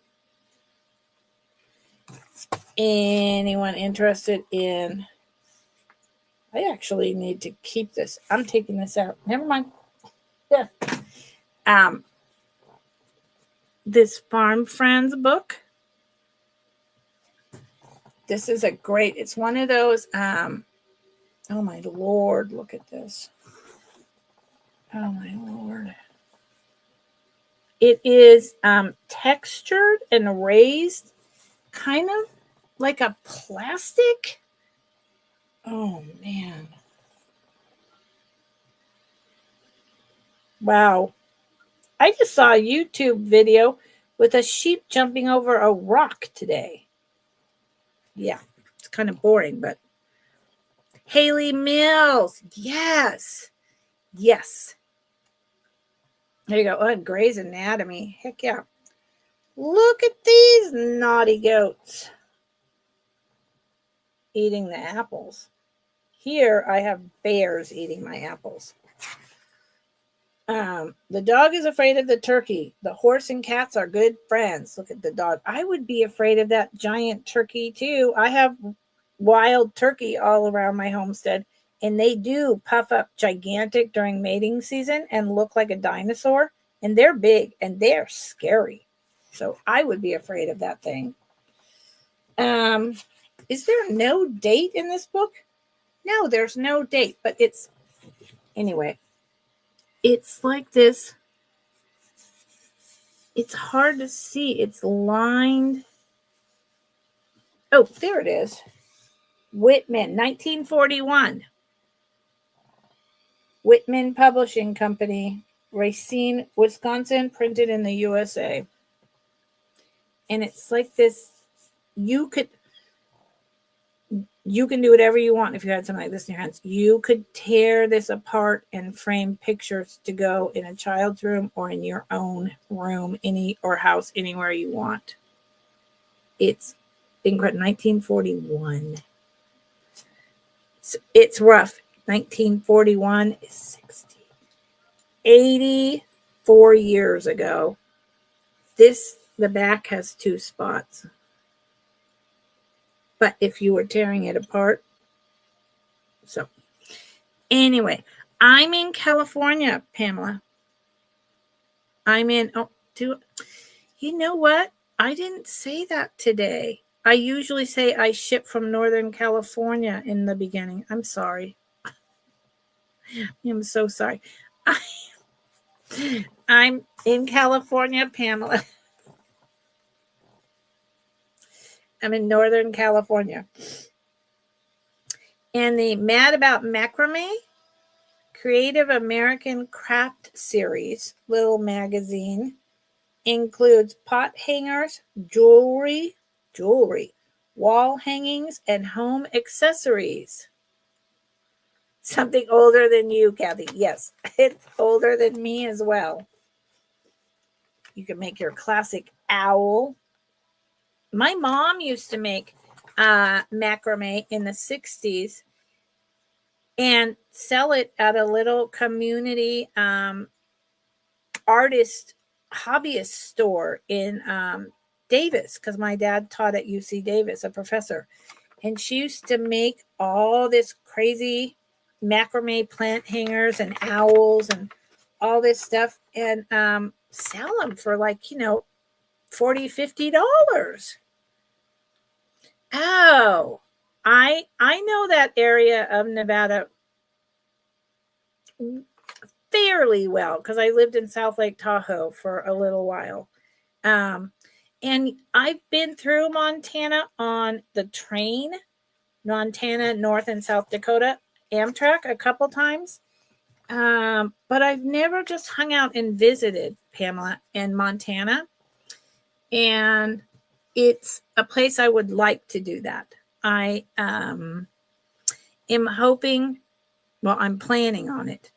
Anyone interested in? I actually need to keep this. I'm taking this out. Never mind. Yeah. This Farm Friends book. This is a great. It's one of those. Oh my Lord! Look at this. Oh my Lord. It is textured and raised, kind of like a plastic. Oh man. Wow. I just saw a YouTube video with a sheep jumping over a rock today. Yeah, it's kind of boring, but Haley Mills. Yes. Yes. There you go. Oh, Grey's Anatomy. Heck yeah. Look at these naughty goats eating the apples. Here I have bears eating my apples. The dog is afraid of the turkey. The horse and cats are good friends. Look at the dog. I would be afraid of that giant turkey too. I have wild turkey all around my homestead, and they do puff up gigantic during mating season and look like a dinosaur, and they're big and they're scary. So I would be afraid of that thing. Is there no date in this book? No, there's no date, but it's anyway. It's like this. It's hard to see. It's lined. Oh, there it is. Whitman, 1941. Whitman Publishing Company, Racine, Wisconsin, printed in the USA. And it's like this. You can do whatever you want if you had something like this in your hands. You could tear this apart and frame pictures to go in a child's room or in your own room, or house, anywhere you want. It's incredible. 1941. It's rough. 1941 is 60. 84 years ago. The back has 2 spots. But if you were tearing it apart. So anyway, I'm in California, Pamela. You know what? I didn't say that today. I usually say I ship from Northern California in the beginning. I'm sorry. I'm so sorry. I'm in California, Pamela. I'm in Northern California. And the Mad About Macrame Creative American Craft Series little magazine includes pot hangers, jewelry, wall hangings, and home accessories. Something older than you, Kathy. Yes, it's older than me as well. You can make your classic owl. My mom used to make macrame in the 60s and sell it at a little community artist hobbyist store in Davis, because my dad taught at UC Davis, a professor. And she used to make all this crazy macrame plant hangers and owls and all this stuff and sell them for like, $40, $50. Oh, I know that area of Nevada fairly well because I lived in South Lake Tahoe for a little while. And I've been through Montana on the train, Montana, North and South Dakota Amtrak a couple times. But I've never just hung out and visited, Pamela, in Montana. And it's a place I would like to do that. I am hoping, well, I'm planning on it.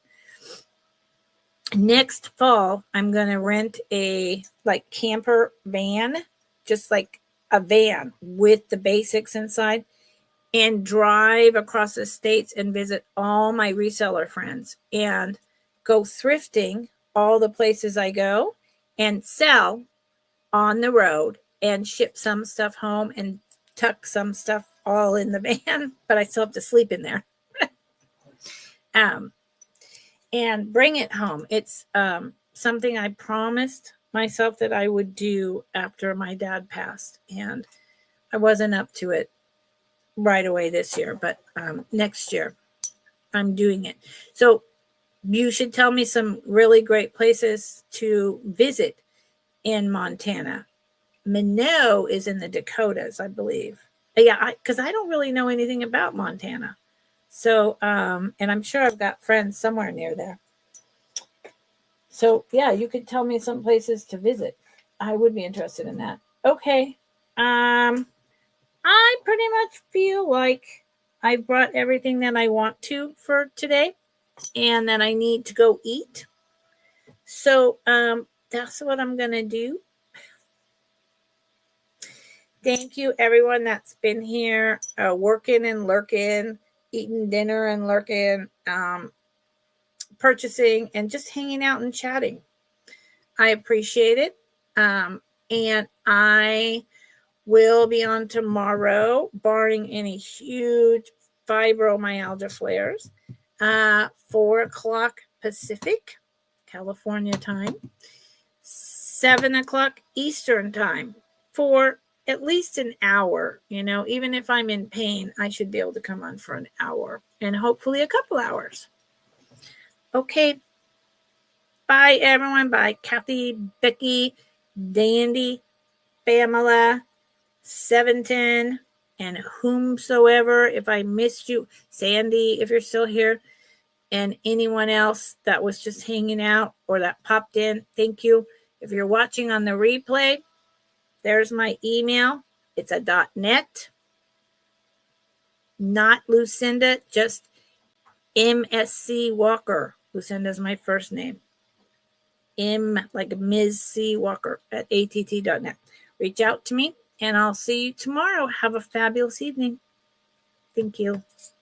Next fall, I'm going to rent a like camper van, just like a van with the basics inside, and drive across the states and visit all my reseller friends and go thrifting all the places I go and sell on the road and ship some stuff home and tuck some stuff all in the van, but I still have to sleep in there. And bring it home. It's something I promised myself that I would do after my dad passed, and I wasn't up to it right away this year, but next year I'm doing it. So you should tell me some really great places to visit in Montana. Minot is in the Dakotas, I believe. Yeah, because I don't really know anything about Montana. So, and I'm sure I've got friends somewhere near there. So, yeah, you could tell me some places to visit. I would be interested in that. Okay. I pretty much feel like I've brought everything that I want to for today and that I need to go eat. So, that's what I'm going to do. Thank you, everyone that's been here, working and lurking, eating dinner and lurking, purchasing, and just hanging out and chatting. I appreciate it. And I will be on tomorrow, barring any huge fibromyalgia flares, 4 o'clock Pacific, California time, 7 o'clock Eastern time for at least an hour. You know, even if I'm in pain, I should be able to come on for an hour and hopefully a couple hours. Okay. Bye, everyone. Bye, Kathy, Becky, Dandy, Pamela, 710, and whomsoever. If I missed you, Sandy, if you're still here, and anyone else that was just hanging out or that popped in, thank you. If you're watching on the replay, there's my email. It's a .net, not Lucinda, just MSC Walker. Lucinda is my first name. Like Ms. C. Walker at att.net. Reach out to me, and I'll see you tomorrow. Have a fabulous evening. Thank you.